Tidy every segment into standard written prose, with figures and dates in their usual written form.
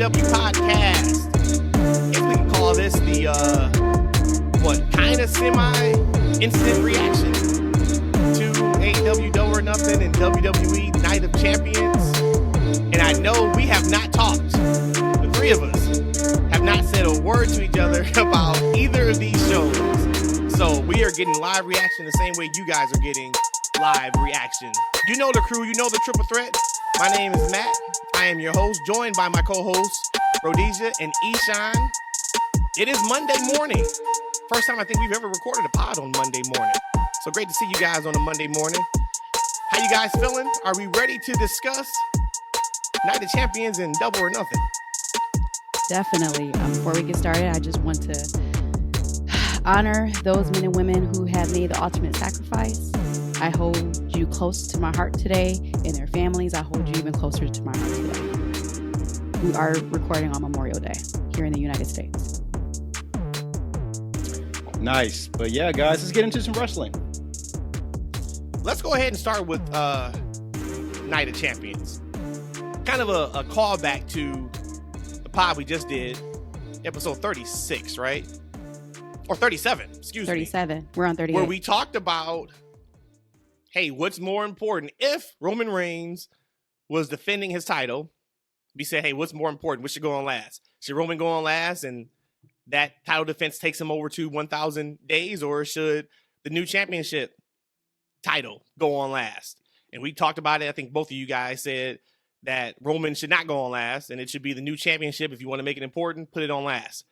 TFW podcast. If we can call this the kind of semi-instant reaction to AEW Double or Nothing and WWE Night of Champions. And I know we have not talked, the three of us have not said a word to each other about either of these shows. So we are getting live reaction the same way you guys are getting live reaction. You know the crew, you know the triple threat. My name is Matt. I am your host, joined by my co-hosts, Rhodesia and Eshaun. It is Monday morning. First time I think we've ever recorded a pod on Monday morning. So great to see you guys on a Monday morning. How you guys feeling? Are we ready to discuss Night of Champions and Double or Nothing? Definitely. Before we get started, I just want to honor those men and women who have made the ultimate sacrifice. I hold you close to my heart today, and their families, I hold you even closer to my heart today. We are recording on Memorial Day here in the United States. Nice. But yeah, guys, let's get into some wrestling. Let's go ahead and start with Night of Champions. Kind of a callback to the pod we just did, episode 36, right? Or 37, excuse 37. We're on 38. Where we talked about, hey, what's more important? If Roman Reigns was defending his title, we said, hey, what's more important? What should go on last? Should Roman go on last and that title defense takes him over to 1,000 days, or should the new championship title go on last? And we talked about it. I think both of you guys said that Roman should not go on last, and it should be the new championship. If you want to make it important, put it on last.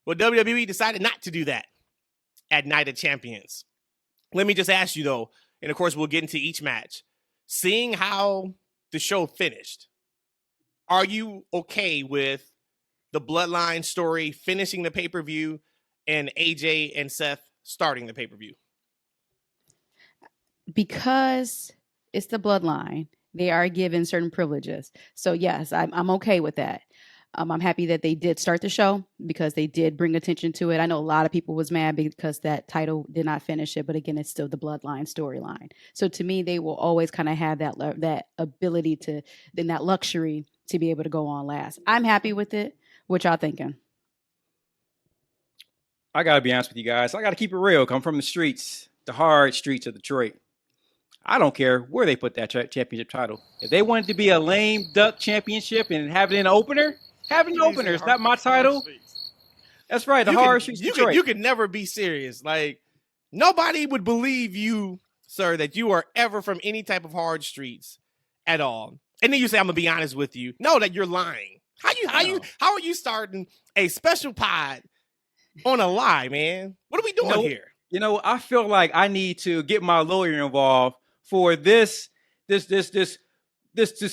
Well, WWE decided not to do that at Night of Champions. Let me just ask you, though, and of course, we'll get into each match. Seeing how the show finished, are you okay with the Bloodline story finishing the pay-per-view and AJ and Seth starting the pay-per-view? Because it's the Bloodline, they are given certain privileges. So yes, I'm okay with that. I'm happy that they did start the show because they did bring attention to it. I know a lot of people was mad because that title did not finish it, but again, it's still the Bloodline storyline. So to me, they will always kind of have that ability to, then that luxury to be able to go on last. I'm happy with it. What y'all thinking? I got to be honest with you guys. I got to keep it real. Come from the streets, the hard streets of Detroit. I don't care where they put that championship title. If they wanted to be a lame duck championship and have it in an opener, have it in an opener. It's not my title. That's right. The hard streets of Detroit. You could never be serious. Like, nobody would believe you, sir, that you are ever from any type of hard streets at all. And then you say, I'm going to be honest with you. No, that you're lying. How are you starting a special pod on a lie, man? What are we doing here? You know, I feel like I need to get my lawyer involved for this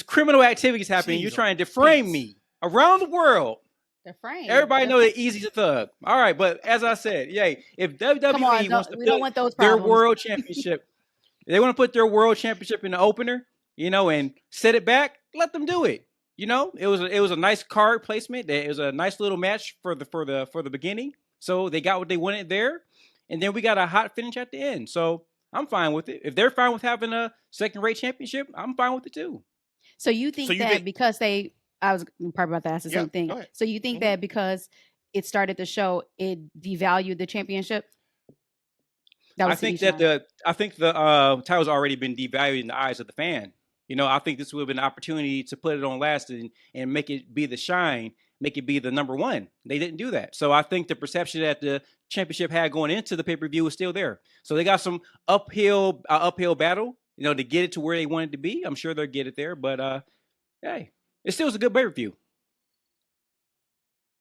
criminal activities happening. You're trying to defame me around the world. Defame. Everybody know that Easy's a thug. All right, but as I said, if WWE wants to put their world championship, they want to put their world championship in the opener, and set it back, let them do it. It was a nice card placement. It was a nice little match for the beginning. So they got what they wanted there, and then we got a hot finish at the end. So I'm fine with it. If they're fine with having a second-rate championship, I'm fine with it too. So you think because I was probably about to ask the same thing. So you think that because it started the show, it devalued the championship? I think the title's already been devalued in the eyes of the fan. I think this would have been an opportunity to put it on last and make it be the shine, make it be the number one. They didn't do that. So I think the perception that the championship had going into the pay-per-view was still there. So they got some uphill battle, to get it to where they wanted to be. I'm sure they'll get it there, but hey, it still was a good pay-per-view.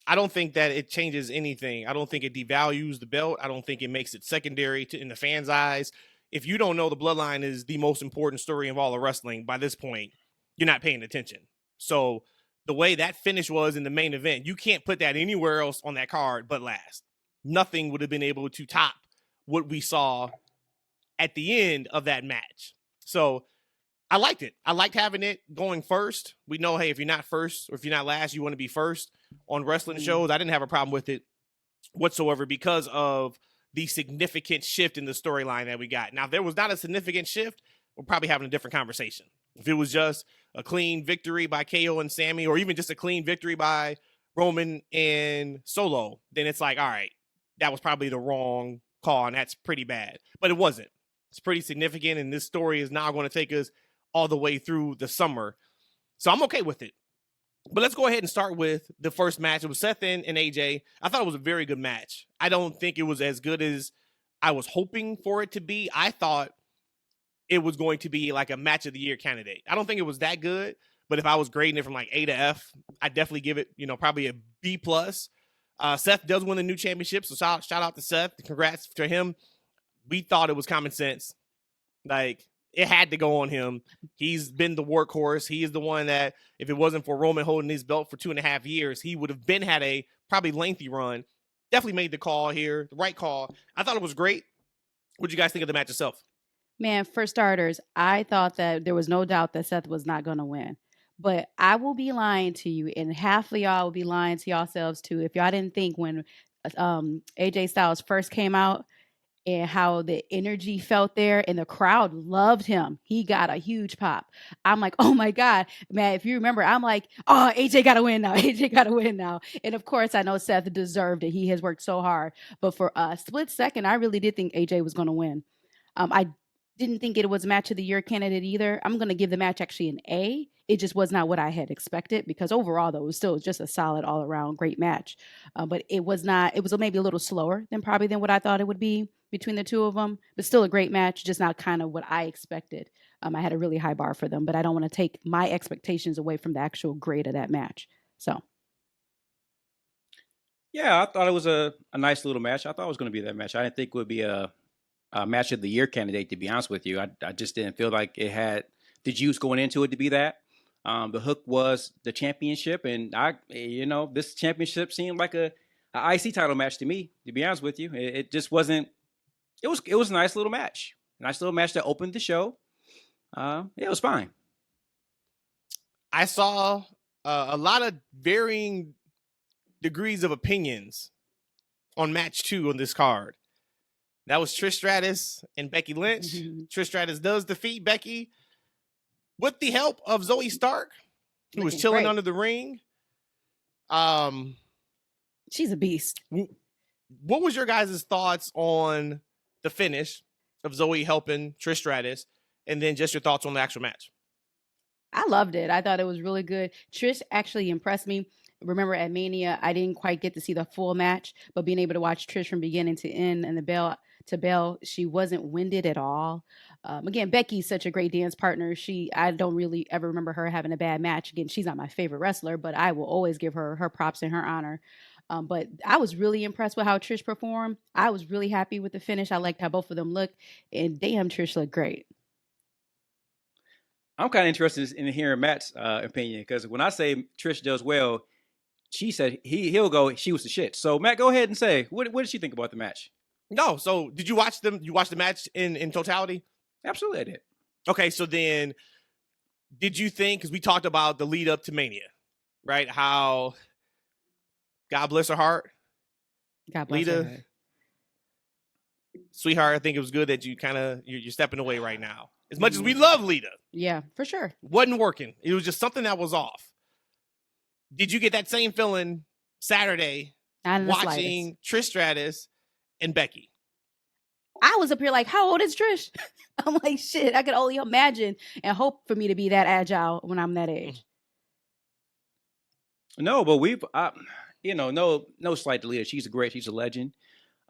I don't think that it changes anything. I don't think it devalues the belt. I don't think it makes it secondary in the fans' eyes. If you don't know the Bloodline is the most important story of all of wrestling, by this point, you're not paying attention. So the way that finish was in the main event, you can't put that anywhere else on that card but last. Nothing would have been able to top what we saw at the end of that match. So I liked it. I liked having it going first. We know, hey, if you're not first or if you're not last, you want to be first on wrestling shows. I didn't have a problem with it whatsoever because of the significant shift in the storyline that we got. Now, if there was not a significant shift, we're probably having a different conversation. If it was just a clean victory by KO and Sammy, or even just a clean victory by Roman and Solo, then it's like, all right, that was probably the wrong call, and that's pretty bad. But it wasn't. It's pretty significant, and this story is now going to take us all the way through the summer. So I'm okay with it. But let's go ahead and start with the first match. It was Seth and AJ. I thought it was a very good match. I don't think it was as good as I was hoping for it to be. I thought it was going to be like a match of the year candidate. I don't think it was that good, but if I was grading it from like A to F, I'd definitely give it, probably a B+. Seth does win the new championship, so shout out to Seth. Congrats to him. We thought it was common sense. Like, it had to go on him. He's been the workhorse. He is the one that, if it wasn't for Roman holding his belt for 2.5 years, he would have had a probably lengthy run. Definitely made the call here, the right call. I thought it was great. What did you guys think of the match itself? Man, for starters, I thought that there was no doubt that Seth was not going to win. But I will be lying to you, and half of y'all will be lying to yourselves too, if y'all didn't think when AJ Styles first came out and how the energy felt there and the crowd loved him. He got a huge pop. I'm like, oh my God, man, if you remember, I'm like, oh, AJ got to win now. AJ got to win now. And of course, I know Seth deserved it. He has worked so hard. But for a split second, I really did think AJ was going to win. I didn't think it was match of the year candidate either. I'm going to give the match actually an A. It just was not what I had expected, because overall, though, it was still just a solid all around great match. But it was not, it was maybe a little slower than what I thought it would be between the two of them, but still a great match, just not kind of what I expected. I had a really high bar for them, but I don't want to take my expectations away from the actual grade of that match. So. Yeah, I thought it was a nice little match. I thought it was going to be that match. I didn't think it would be a match of the year candidate, to be honest with you. I just didn't feel like it had the juice going into it to be that. The hook was the championship, and this championship seemed like a IC title match to me, to be honest with you. It just wasn't. It was a nice little match. A nice little match that opened the show. It was fine. I saw a lot of varying degrees of opinions on match 2 on this card. That was Trish Stratus and Becky Lynch. Trish Stratus does defeat Becky with the help of Zoe Stark, who was chilling under the ring. She's a beast. What was your guys' thoughts on the finish of Zoe helping Trish Stratus, and then just your thoughts on the actual match? I loved it. I thought it was really good. Trish actually impressed me. Remember at Mania, I didn't quite get to see the full match, but being able to watch Trish from beginning to end and the bell to bell, she wasn't winded at all. Again, Becky's such a great dance partner. I don't really ever remember her having a bad match. Again, she's not my favorite wrestler, but I will always give her her props and her honor. But I was really impressed with how Trish performed. I was really happy with the finish. I liked how both of them looked, and damn, Trish looked great. I'm kind of interested in hearing Matt's opinion, because when I say Trish does well, she said he'll go, she was the shit. So Matt, go ahead and say, what did she think about the match? No, so did you watch them? You watched the match in totality? Absolutely, I did. Okay, so then did you think, because we talked about the lead up to Mania, right? How, God bless her heart, God bless Lita, her. Sweetheart, I think it was good that you're stepping away right now. As much as we love Lita. Yeah, for sure. Wasn't working. It was just something that was off. Did you get that same feeling Saturday watching Trish Stratus and Becky? I was up here like, how old is Trish? I'm like, shit, I could only imagine and hope for me to be that agile when I'm that age. No, but no slight to Lita. She's a legend.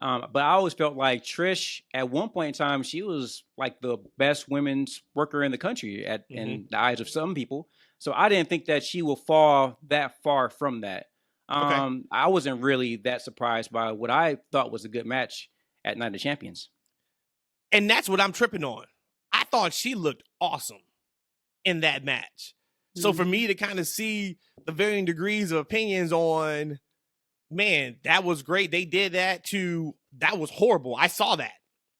But I always felt like Trish, at one point in time, she was like the best women's worker in the country in the eyes of some people. So I didn't think that she will fall that far from that. Okay. I wasn't really that surprised by what I thought was a good match at Night of Champions. And that's what I'm tripping on. I thought she looked awesome in that match. So for me to kind of see the varying degrees of opinions on, man, that was great. They did that that was horrible. I saw that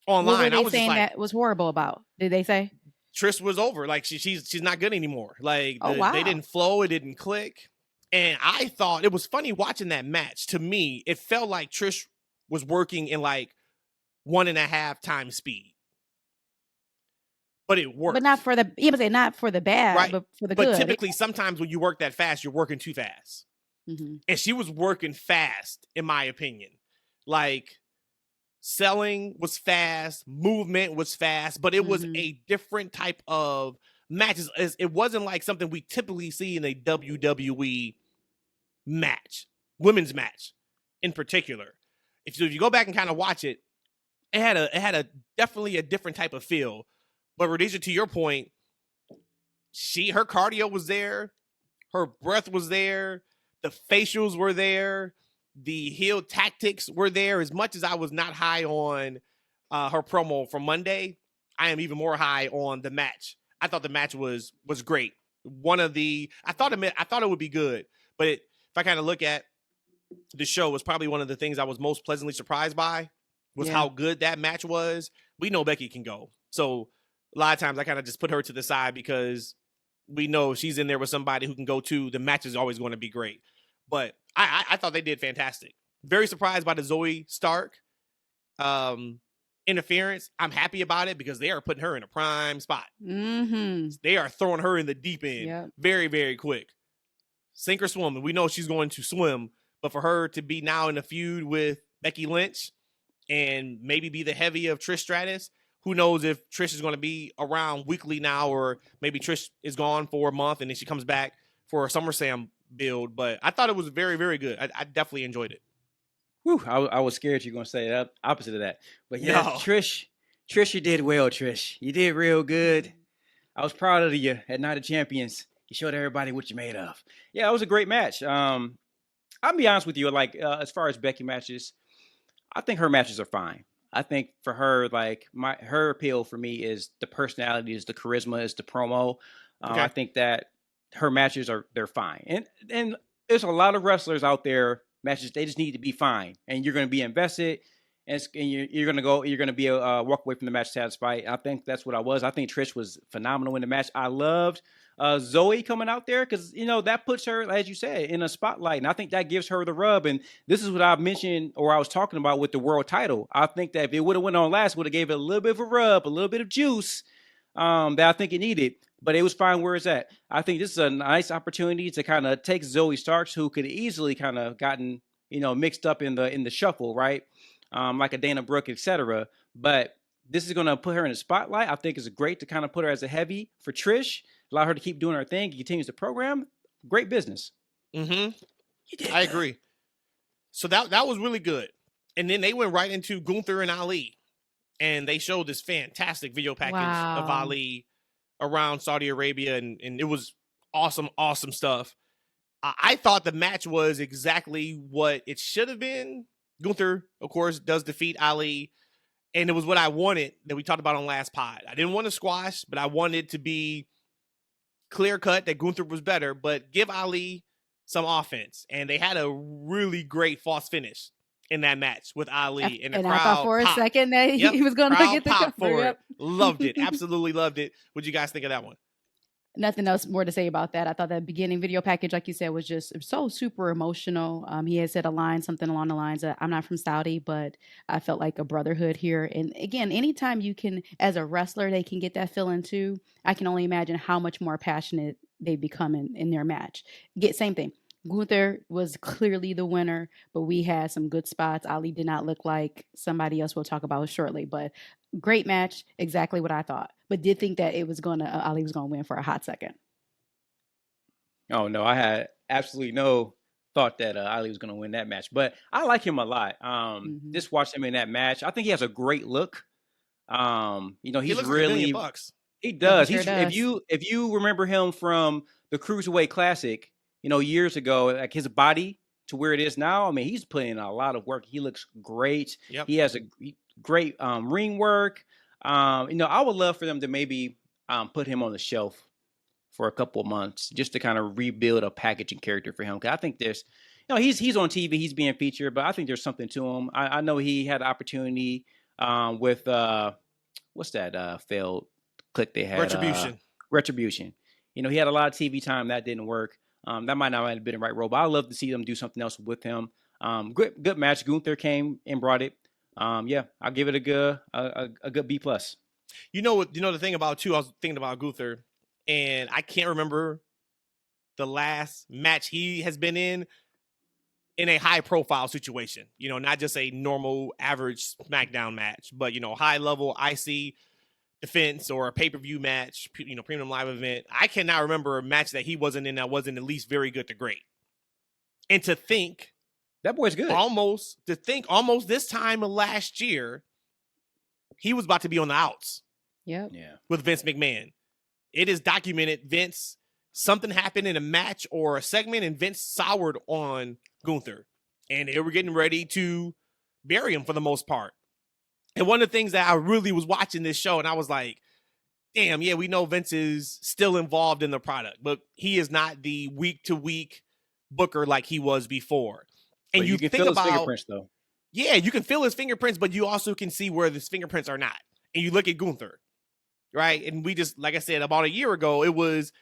online. What were they I was saying just like, that was horrible about? Did they say? Trish was over. Like she's not good anymore. Like wow. They didn't flow. It didn't click. And I thought it was funny watching that match. To me, it felt like Trish was working in like 1.5 times speed. but it worked. But not for the not for the bad, right. but for the good. But typically, sometimes when you work that fast, you're working too fast. Mm-hmm. And she was working fast, in my opinion. Like, selling was fast, movement was fast, but it was a different type of matches. It wasn't like something we typically see in a WWE match, women's match in particular. If you go back and kind of watch it, it had a definitely a different type of feel. But Rhodesia, to your point, her cardio was there, her breath was there, the facials were there, the heel tactics were there. As much as I was not high on her promo from Monday, I am even more high on the match. I thought the match was great. I thought it would be good, but if I kind of look at the show, was probably one of the things I was most pleasantly surprised by was how good that match was. We know Becky can go, so a lot of times I kind of just put her to the side because we know if she's in there with somebody who can go too, the match is always going to be great. But I thought they did fantastic. Very surprised by the Zoe Stark interference. I'm happy about it because they are putting her in a prime spot. Mm-hmm. They are throwing her in the deep end very, very quick. Sink or swim. And we know she's going to swim. But for her to be now in a feud with Becky Lynch and maybe be the heavy of Trish Stratus, who knows if Trish is going to be around weekly now, or maybe Trish is gone for a month and then she comes back for a SummerSlam build. But I thought it was very, very good. I definitely enjoyed it. Whew, I was scared you're going to say the opposite of that. But yeah, no. Trish, you did well, Trish. You did real good. I was proud of you at Night of Champions. You showed everybody what you're made of. Yeah, it was a great match. I'll be honest with you. Like, as far as Becky matches, I think her matches are fine. I think for her, like her appeal for me is the personality, is the charisma, is the promo. I think that her matches they're fine. And there's a lot of wrestlers out there, matches, they just need to be fine. And you're going to be invested, and you're going to be walk away from the match satisfied. I think that's what I was. I think Trish was phenomenal in the match. I loved Zoe coming out there because, that puts her, as you said, in a spotlight. And I think that gives her the rub. And this is what I mentioned, or I was talking about with the world title. I think that if it would have went on last, would have gave it a little bit of a rub, a little bit of juice that I think it needed. But it was fine where it's at. I think this is a nice opportunity to kind of take Zoe Starks, who could easily kind of gotten, mixed up in the shuffle, right? Like a Dana Brooke, etc. But this is going to put her in the spotlight. I think it's great to kind of put her as a heavy for Trish, allow her to keep doing her thing, continues the program. Great business. Mm-hmm. I agree. So that was really good. And then they went right into Gunther and Ali, and they showed this fantastic video package of Ali around Saudi Arabia, and it was awesome stuff. I thought the match was exactly what it should have been. Gunther, of course, does defeat Ali, and it was what I wanted that we talked about on last pod. I didn't want to squash, but I wanted to be clear cut that Gunther was better, but give Ali some offense. And they had a really great false finish in that match with Ali, and the crowd I thought for a second that he was going to get the pop for it. Loved it. Absolutely loved it. What'd you guys think of that one? Nothing else more to say about that. I thought that beginning video package, like you said, was just so super emotional. He had said something along the lines of, I'm not from Saudi, but I felt like a brotherhood here. And again, anytime you can, as a wrestler, they can get that feeling too. I can only imagine how much more passionate they become in their match. Same thing. Gunther was clearly the winner, but we had some good spots. Ali did not look like somebody else we'll talk about shortly, but great match. Exactly what I thought, but did think that Ali was going to win for a hot second. Oh no, I had absolutely no thought that Ali was going to win that match, but I like him a lot. Just watched him in that match. I think he has a great look. He's he looks really, like he does. He sure does. If you remember him from the Cruiserweight Classic, years ago, like his body to where it is now, I mean, he's putting in a lot of work. He looks great. Yep. He has a great ring work. I would love for them to maybe put him on the shelf for a couple of months just to kind of rebuild a packaging character for him. Because I think there's, he's on TV, he's being featured, but I think there's something to him. I know he had an opportunity with, what's that failed click they had? Retribution. He had a lot of TV time. That didn't work. That might not have been the right role, but I'd love to see them do something else with him. Good match. Gunther came and brought it. I'll give it a good B+. You know what? You know the thing about too. I was thinking about Gunther, and I can't remember the last match he has been in a high profile situation. You know, not just a normal average SmackDown match, but high level IC defense or a pay per view match. Premium live event. I cannot remember a match that he wasn't in that wasn't at least very good to great. And to think that boy's good. Almost this time of last year, he was about to be on the outs. Yep. Yeah. With Vince McMahon. It is documented. Vince, something happened in a match or a segment, and Vince soured on Gunther. And they were getting ready to bury him for the most part. And one of the things that I really was watching this show, and I was like, damn, yeah, we know Vince is still involved in the product, but he is not the week-to-week booker like he was before. And but you can think feel about his fingerprints, though. Yeah, you can feel his fingerprints, but you also can see where his fingerprints are not. And you look at Gunther, right? And we just, like I said, about a year ago, it was,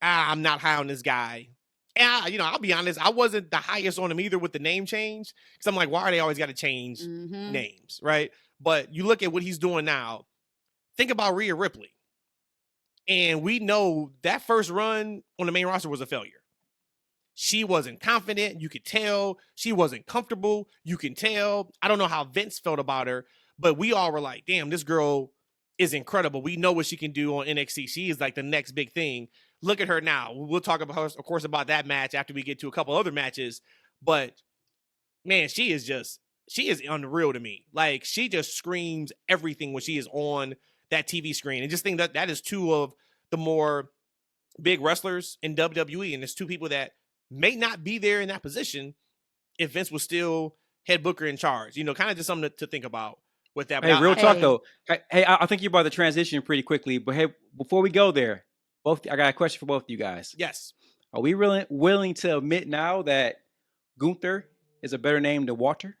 I'm not high on this guy. And, I'll be honest, I wasn't the highest on him either with the name change. Because I'm like, why are they always got to change names, right? But you look at what he's doing now. Think about Rhea Ripley. And we know that first run on the main roster was a failure. She wasn't confident. You could tell. She wasn't comfortable. You can tell. I don't know how Vince felt about her, but we all were like, damn, this girl is incredible. We know what she can do on NXT. She is like the next big thing. Look at her now. We'll talk about, of course, about that match after we get to a couple other matches. But man, she is unreal to me. Like, she just screams everything when she is on that TV screen. And just think that is two of the more big wrestlers in WWE. And it's two people that may not be there in that position if Vince was still head booker in charge. Kind of just something to think about with that. Hey, real talk though. Hey, I think you're about to transition pretty quickly. But hey, before we go there, I got a question for both of you guys. Yes. Are we really willing to admit now that Gunther is a better name than Walter?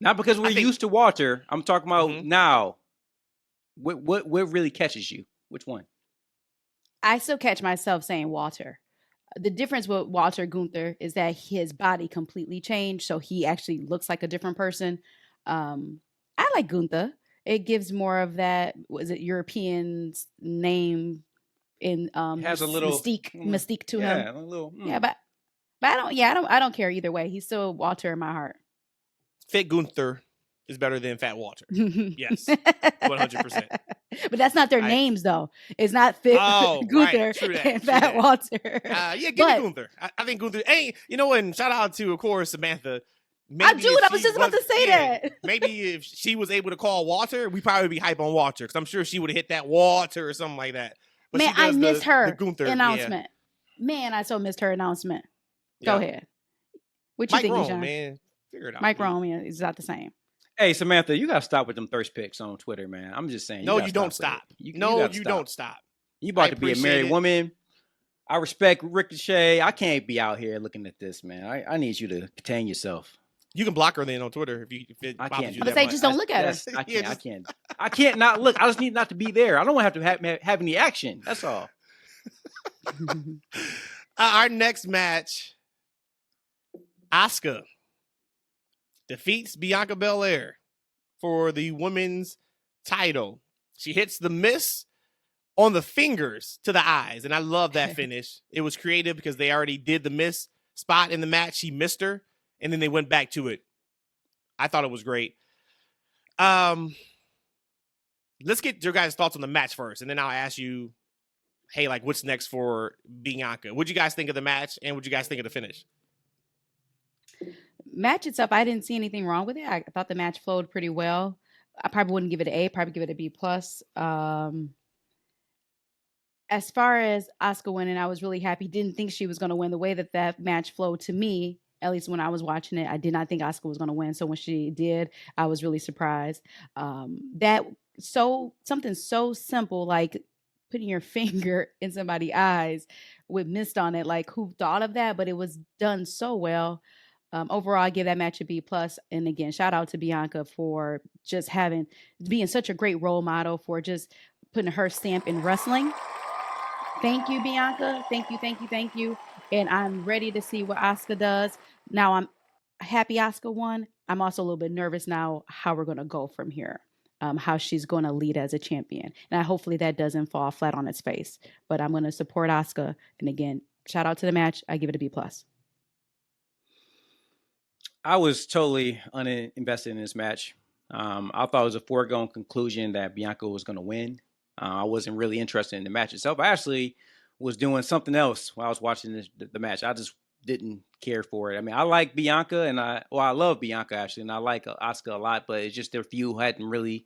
Not because we're used to Walter. I'm talking about now. What really catches you? Which one? I still catch myself saying Walter. The difference with Walter Gunther is that his body completely changed, so he actually looks like a different person. I like Gunther. It gives more of that, was it European name in has a little mystique to him. A little, Yeah, but I don't care either way. He's still Walter in my heart. Fit Gunther is better than Fat Walter. Yes, 100%. But that's not their names, though. It's not Fit Gunther and Fat Walter. Give me Gunther. I think Gunther. Hey, and shout out to, of course, Samantha. I was just about to say that. Maybe if she was able to call Walter, we probably would be hype on Walter, because I'm sure she would have hit that Walter or something like that. But man, I missed her Gunther announcement. Yeah. Man, I so missed her announcement. Go ahead. What you think, Eshaun? Man, figure it out. Mike Rome is not the same. Hey, Samantha, you gotta stop with them thirst pics on Twitter, man. I'm just saying. No, you don't stop. You don't stop. You about to be a married woman. I respect Ricochet. I can't be out here looking at this, man. I need you to contain yourself. You can block her then on Twitter if it bothers you. I say just don't look at her. I can't not look. I just need not to be there. I don't want to have any action. That's all. Our next match, Asuka defeats Bianca Belair for the women's title. She hits the miss on the fingers to the eyes, and I love that finish. It was creative because they already did the miss spot in the match. She missed her, and then they went back to it. I thought it was great. Let's get your guys' thoughts on the match first, and then I'll ask you, hey, like, what's next for Bianca? What'd you guys think of the match, and what'd you guys think of the finish? Match itself, I didn't see anything wrong with it. I thought the match flowed pretty well. I probably wouldn't give it an A, probably give it a B+. As far as Asuka winning, I was really happy. Didn't think she was going to win. The way that match flowed to me, at least when I was watching it, I did not think Asuka was going to win. So when she did, I was really surprised. Something so simple like putting your finger in somebody's eyes with mist on it. Like, who thought of that? But it was done so well. Overall, I give that match a B+. And again, shout out to Bianca for just being such a great role model, for just putting her stamp in wrestling. Thank you, Bianca. Thank you. And I'm ready to see what Asuka does. Now I'm happy Asuka won. I'm also a little bit nervous now how we're going to go from here. How she's going to lead as a champion. And hopefully that doesn't fall flat on its face. But I'm going to support Asuka. And again, shout out to the match. I give it a B+. I was totally uninvested in this match. I thought it was a foregone conclusion that Bianca was going to win. I wasn't really interested in the match itself. I actually was doing something else while I was watching the match. I just didn't care for it. I mean, I like Bianca, and I love Bianca actually, and I like Asuka a lot, but it's just there are few who hadn't really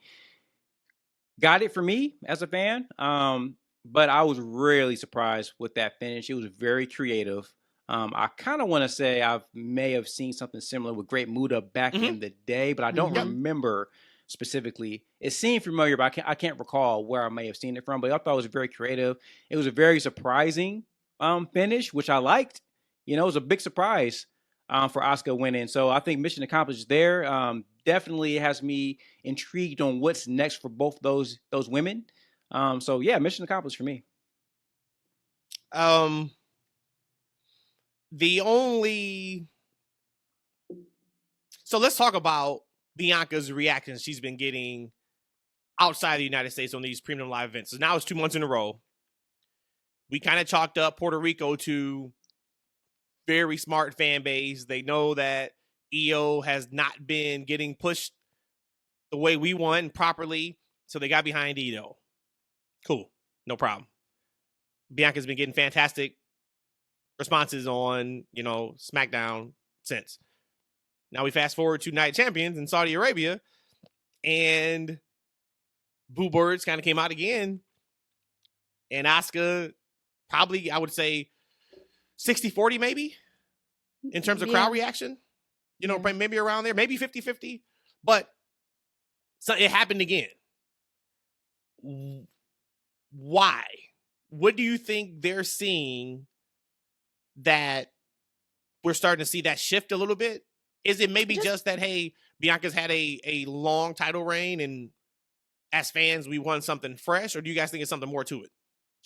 got it for me as a fan. But I was really surprised with that finish. It was very creative. I kind of want to say I may have seen something similar with Great Muta back in the day, but I don't remember specifically. It seemed familiar, but I can't recall where I may have seen it from. But I thought it was very creative. It was a very surprising finish, which I liked. You know, it was a big surprise for Asuka winning. So I think mission accomplished there. Definitely has me intrigued on what's next for both those women. So yeah, mission accomplished for me. So let's talk about Bianca's reactions she's been getting outside the United States on these premium live events. So now it's 2 months in a row. We kind of chalked up Puerto Rico to very smart fan base. They know that EO has not been getting pushed the way we want properly, so they got behind EO. Cool, no problem. Bianca's been getting fantastic responses on, SmackDown since. Now we fast forward to Night Champions in Saudi Arabia, and Boo Birds kind of came out again, and Asuka probably, I would say, 60-40 maybe, in terms of crowd reaction. Maybe around there, maybe 50-50. But so it happened again. Why? What do you think they're seeing that we're starting to see that shift a little bit? Is it maybe just that, hey, Bianca's had a long title reign, and as fans, we want something fresh? Or do you guys think it's something more to it?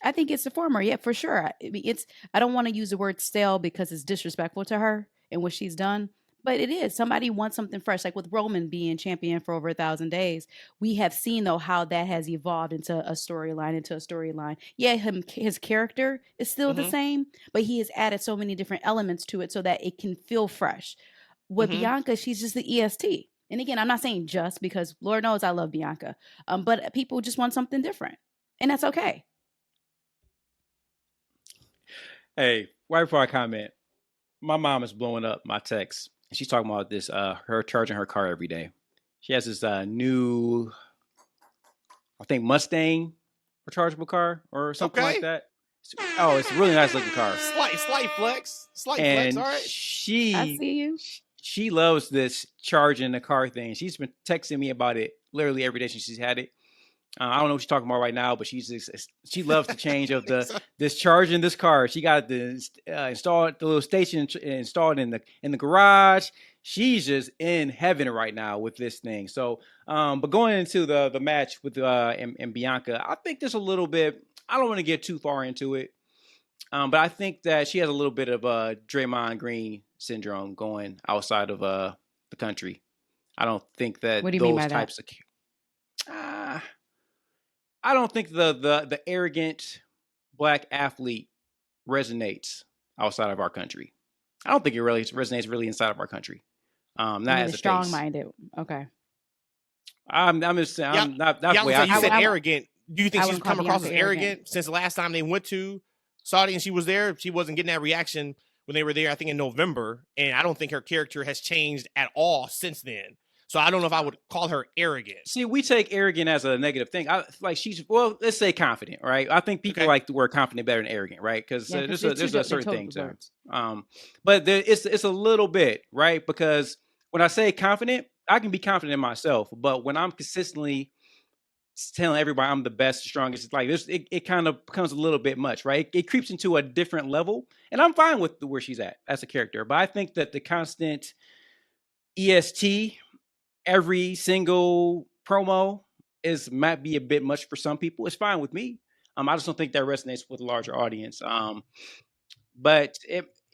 I think it's the former. Yeah, for sure. I don't want to use the word stale because it's disrespectful to her and what she's done. But it is. Somebody wants something fresh. Like with Roman being champion for over 1,000 days, we have seen, though, how that has evolved into a storyline. Yeah, his character is still the same, but he has added so many different elements to it so that it can feel fresh. With Bianca, she's just the EST. And again, I'm not saying just because Lord knows I love Bianca. But people just want something different. And that's okay. Hey, right before I comment, my mom is blowing up my text. She's talking about this, her charging her car every day. She has this new, I think, Mustang rechargeable car or something like that. It's a really nice looking car. Slight flex. All right. I see you. She loves this charging the car thing. She's been texting me about it literally every day since she's had it. I don't know what she's talking about right now, but she loves the change of this charging this car. She got the installed the little station installed in the garage. She's just in heaven right now with this thing. So, but going into the match with and Bianca, I think there's a little bit. I don't want to get too far into it, but I think that she has a little bit of Draymond Green syndrome going outside of the country. I don't think that those types of. I don't think the arrogant black athlete resonates outside of our country. I don't think it really resonates really inside of our country. Not as a strong-minded. Okay. I'm just saying. I'm not that way. You said arrogant. Do you think she's come across as arrogant since the last time they went to Saudi and she was there? She wasn't getting that reaction when they were there, I think, in November. And I don't think her character has changed at all since then. So I don't know if I would call her arrogant. See, we take arrogant as a negative thing. Let's say confident, right? I think people like the word confident better than arrogant, right? Because there's a certain thing to but it's a little bit, right? Because when I say confident, I can be confident in myself. But when I'm consistently telling everybody I'm the best, strongest, it's like this, it kind of becomes a little bit much, right? It creeps into a different level. And I'm fine with where she's at as a character. But I think that the constant EST every single promo might be a bit much for some people. It's fine with me. I just don't think that resonates with a larger audience. But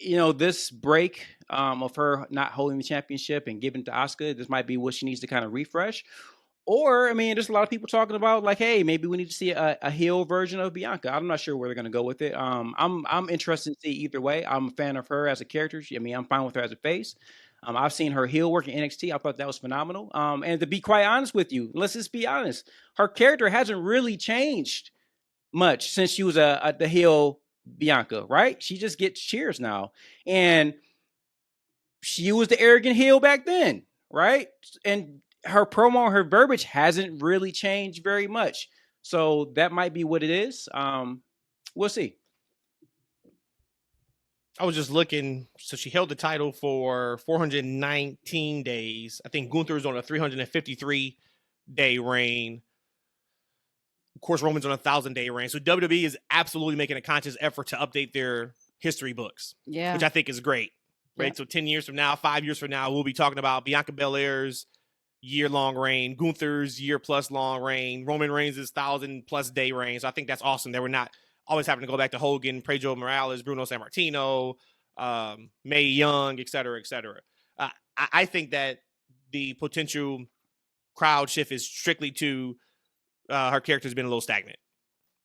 this break of her not holding the championship and giving it to Asuka, this might be what she needs to kind of refresh. Or, I mean, there's a lot of people talking about like, hey, maybe we need to see a heel version of Bianca. I'm not sure where they're going to go with it. I'm interested to see either way. I'm a fan of her as a character. I'm fine with her as a face. I've seen her heel work in NXT. I thought that was phenomenal. And to be quite honest with you, let's just be honest. Her character hasn't really changed much since she was the heel Bianca, right? She just gets cheers now. And she was the arrogant heel back then, right? And her promo, her verbiage hasn't really changed very much. So that might be what it is. We'll see. I was just looking. So she held the title for 419 days. I think Gunther's on a 353-day reign. Of course, Roman's on a 1,000-day reign. So WWE is absolutely making a conscious effort to update their history books, which I think is great. Right. Yeah. So 10 years from now, 5 years from now, we'll be talking about Bianca Belair's year-long reign, Gunther's year-plus long reign, Roman Reigns' 1,000+ day reign. So I think that's awesome that we're not always having to go back to Hogan, Pedro Morales, Bruno Sammartino, Mae Young, et cetera, et cetera. I think that the potential crowd shift is strictly to her character's been a little stagnant.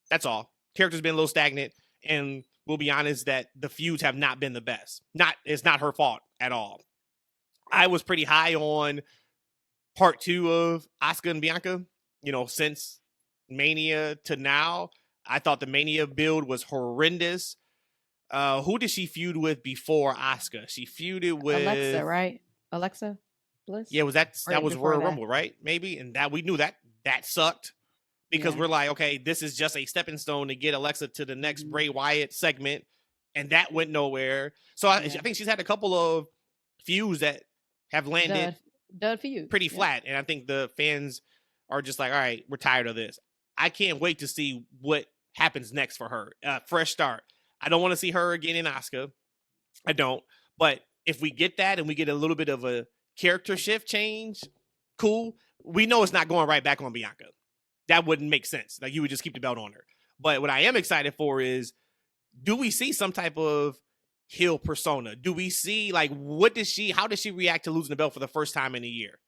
That's all. Character's been a little stagnant, and we'll be honest that the feuds have not been the best. It's not her fault at all. I was pretty high on part 2 of Asuka and Bianca, since Mania to now. I thought the Mania build was horrendous. Who did she feud with before Asuka? She feuded with Alexa, right? Alexa Bliss? Yeah, that was Royal Rumble, right? Maybe. And that we knew that sucked because we're like, okay, this is just a stepping stone to get Alexa to the next Bray Wyatt segment. And that went nowhere. So I think she's had a couple of feuds that have landed dud feud pretty flat. And I think the fans are just like, all right, we're tired of this. I can't wait to see what happens next for her. Fresh start. I don't want to see her again in Asuka. I don't. But if we get that and we get a little bit of a character shift change, cool. We know it's not going right back on Bianca. That wouldn't make sense. Like, you would just keep the belt on her. But what I am excited for is, do we see some type of heel persona? Do we see, like, how does she react to losing the belt for the first time in a year?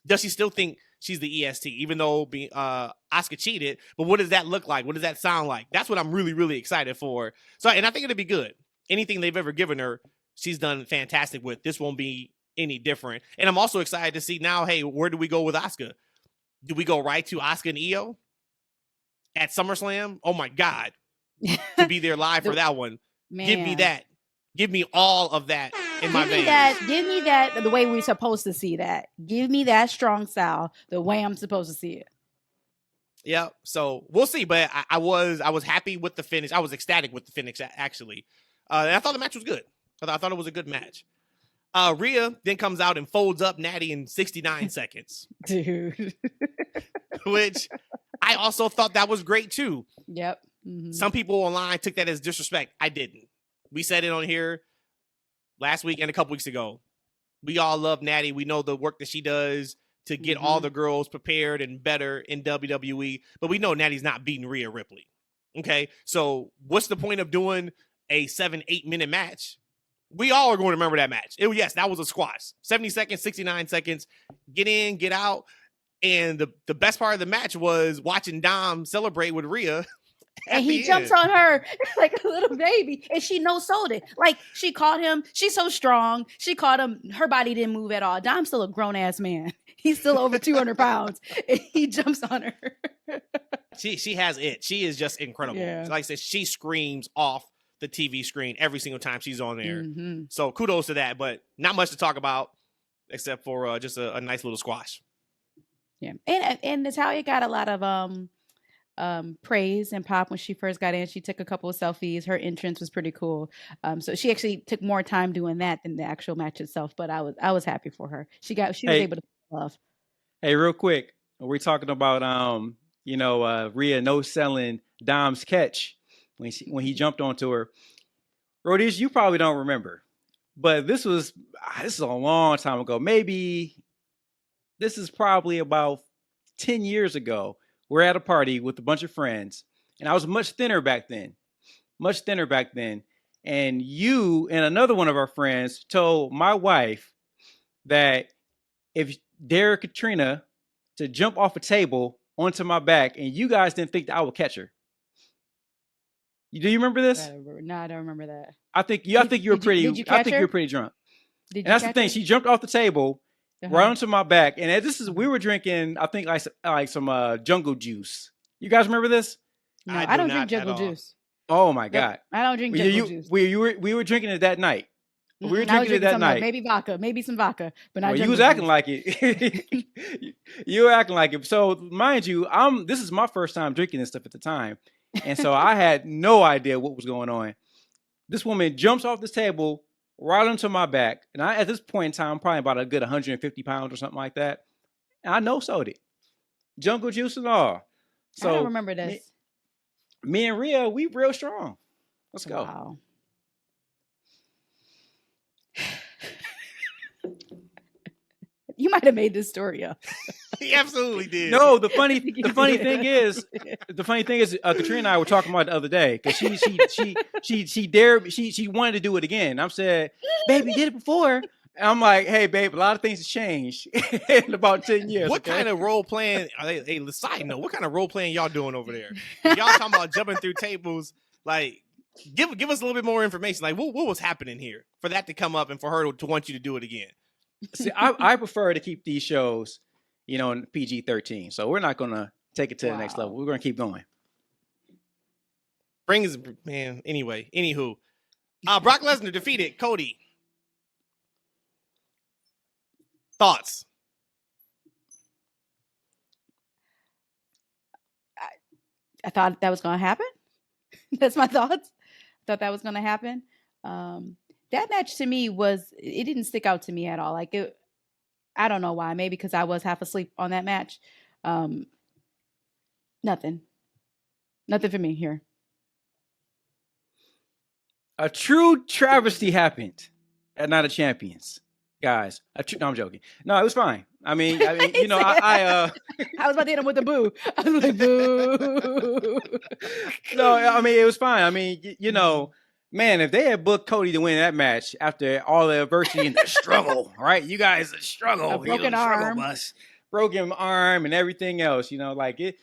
Does she still think she's the EST, even though Asuka cheated? But what does that look like? What does that sound like? That's what I'm really, really excited for. So, and I think it'll be good. Anything they've ever given her, she's done fantastic with. This won't be any different. And I'm also excited to see now, hey, where do we go with Asuka? Do we go right to Asuka and Io at SummerSlam? Oh my God. To be there live for that one. Man. Give me that. Give me all of that in my veins. Give me that the way we're supposed to see that. Give me that strong style the way I'm supposed to see it. Yeah, so we'll see. But I was happy with the finish. I was ecstatic with the finish, actually. And I thought the match was good. I thought it was a good match. Rhea then comes out and folds up Natty in 69 seconds. Dude. Which I also thought that was great, too. Yep. Mm-hmm. Some people online took that as disrespect. I didn't. We said it on here last week and a couple weeks ago. We all love Natty. We know the work that she does to get all the girls prepared and better in WWE. But we know Natty's not beating Rhea Ripley. Okay? So what's the point of doing a 7-8 minute match? We all are going to remember that match. Yes, that was a squash. 70 seconds, 69 seconds. Get in, get out. And the best part of the match was watching Dom celebrate with Rhea. And he jumps on her like a little baby, and she no-sold it. Like, she caught him. She's so strong. She caught him. Her body didn't move at all. Dom's still a grown-ass man. He's still over 200 pounds. And he jumps on her. She has it. She is just incredible. Yeah. Like I said, she screams off the TV screen every single time she's on there. Mm-hmm. So kudos to that, but not much to talk about except for just a nice little squash. Yeah, and Natalya got a lot of praise and pop when she first got in. She took a couple of selfies. Her entrance was pretty cool. So she actually took more time doing that than the actual match itself. But I was happy for her. She was able to love. Hey, real quick, we're talking about Rhea no selling Dom's catch when he jumped onto her. Rhodesia, you probably don't remember, but this is a long time ago. Maybe this is probably about 10 years ago. We're at a party with a bunch of friends, and I was much thinner back then. and you and another one of our friends told my wife that if dare Katrina to jump off a table onto my back, and you guys didn't think that I would catch her. Do you remember this? No, I don't remember that. I think you were pretty. I think you were pretty drunk. And that's the thing. She jumped off the table right onto my back, and we were drinking. I think like some jungle juice. You guys remember this? No, I don't drink jungle juice. Oh my God! I don't drink jungle juice. We were drinking it that night. We were drinking it that night. Maybe vodka, maybe some vodka, but not. You was acting like it. You were acting like it. So mind you, this is my first time drinking this stuff at the time, and so I had no idea what was going on. This woman jumps off this table right onto my back, and at this point in time, I'm probably about a good 150 pounds or something like that. And I no-sold it, jungle juice and all. So I don't remember this. Me and Rhea, we real strong. Let's go. Wow. You might have made this story up. He absolutely did. No, the funny thing is, Katrina and I were talking about it the other day because she wanted to do it again. I'm said, babe, you did it before. And I'm like, hey, babe, a lot of things have changed in about 10 years. What kind of role playing? Hey, side note, what kind of role playing y'all doing over there? Y'all talking about jumping through tables? Like, give us a little bit more information. Like, what was happening here for that to come up and for her to want you to do it again? See, I prefer to keep these shows, in PG-13. So we're not going to take it to the next level. We're going to keep going. Anyway, anywho, Brock Lesnar defeated Cody. Thoughts? I thought that was going to happen. That's my thoughts. I thought that was going to happen. That match to me it didn't stick out to me at all. Like I don't know why. Maybe because I was half asleep on that match. Nothing for me here. A true travesty happened at Night of Champions, guys. No, I'm joking. No, it was fine. I mean, I was about to hit him with a boo. I was like, boo. No, I mean, it was fine. I mean, man, if they had booked Cody to win that match after all the adversity and the struggle, right? You guys struggle. A broken arm. Broken arm and everything else, like it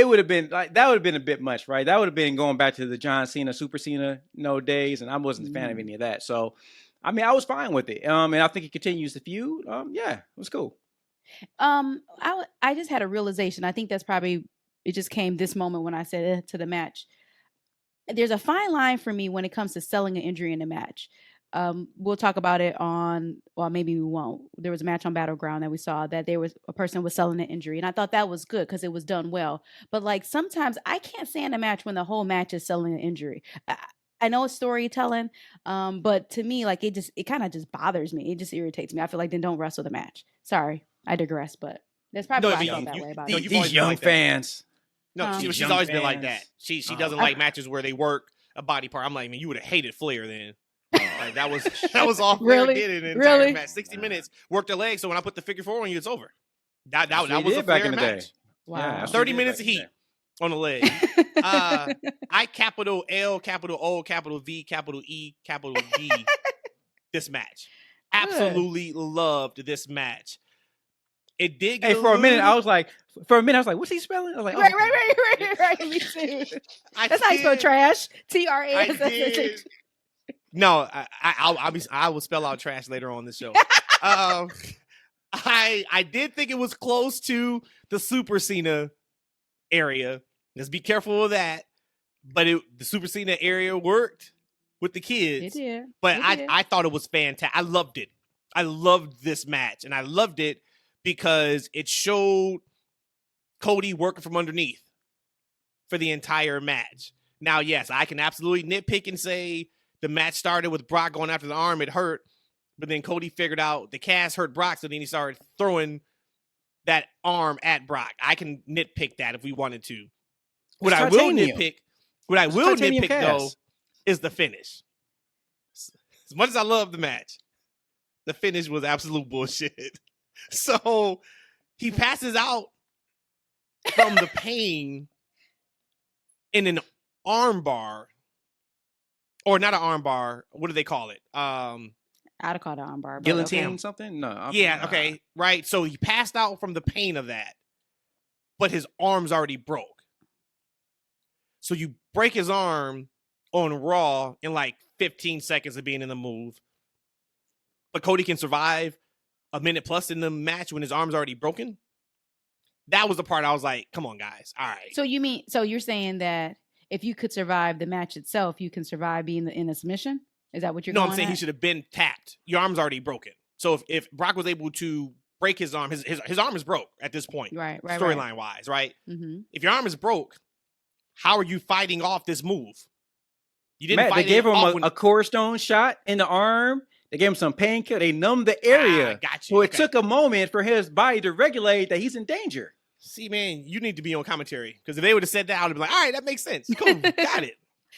would have been like, that would have been a bit much, right? That would have been going back to the John Cena, Super Cena days. And I wasn't a fan of any of that. So, I mean, I was fine with it. And I think it continues the feud. Yeah, it was cool. I just had a realization. I think that's probably, it just came this moment when I said to the match. There's a fine line for me when it comes to selling an injury in a match. We'll talk about it maybe we won't. There was a match on Battleground that we saw that there was a person was selling an injury. And I thought that was good because it was done well. But like sometimes I can't stand a match when the whole match is selling an injury. I know it's storytelling, but to me, like it kind of just bothers me. It just irritates me. I feel like then don't wrestle the match. Sorry, I digress, but that's probably why I felt that way about it. These young fans. No, she's always been like that. She doesn't like matches where they work a body part. I'm like, man, you would have hated Flair then. Like, that was all Flair did in an entire match. 60 minutes, worked her leg. So when I put the figure 4 on you, it's over. That was a Flair match. Wow. Yeah, 30 minutes of heat on the leg. I capital L, capital O, capital V, capital E, capital D. This match. Absolutely loved this match. It did. Hey, for a minute, I was like, what's he spelling? I was like, right. Me too. That's how you spell trash. TRAS. No, I will spell out trash later on the show. I did think it was close to the Super Cena area. Let's be careful of that. But the Super Cena area worked with the kids. It did. But I thought it was fantastic. I loved it. I loved this match, and I loved it because it showed Cody working from underneath for the entire match. Now, yes, I can absolutely nitpick and say the match started with Brock going after the arm. It hurt. But then Cody figured out the cast hurt Brock, so then he started throwing that arm at Brock. I can nitpick that if we wanted to. What I will nitpick, though, is the finish. As much as I love the match, the finish was absolute bullshit. So he passes out from the pain in an arm bar or not an armbar. What do they call it? I'd have called it armbar. Guillotine something? No. Okay. Right. So he passed out from the pain of that, but his arm's already broke. So you break his arm on Raw in like 15 seconds of being in the move. But Cody can survive a minute plus in the match when his arm's already broken. That was the part I was like, come on, guys. All right. So you're saying that if you could survive the match itself, you can survive being in a submission? Is that what you're going No, I'm saying he should have been tapped. Your arm's already broken. So if Brock was able to break his arm, his arm is broke at this point. Right. Storyline wise, right? Mm-hmm. If your arm is broke, how are you fighting off this move? You didn't fight. They gave him a core stone shot in the arm. They gave him some painkiller. They numbed the area. Gotcha. So it took a moment for his body to regulate that he's in danger. See, man, you need to be on commentary, because if they would have said that, I would have been like, all right, that makes sense. Cool, got it.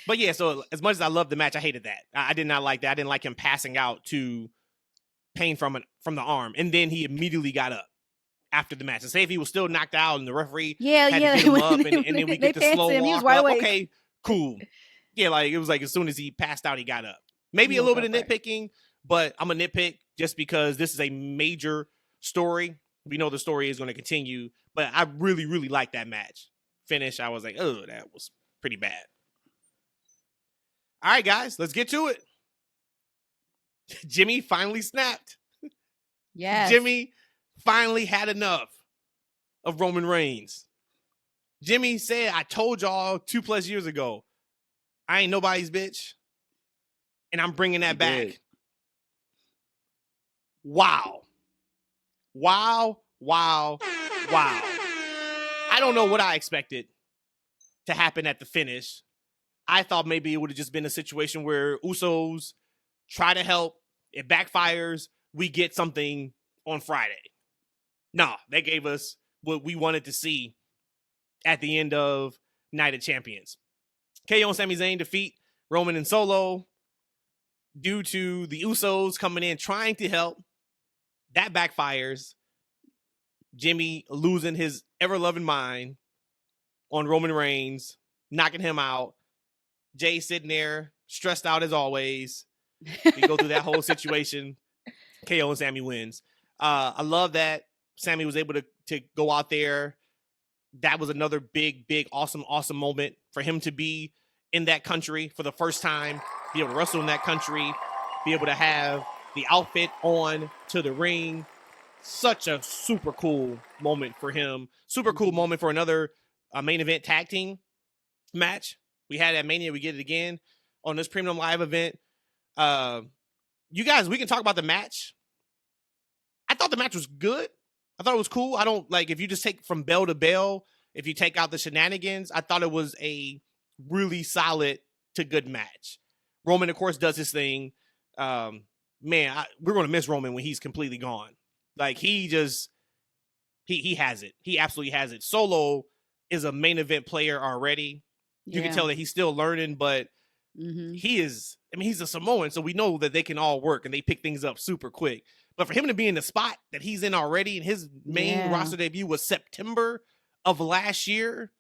But yeah, so as much as I loved the match, I hated that. I did not like that. I didn't like him passing out to pain from the arm, and then he immediately got up after the match. And say if he was still knocked out and the referee had to get him up, and then we get the slow walk up. Okay, cool. Yeah, like it was like as soon as he passed out, he got up. Maybe a little bit of nitpicking, but I'm a nitpick just because this is a major story. We know the story is going to continue, but I really, really liked that match. Finish, I was like, oh, that was pretty bad. All right, guys, let's get to it. Jimmy finally snapped. Yes. Jimmy finally had enough of Roman Reigns. Jimmy said, I told y'all 2+ years ago, I ain't nobody's bitch, and I'm bringing that back. Wow. I don't know what I expected to happen at the finish. I thought maybe it would have just been a situation where Usos try to help, it backfires, we get something on Friday. No, they gave us what we wanted to see at the end of Night of Champions. KO and Sami Zayn defeat Roman and Solo due to the Usos coming in trying to help. That backfires. Jimmy losing his ever-loving mind on Roman Reigns, knocking him out. Jay sitting there, stressed out as always. We go through that whole situation. KO and Sami wins. I love that Sami was able to go out there. That was another big, awesome moment for him to be in that country for the first time, be able to wrestle in that country, be able to have the outfit on to the ring. Such a super cool moment for him. Super cool moment for another main event tag team match. We had at Mania. We get it again on this Premium Live event. You guys, we can talk about the match. I thought the match was good. I thought it was cool. I don't like if you just take from bell to bell, if you take out the shenanigans, I thought it was a really solid to good match. Roman, of course, does his thing. We're going to miss Roman when he's completely gone. Like he has it. He absolutely has it. Solo is a main event player already. You can tell that he's still learning, but he's a Samoan, so we know that they can all work and they pick things up super quick. But for him to be in the spot that he's in already, and his main roster debut was September of last year,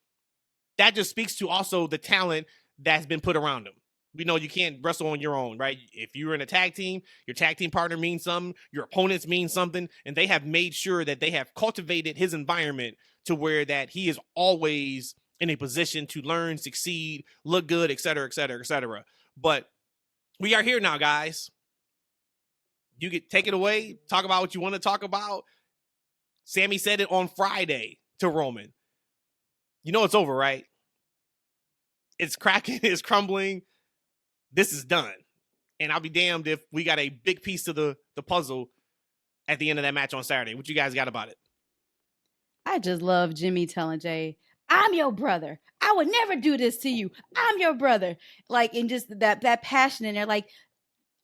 that just speaks to also the talent that's been put around him. We know you can't wrestle on your own, right? If you're in a tag team, your tag team partner means something, your opponents mean something, and they have made sure that they have cultivated his environment to where that he is always in a position to learn, succeed, look good, et cetera, et cetera, et cetera. But we are here now, guys. You can take it away, talk about what you want to talk about. Sami said it on Friday to Roman. You know it's over, right? It's cracking, it's crumbling. This is done. And I'll be damned if we got a big piece to the puzzle at the end of that match on Saturday. What you guys got about it? I just love Jimmy telling Jay, I'm your brother. I would never do this to you. I'm your brother. Like, and just that passion in there. Like,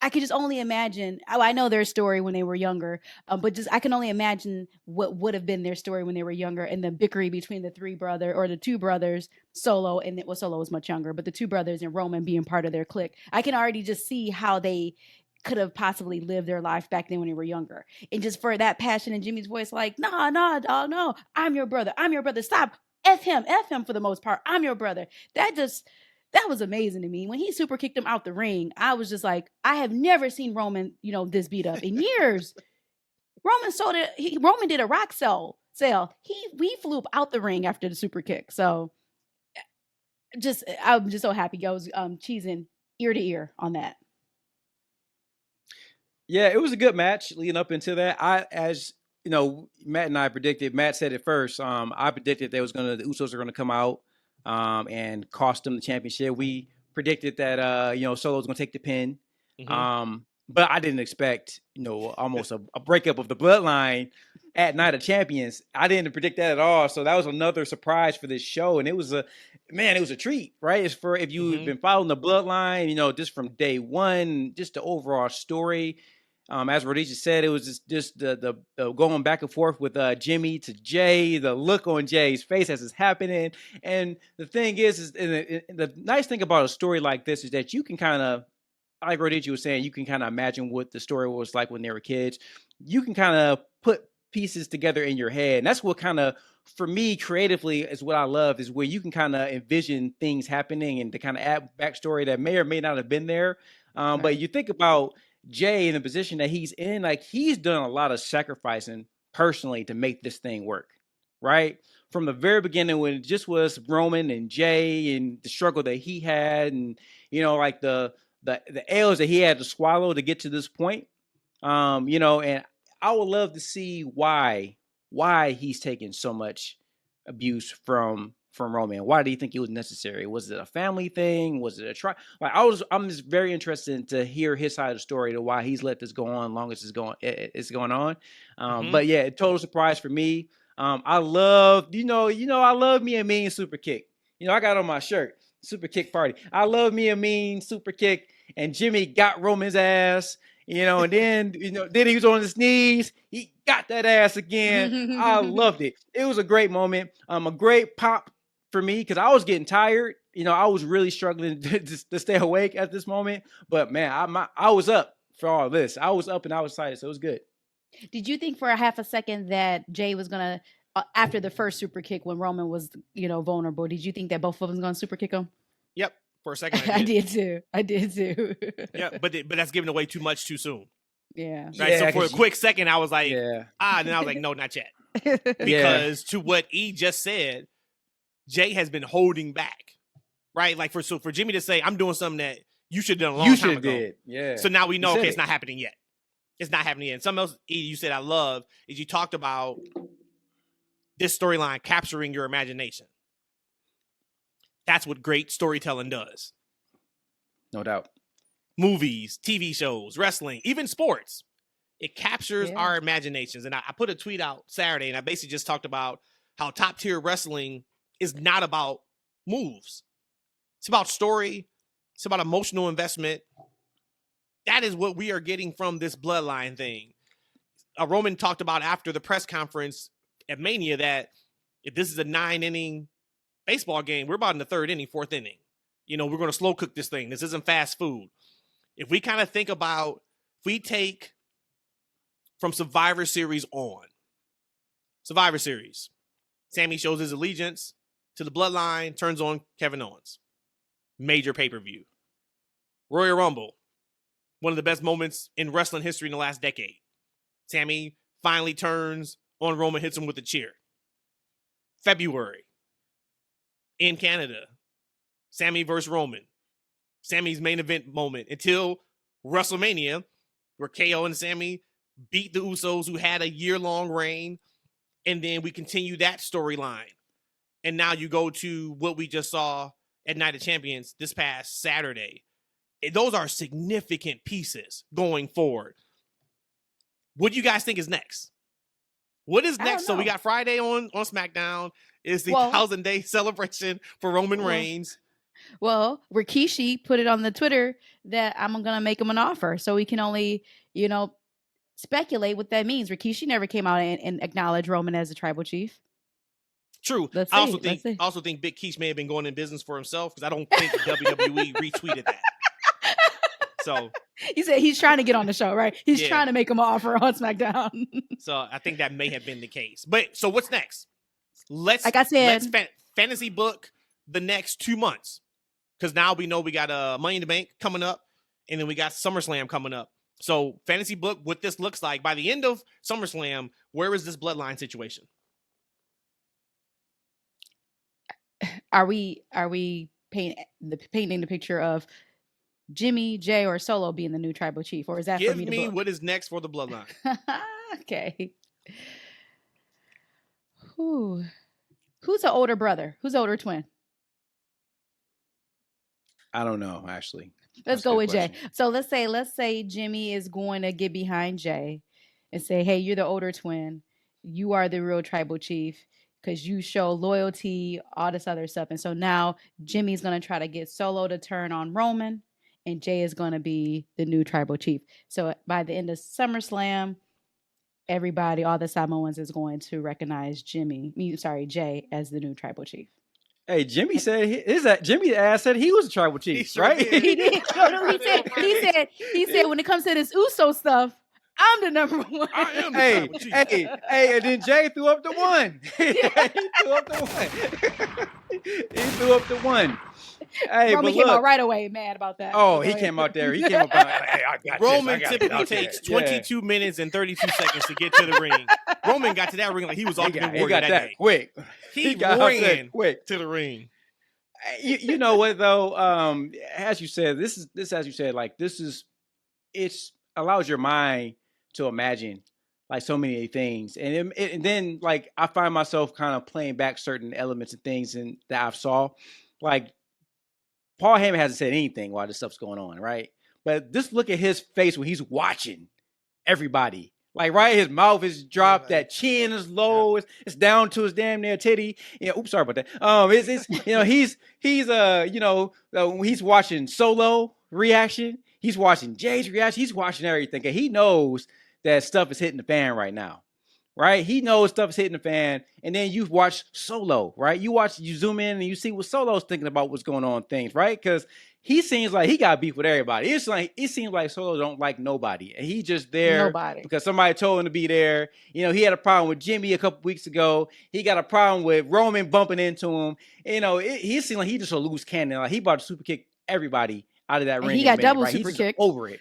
I could just only imagine. I know their story when they were younger, but just I can only imagine what would have been their story when they were younger, and the bickering between the two brothers, Solo, and Solo was much younger, but the two brothers and Roman being part of their clique. I can already just see how they could have possibly lived their life back then when they were younger, and just for that passion in Jimmy's voice, like, no, dog, no, I'm your brother. Stop. F him for the most part. I'm your brother. That just that was amazing to me. When he super kicked him out the ring, I was just like, I have never seen Roman, this beat up in years. Roman did a rock sell. We flew out the ring after the super kick. So I'm just so happy. I was cheesing ear to ear on that. Yeah, it was a good match leading up into that. As Matt and I predicted. Matt said it first. I predicted the Usos are gonna come out and cost them the championship. We predicted that Solo's gonna take the pin. Mm-hmm. But I didn't expect almost a breakup of the bloodline at Night of Champions. I didn't predict that at all. So that was another surprise for this show, and it was a treat, right? It's for if you've been following the bloodline, just from day one, just the overall story. As Rhodesia said, it was just the going back and forth with Jimmy to Jay, the look on Jay's face as it's happening. And the thing is the nice thing about a story like this is that you can kind of, like Rhodesia was saying, you can kind of imagine what the story was like when they were kids. You can kind of put pieces together in your head. And that's what kind of, for me, creatively, is what I love, is where you can kind of envision things happening and to kind of add backstory that may or may not have been there. Right. But you think about Jay in the position that he's in, like he's done a lot of sacrificing personally to make this thing work, right? From the very beginning when it just was Roman and Jay and the struggle that he had and, like the L's that he had to swallow to get to this point, and I would love to see why he's taking so much abuse from Roman. Why do you think it was necessary? Was it a family thing? Was it a try? I'm just very interested to hear his side of the story to why he's let this go on long as it's going on. But yeah, total surprise for me. I love, I love me a mean super kick. I got on my shirt, super kick party. I love me a mean super kick. And Jimmy got Roman's ass, and then, then he was on his knees. He got that ass again. I loved it. It was a great moment. A great pop for me because I was getting tired. I was really struggling to stay awake at this moment. But man, I was up for all this. I was up and I was excited, so it was good. Did you think for a half a second that Jay was gonna, after the first super kick when Roman was, vulnerable? Did you think that both of them was gonna super kick him? Yep. For a second, I did too. Yeah, but that's giving away too much too soon. Yeah. Right. Yeah, so for a quick second, I was like, and then I was like, no, not yet. Because to what E just said, Jay has been holding back. Right. Like for Jimmy to say, I'm doing something that you should have done a long time ago. Did. Yeah. So now we know, okay, it's not happening yet. It's not happening yet. And something else, E, you said I love is you talked about this storyline capturing your imagination. That's what great storytelling does. No doubt. Movies, TV shows, wrestling, even sports. It captures our imaginations. And I put a tweet out Saturday, and I basically just talked about how top-tier wrestling is not about moves. It's about story. It's about emotional investment. That is what we are getting from this bloodline thing. Roman talked about after the press conference at Mania that if this is a 9-inning baseball game, we're about in the third inning, fourth inning. We're going to slow cook this thing. This isn't fast food. If we kind of think about, if we take from Survivor Series on, Survivor Series, Sami shows his allegiance to the bloodline, turns on Kevin Owens. Major pay-per-view. Royal Rumble, one of the best moments in wrestling history in the last decade. Sami finally turns on Roman, hits him with a cheer. February, in Canada, Sami versus Roman. Sami's main event moment until WrestleMania, where KO and Sami beat the Usos, who had a year-long reign, and then we continue that storyline. And now you go to what we just saw at Night of Champions this past Saturday. Those are significant pieces going forward. What do you guys think is next? What is next? So we got Friday on SmackDown. Is the 1,000-day celebration for Roman Reigns. Well, Rikishi put it on the Twitter that I'm going to make him an offer. So we can only, speculate what that means. Rikishi never came out and acknowledged Roman as a tribal chief. True. I also think Big Keish may have been going in business for himself because I don't think WWE retweeted that. So he said he's trying to get on the show, right? He's trying to make him an offer on SmackDown. So I think that may have been the case. But so what's next? Let's fantasy book the next 2 months because now we know we got Money in the Bank coming up, and then we got SummerSlam coming up. So fantasy book what this looks like by the end of SummerSlam. Where is this bloodline situation? Are we painting the picture of Jimmy, Jay, or Solo being the new tribal chief, or is that Give for me to me book? what is next for the bloodline? Okay. Who's the older brother? Who's the older twin? I don't know, actually. Let's go with Jay. So let's say Jimmy is going to get behind Jay and say, hey, you're the older twin. You are the real tribal chief because you show loyalty, all this other stuff. And so now Jimmy's going to try to get Solo to turn on Roman, and Jay is going to be the new tribal chief. So by the end of SummerSlam, everybody, all the Samoans, is going to recognize Jay as the new tribal chief. Hey, Jimmy said Jimmy ass said he was a tribal chief, right? He did. No, he said when it comes to this Uso stuff, I'm the number one. I am the tribal chief. Hey, and then Jay threw up the one. He threw up the one. Hey, Roman came out right away mad about that. Oh, he came out there. He came up. Hey, I got Roman this. typically takes 22 minutes and 32 seconds to get to the ring. Roman got to that ring like he was Ultimate Warrior that day. Quick. He ran quick to the ring. You know what though? As you said, this allows your mind to imagine like so many things, and then like I find myself kind of playing back certain elements and things that I've saw, like. Paul Heyman hasn't said anything while this stuff's going on, right? But just look at his face when he's watching everybody. Like, right, his mouth is dropped, that chin is low, it's down to his damn near titty. Oops, sorry about that. He's watching Solo reaction, he's watching Jay's reaction, he's watching everything. And he knows that stuff is hitting the fan right now. Right, he knows stuff is hitting the fan, and then you watch Solo, right? You zoom in and you see what Solo's thinking about what's going on, things, right? Because he seems like he got beef with everybody. It seems like Solo don't like nobody, and he just there because somebody told him to be there. He had a problem with Jimmy a couple weeks ago. He got a problem with Roman bumping into him. He seemed like he just a loose cannon. Like he about to super kick everybody out of that ring. He got double super kicked over it.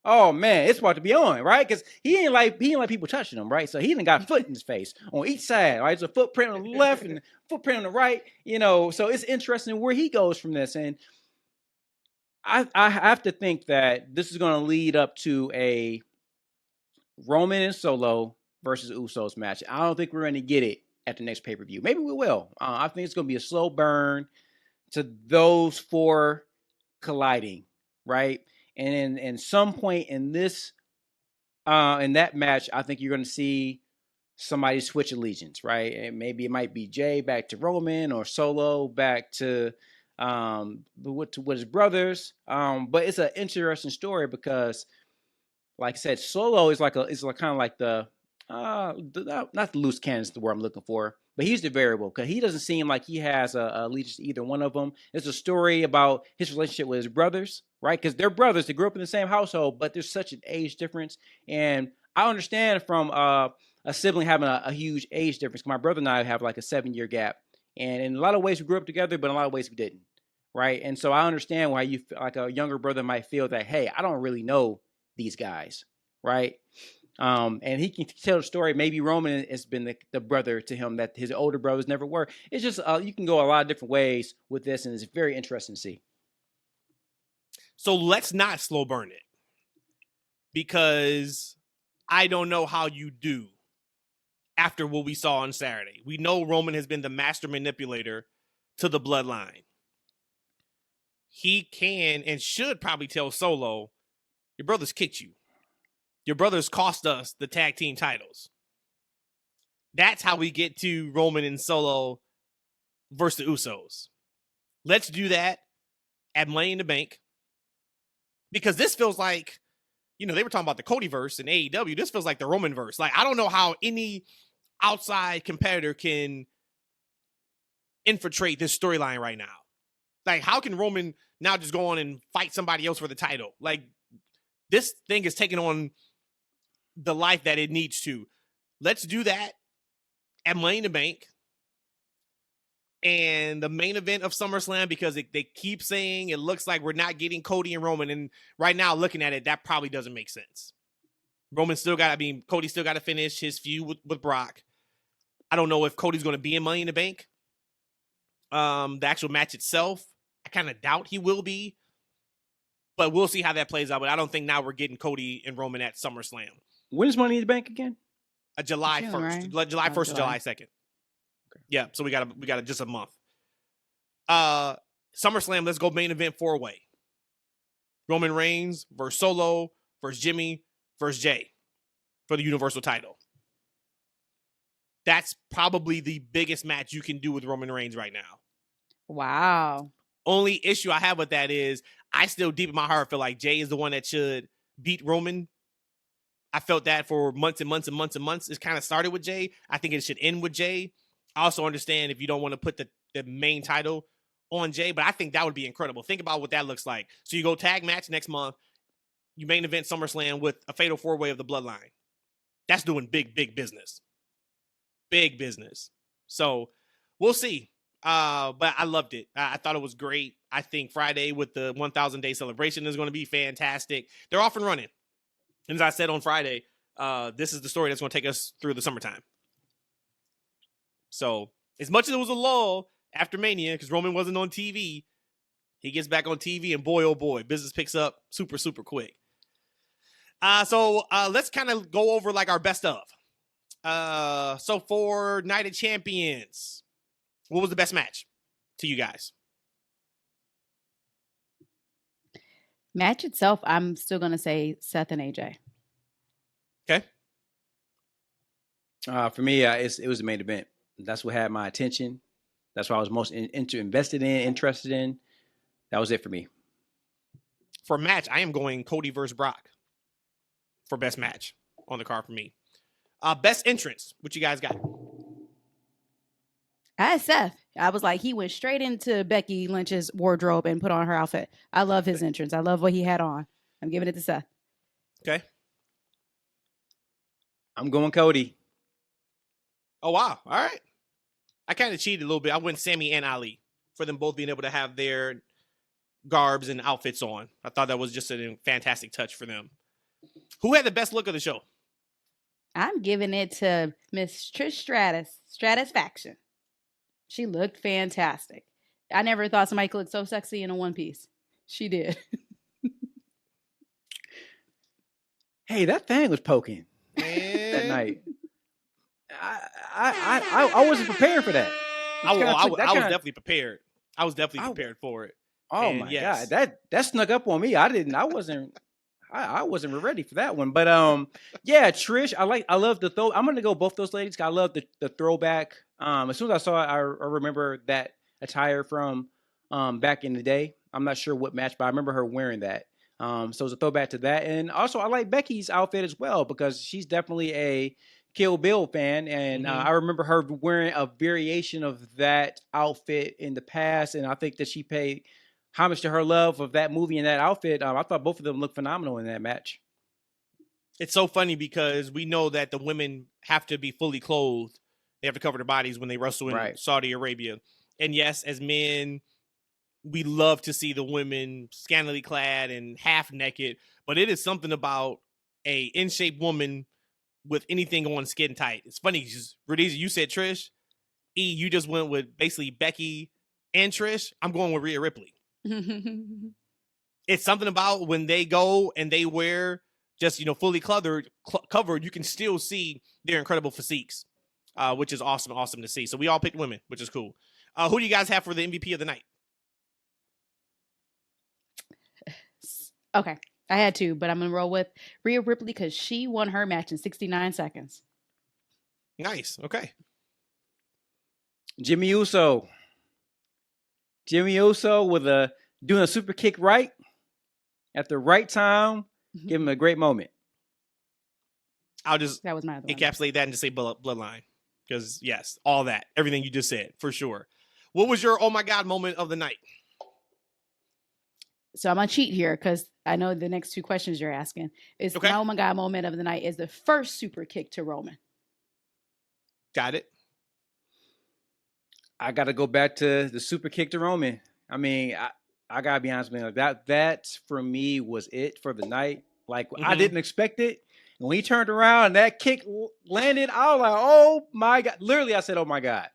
Oh man, it's about to be on, right? Because he ain't like people touching him, right? So he done got a foot in his face on each side, right? There's a footprint on the left and a footprint on the right, So it's interesting where he goes from this, and I have to think that this is going to lead up to a Roman and Solo versus Usos match. I don't think we're going to get it at the next pay-per-view. Maybe we will. I think it's going to be a slow burn to those four colliding, right? And in some point in this, in that match, I think you're going to see somebody switch allegiance, right? And maybe it might be Jay back to Roman or Solo back to with his brothers. But it's an interesting story because, like I said, Solo is kind of like the not the loose cannon is the word I'm looking for, but he's the variable because he doesn't seem like he has a allegiance to either one of them. It's a story about his relationship with his brothers, right? Because they're brothers, they grew up in the same household, but there's such an age difference. And I understand from a sibling having a huge age difference. My brother and I have like a 7-year gap, and in a lot of ways we grew up together, but in a lot of ways we didn't, right? And so I understand why you like a younger brother might feel that, hey, I don't really know these guys, right? And he can tell the story. Maybe Roman has been the brother to him that his older brothers never were. It's just you can go a lot of different ways with this, and it's very interesting to see. So let's not slow burn it, because I don't know how you do after what we saw on Saturday. We know Roman has been the master manipulator to the bloodline. He can and should probably tell Solo, your brothers kicked you. Your brothers cost us the tag team titles. That's how we get to Roman and Solo versus the Usos. Let's do that at Money in the Bank. Because this feels like, they were talking about the Codyverse and AEW. This feels like the Romanverse. Like, I don't know how any outside competitor can infiltrate this storyline right now. Like, how can Roman now just go on and fight somebody else for the title? Like, this thing is taking on the life that it needs to. Let's do that at Money in the Bank. and the main event of SummerSlam, because they keep saying it looks like we're not getting Cody and Roman. And right now, looking at it, that probably doesn't make sense. Cody still got to finish his feud with Brock. I don't know if Cody's going to be in Money in the Bank. The actual match itself, I kind of doubt he will be. But we'll see how that plays out. But I don't think now we're getting Cody and Roman at SummerSlam. When is Money in the Bank again? July 1st. Right? July 1st or July 2nd. Okay. Yeah, so we got just a month. SummerSlam, let's go main event 4-way. Roman Reigns versus Solo versus Jimmy versus Jay for the Universal title. That's probably the biggest match you can do with Roman Reigns right now. Wow. Only issue I have with that is I still deep in my heart feel like Jay is the one that should beat Roman. I felt that for months and months and months and months. It kind of started with Jay. I think it should end with Jay. I also understand if you don't want to put the main title on Jay, but I think that would be incredible. Think about what that looks like. So you go tag match next month. You main event SummerSlam with a fatal 4-way of the Bloodline. That's doing big, big business. Big business. So we'll see. But I loved it. I thought it was great. I think Friday with the 1,000-day celebration is going to be fantastic. They're off and running. And as I said on Friday, this is the story that's going to take us through the summertime. So as much as it was a lull after Mania, because Roman wasn't on TV, he gets back on TV, and boy, oh boy, business picks up super, super quick. So let's kind of go over like our best of. So for Night of Champions, what was the best match to you guys? Match itself, I'm still going to say Seth and AJ. Okay. For me, it was the main event. That's what had my attention. That's what I was most interested in. That was it for me. For match, I am going Cody versus Brock for best match on the card for me. Best entrance, what you guys got? I had Seth. I was like, he went straight into Becky Lynch's wardrobe and put on her outfit. I love his entrance. I love what he had on. I'm giving it to Seth. Okay. I'm going Cody. Oh, wow. All right. I kind of cheated a little bit. I went Sammy and Ali for them both being able to have their garbs and outfits on. I thought that was just a fantastic touch for them. Who had the best look of the show? I'm giving it to Miss Trish Stratus. Stratusfaction. She looked fantastic. I never thought somebody could look so sexy in a one piece. She did. Hey, that thing was poking that night. I wasn't prepared for that. I was definitely prepared. I was definitely prepared for it. Oh and my God, that snuck up on me. I wasn't ready for that one. But yeah, Trish, I love the throw. I'm gonna go both those ladies. I love the throwback. As soon as I saw it, I remember that attire from back in the day. I'm not sure what match, but I remember her wearing that. So it's a throwback to that. And also I like Becky's outfit as well, because she's definitely a Kill Bill fan. And I remember her wearing a variation of that outfit in the past. And I think that she paid homage to her love of that movie and that outfit. I thought both of them looked phenomenal in that match. It's so funny because we know that the women have to be fully clothed. They have to cover their bodies when they wrestle in Saudi Arabia. And yes, as men, we love to see the women scantily clad and half naked, but it is something about a in-shape woman with anything on skin tight. It's funny, Rhodesia, you said Trish. E, you just went with basically Becky and Trish. I'm going with Rhea Ripley. It's something about when they go and they wear just, fully covered, you can still see their incredible physiques, which is awesome to see. So we all picked women, which is cool. Who do you guys have for the MVP of the night? Okay, I had two, but I'm going to roll with Rhea Ripley because she won her match in 69 seconds. Nice. Okay. Jimmy Uso with doing a super kick right at the right time. Give him a great moment. I'll just that was my other encapsulate that and just say Bloodline. Because, yes, all that. Everything you just said, for sure. What was your oh my God moment of the night? So I'm going to cheat here because I know the next two questions you're asking. My oh my God moment of the night is the first super kick to Roman. Got it. I got to go back to the super kick to Roman. I mean, I got to be honest with you. Like that for me was it for the night. Like, I didn't expect it. And when he turned around and that kick landed, I was like, oh my God. Literally, I said, oh my God.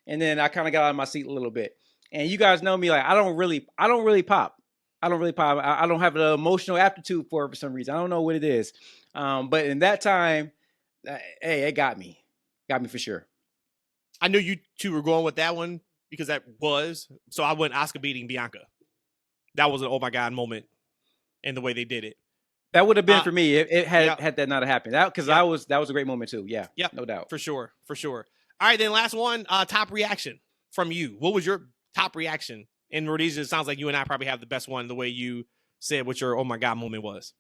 And then I kind of got out of my seat a little bit. And you guys know me, like, I don't really pop. I don't have an emotional aptitude for it for some reason. I don't know what it is. But in that time, hey, it got me. Got me for sure. I knew you two were going with that one because that was. So I went Asuka beating Bianca. That was an oh my God moment in the way they did it. That would have been for me. It had that not happened. Because that was a great moment too. Yeah. Yep. No doubt. For sure. All right, then last one, top reaction from you. What was your top reaction? In Rhodesia, it sounds like you and I probably have the best one, the way you said what your oh my God moment was.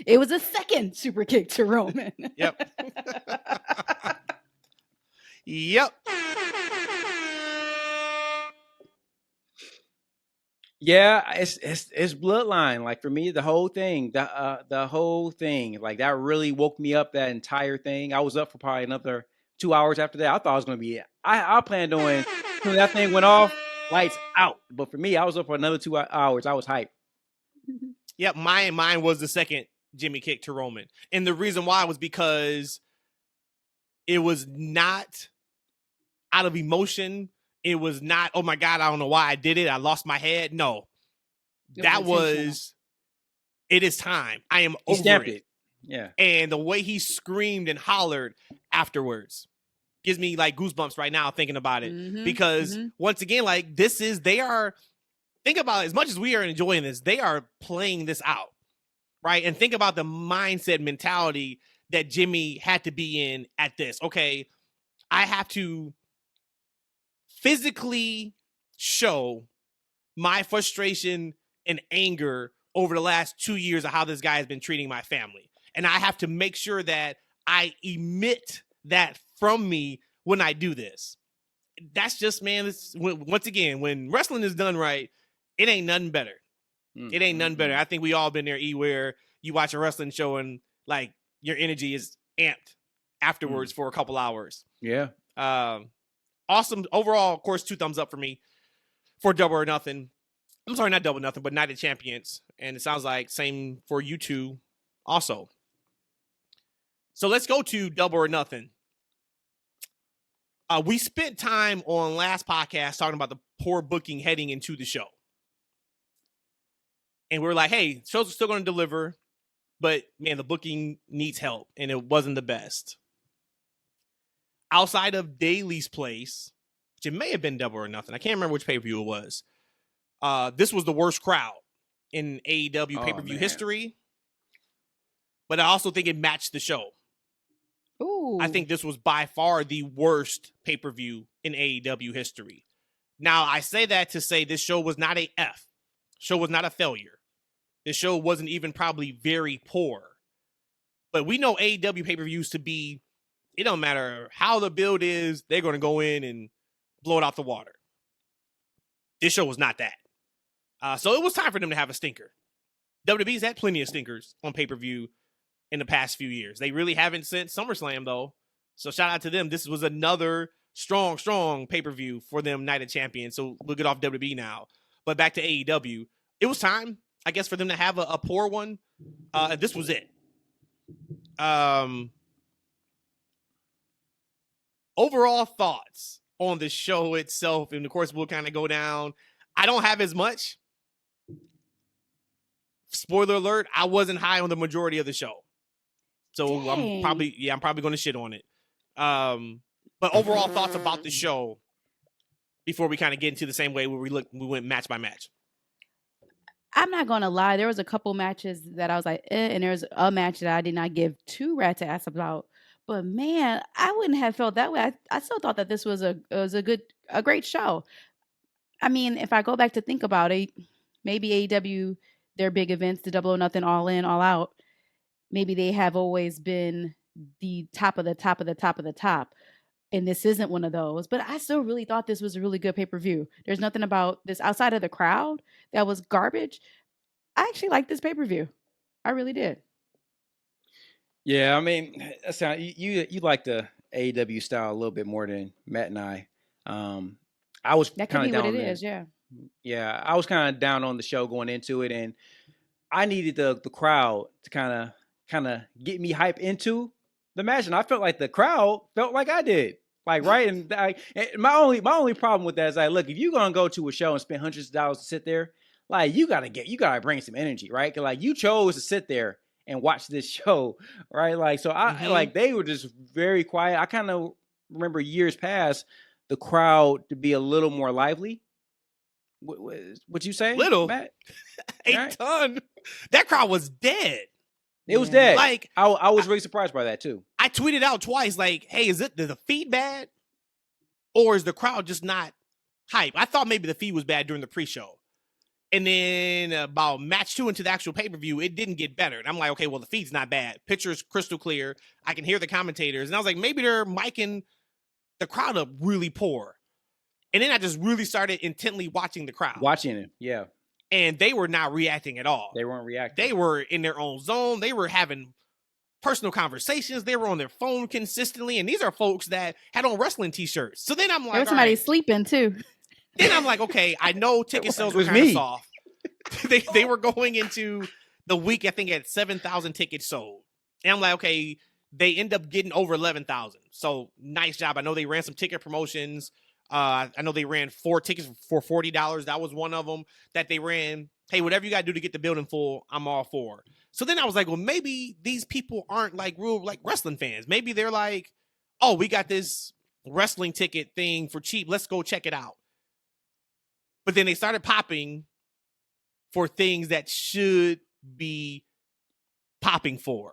It was a second super kick to Roman. Yep. Yep. Yeah, it's bloodline. Like for me, the whole thing, like that really woke me up. That entire thing. I was up for probably another 2 hours after that. I thought I was gonna be. I planned on when that thing went off, lights out. But for me, I was up for another 2 hours. I was hyped. Yep, mine was the second Jimmy kick to Roman, and the reason why was because it was not out of emotion. It was not, oh my God, I don't know why I did it. I lost my head. No, that was, it is time. I am over it. Yeah. And the way he screamed and hollered afterwards gives me like goosebumps right now thinking about it. Because once again, like think about it, as much as we are enjoying this, they are playing this out, right? And think about the mindset mentality that Jimmy had to be in at this. Okay, I have to physically show my frustration and anger over the last 2 years of how this guy has been treating my family. And I have to make sure that I emit that from me when I do this. That's just, man, once again, when wrestling is done right, it ain't nothing better. It ain't nothing better. I think we all been there, where you watch a wrestling show and like your energy is amped afterwards for a couple hours. Yeah. Awesome. Overall, of course, 2 thumbs up for me for Double or Nothing. I'm sorry, not Double or Nothing, but Night of Champions. And it sounds like same for you two also. So let's go to Double or Nothing. We spent time on last podcast talking about the poor booking heading into the show. And we were like, hey, shows are still going to deliver, but man, the booking needs help. And it wasn't the best. Outside of Daly's place, which it may have been Double or Nothing. I can't remember which pay-per-view it was. This was the worst crowd in AEW pay-per-view history. But I also think it matched the show. Ooh. I think this was by far the worst pay-per-view in AEW history. Now, I say that to say this show was not a F. Show was not a failure. This show wasn't even probably very poor. But we know AEW pay-per-views to be, it don't matter how the build is, they're going to go in and blow it out the water. This show was not that. So it was time for them to have a stinker. WWE's had plenty of stinkers on pay-per-view in the past few years. They really haven't since SummerSlam, though. So shout out to them. This was another strong pay-per-view for them, Night of Champions. So we'll get off WWE now. But back to AEW. It was time, I guess, for them to have a poor one. This was it. Overall thoughts on the show itself, and of course we'll kind of go down. I don't have as much. Spoiler alert, I wasn't high on the majority of the show. So I'm probably going to shit on it. But overall thoughts about the show before we kind of get into the same way where we went match by match. I'm not going to lie. There was a couple matches that I was like, and there's a match that I did not give 2 rats ass about. But man, I wouldn't have felt that way. I still thought that this was a great show. I mean, if I go back to think about it, maybe AEW, their big events, the Double or Nothing, All In, All Out, maybe they have always been the top of the top of the top of the top. And this isn't one of those. But I still really thought this was a really good pay-per-view. There's nothing about this outside of the crowd that was garbage. I actually liked this pay-per-view. I really did. Yeah, I mean, you like the AEW style a little bit more than Matt and I. I was that could be down what it is. Yeah, I was kind of down on the show going into it, and I needed the crowd to kind of get me hype into the match, and I felt like the crowd felt like I did. Like, right, and my only problem with that is like, look, if you're gonna go to a show and spend hundreds of dollars to sit there, like you gotta bring some energy, right? 'Cause, like, you chose to sit there and watch this show, right? Like, so like they were just very quiet. I kind of remember years past the crowd to be a little more lively. What you say, little Matt? a ton. That crowd was dead. It was dead. Like I was really surprised by that too. I tweeted out twice, like, "Hey, is the feed bad, or is the crowd just not hype?" I thought maybe the feed was bad during the pre-show, and then about match 2 into the actual pay-per-view, it didn't get better. And I'm like, okay, well, the feed's not bad. Picture's crystal clear. I can hear the commentators, and I was like, maybe they're micing the crowd up really poor. And then I just really started intently watching the crowd, watching it, yeah. And they were not reacting at all. They weren't reacting. They were in their own zone. They were having personal conversations. They were on their phone consistently. And these are folks that had on wrestling t-shirts. So then I'm like, there was somebody sleeping too. Then I'm like, okay, I know ticket sales were kind of soft. they were going into the week, I think, at 7,000 tickets sold. And I'm like, okay, they end up getting over 11,000. So nice job. I know they ran some ticket promotions. I know they ran 4 tickets for $40. That was one of them that they ran. Hey, whatever you got to do to get the building full, I'm all for. So then I was like, well, maybe these people aren't like real like wrestling fans. Maybe they're like, oh, we got this wrestling ticket thing for cheap. Let's go check it out. But then they started popping for things that should be popping for.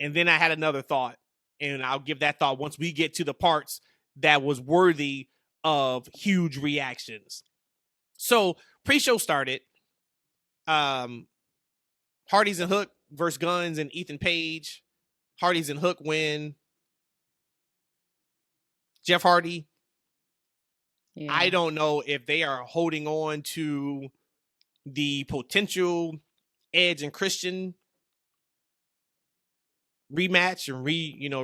And then I had another thought, and I'll give that thought once we get to the parts that was worthy of huge reactions. So pre-show started. Hardys and Hook versus Guns and Ethan Page. Hardys and Hook win. Jeff Hardy. Yeah. I don't know if they are holding on to the potential Edge and Christian rematch and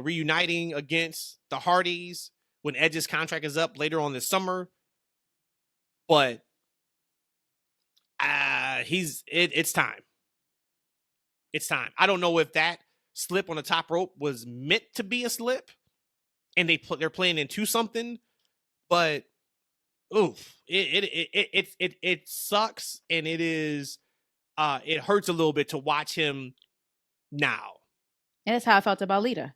reuniting against the Hardys when Edge's contract is up later on this summer. But it's time. It's time. I don't know if that slip on the top rope was meant to be a slip and they're playing into something, but oof, it sucks, and it is it hurts a little bit to watch him now. And that's how I felt about Lita.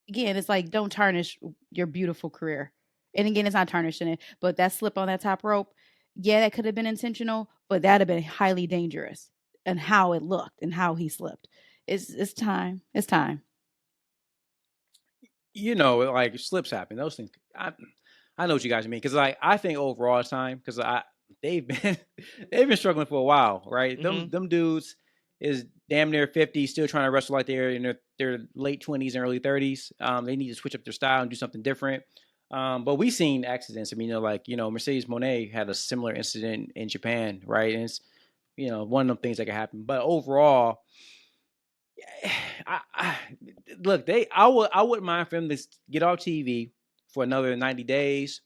Again, it's like, don't tarnish your beautiful career. And again, it's not tarnishing it, but that slip on that top rope, yeah, that could have been intentional, but that'd have been highly dangerous. And how it looked and how he slipped. It's time. It's time. You know, like slips happen. Those things. I know what you guys mean, because like I think overall it's time, because they've been struggling for a while, right? Mm-hmm. Them dudes is damn near 50, still trying to wrestle like they're in their late 20s and early 30s. They need to switch up their style and do something different. But we've seen accidents. I mean, Mercedes Moné had a similar incident in Japan, right? And it's one of them things that can happen. But overall, I wouldn't mind for them to get off TV for another 90 days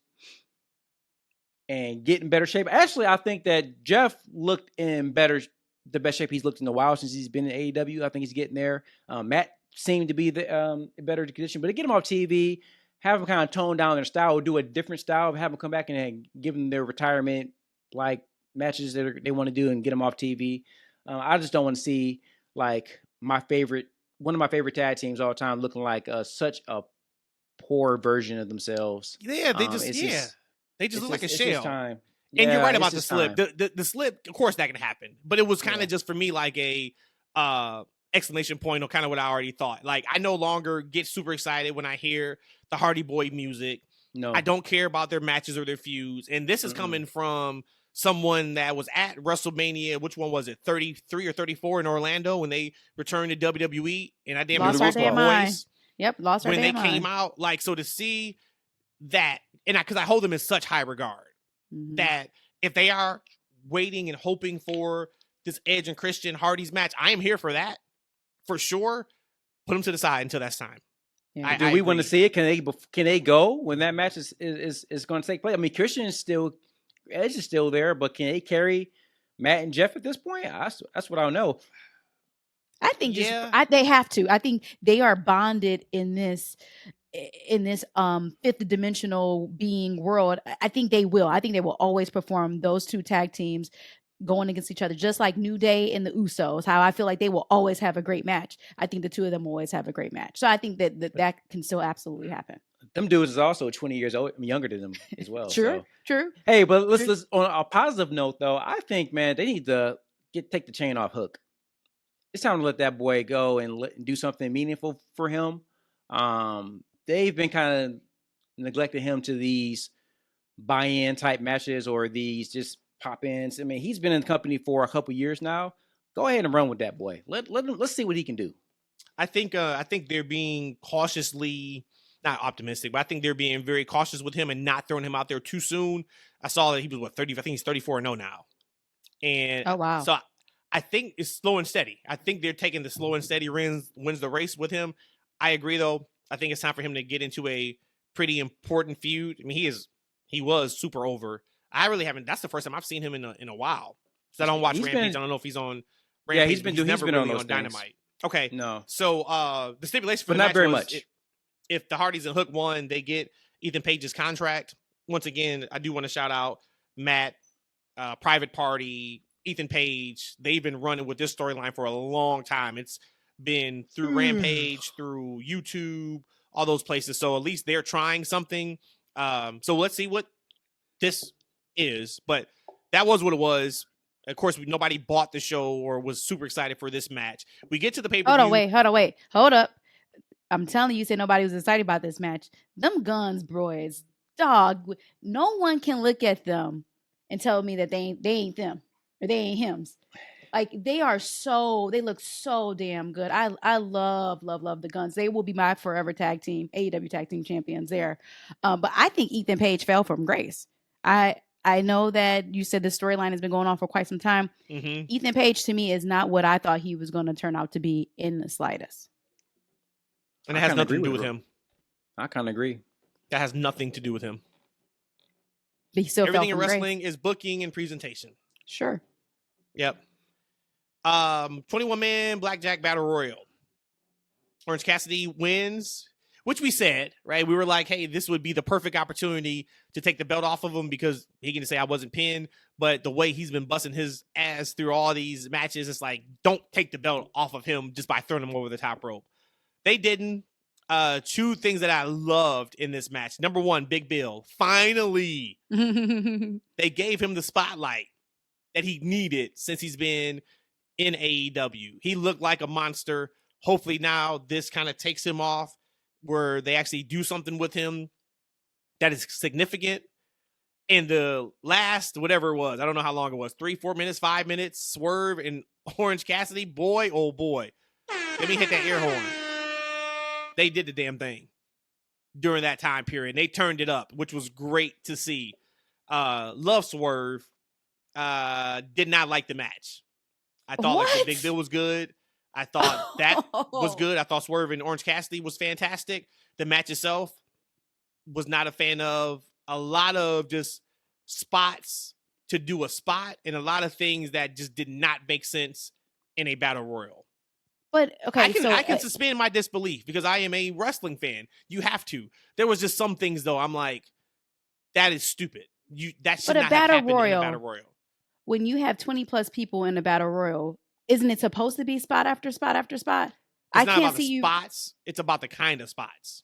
and get in better shape. Actually, I think that Jeff looked in the best shape he's looked in a while since he's been in AEW. I think he's getting there. Matt seemed to be the better condition, but to get him off TV, have them kind of tone down their style, or do a different style, have them come back and give them their retirement like matches that they want to do and get them off TV. I just don't want to see like one of my favorite tag teams all the time looking like such a poor version of themselves. Yeah, they just look like a shell. Time. And you're right about the slip. The slip, of course, that can happen, but it was kind of just for me like a exclamation point on kind of what I already thought. Like, I no longer get super excited when I hear the Hardy Boy music. No, I don't care about their matches or their feuds. And this is coming from someone that was at WrestleMania. Which one was it? 33 or 34 in Orlando when they returned to WWE. And I damn near lost my voice. Yep, lost our when they came out. Like, so to see that, and because I hold them in such high regard, that if they are waiting and hoping for this Edge and Christian Hardy's match, I am here for that. For sure. Put them to the side until that's time. Yeah. Do we want to see it? Can they go when that match is going to take place? I mean, Edge is still there, but can they carry Matt and Jeff at this point? That's what I don't know. I think they have to. I think they are bonded in this fifth dimensional being world. I think they will. I think they will always perform those two tag teams going against each other, just like New Day and the Usos. How I feel like they will always have a great match. I think the two of them will always have a great match. So I think that can still absolutely happen. Them dudes is also 20 years younger than them as well. True. Hey, but let's on a positive note though. I think, man, they need to take the chain off Hook. It's time to let that boy go and do something meaningful for him. They've been kind of neglecting him to these buy-in type matches or these just pop-ins. I mean, he's been in the company for a couple years now. Go ahead and run with that boy. Let's see what he can do. I think they're being cautiously not optimistic, but I think they're being very cautious with him and not throwing him out there too soon. I saw that he was 30. I think he's 34-0 now. And oh wow. So I think it's slow and steady. I think they're taking the slow and steady wins the race with him. I agree though. I think it's time for him to get into a pretty important feud. I mean, he was super over. I really haven't. That's the first time I've seen him in a while. So I don't watch Rampage. I don't know if he's on Rampage. Yeah, he's been really on Dynamite. Okay. No. So the stipulation for but the not match very was much. If the Hardys and Hook won, they get Ethan Page's contract. Once again, I do want to shout out Matt, Private Party, Ethan Page. They've been running with this storyline for a long time. It's been through Rampage, through YouTube, all those places. So at least they're trying something. So let's see what this is. But that was what it was. Of course, nobody bought the show or was super excited for this match. We get to the pay-per-view. Hold up. I'm telling you, said nobody was excited about this match. Them Guns boys, dog. No one can look at them and tell me that they ain't them or they ain't hims. Like they look so damn good. I love the Guns. They will be my forever tag team, AEW tag team champions there. But I think Ethan Page fell from grace. I know that you said the storyline has been going on for quite some time. Mm-hmm. Ethan Page to me is not what I thought he was going to turn out to be in the slightest. And it has nothing to do with him. I kind of agree. That has nothing to do with him. But he still everything in wrestling is booking and presentation. Sure. Yep. 21-man Blackjack Battle Royal. Orange Cassidy wins, which we said, right? We were like, hey, this would be the perfect opportunity to take the belt off of him because he can say I wasn't pinned. But the way he's been busting his ass through all these matches, it's like, don't take the belt off of him just by throwing him over the top rope. They didn't. Two things that I loved in this match. Number one, Big Bill. Finally, they gave him the spotlight that he needed since he's been in AEW. He looked like a monster. Hopefully now this kind of takes him off where they actually do something with him that is significant. And the last, whatever it was, I don't know how long it was, 3, 4 minutes, 5 minutes, Swerve and Orange Cassidy, boy, oh boy. Let me hit that air horn. They did the damn thing during that time period. They turned it up, which was great to see. Love Swerve. Did not like the match. I thought like the Big Bill was good. I thought that was good. I thought Swerve and Orange Cassidy was fantastic. The match itself was not a fan of. A lot of just spots to do a spot and a lot of things that just did not make sense in a battle royal. But okay, I can suspend my disbelief because I am a wrestling fan. You have to. There was just some things though. I'm like, that is stupid. That should not have happened in a battle royal. When you have 20 plus people in a battle royal, isn't it supposed to be spot after spot after spot? It's not about the spots. It's about the kind of spots.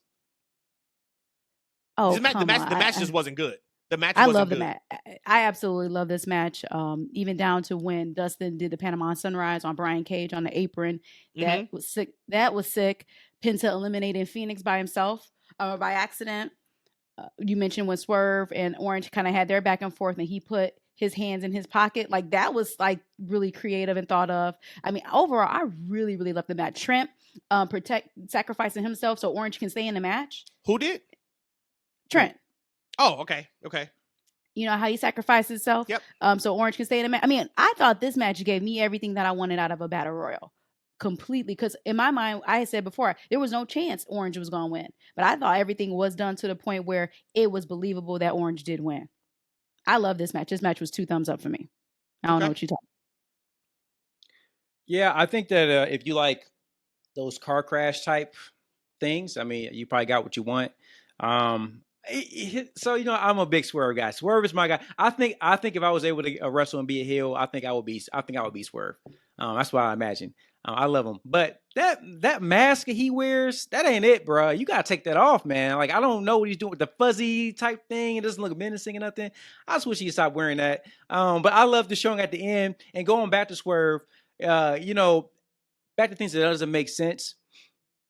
Oh, the match just wasn't good. The match. I love the match. I absolutely love this match. Even down to when Dustin did the Panama Sunrise on Brian Cage on the apron. That was sick. That was sick. Penta eliminating Phoenix by himself by accident. You mentioned when Swerve and Orange kind of had their back and forth, and he put his hands in his pocket. Like that was like really creative and thought of. I mean, overall, I really, really loved the match. Trent sacrificing himself so Orange can stay in the match. Who did? Trent. Oh, okay. You know how he sacrificed himself? Yep. So Orange can stay in the match. I mean, I thought this match gave me everything that I wanted out of a battle royal. completely, because in my mind, I had said before, there was no chance Orange was going to win. But I thought everything was done to the point where it was believable that Orange did win. I love this match. This match was 2 thumbs up for me. I don't know what you talking. Yeah, I think that if you like those car crash type things, I mean, you probably got what you want. So I'm a big Swerve guy. Swerve is my guy. I think if I was able to wrestle and be a heel, I think I would be Swerve. That's what I imagine. I love him, but that mask he wears, that ain't it, bro. You gotta take that off, man. Like, I don't know what he's doing with the fuzzy type thing. It doesn't look menacing or nothing. I just wish he'd stop wearing that. But I love the showing at the end and going back to Swerve. Back to things that doesn't make sense.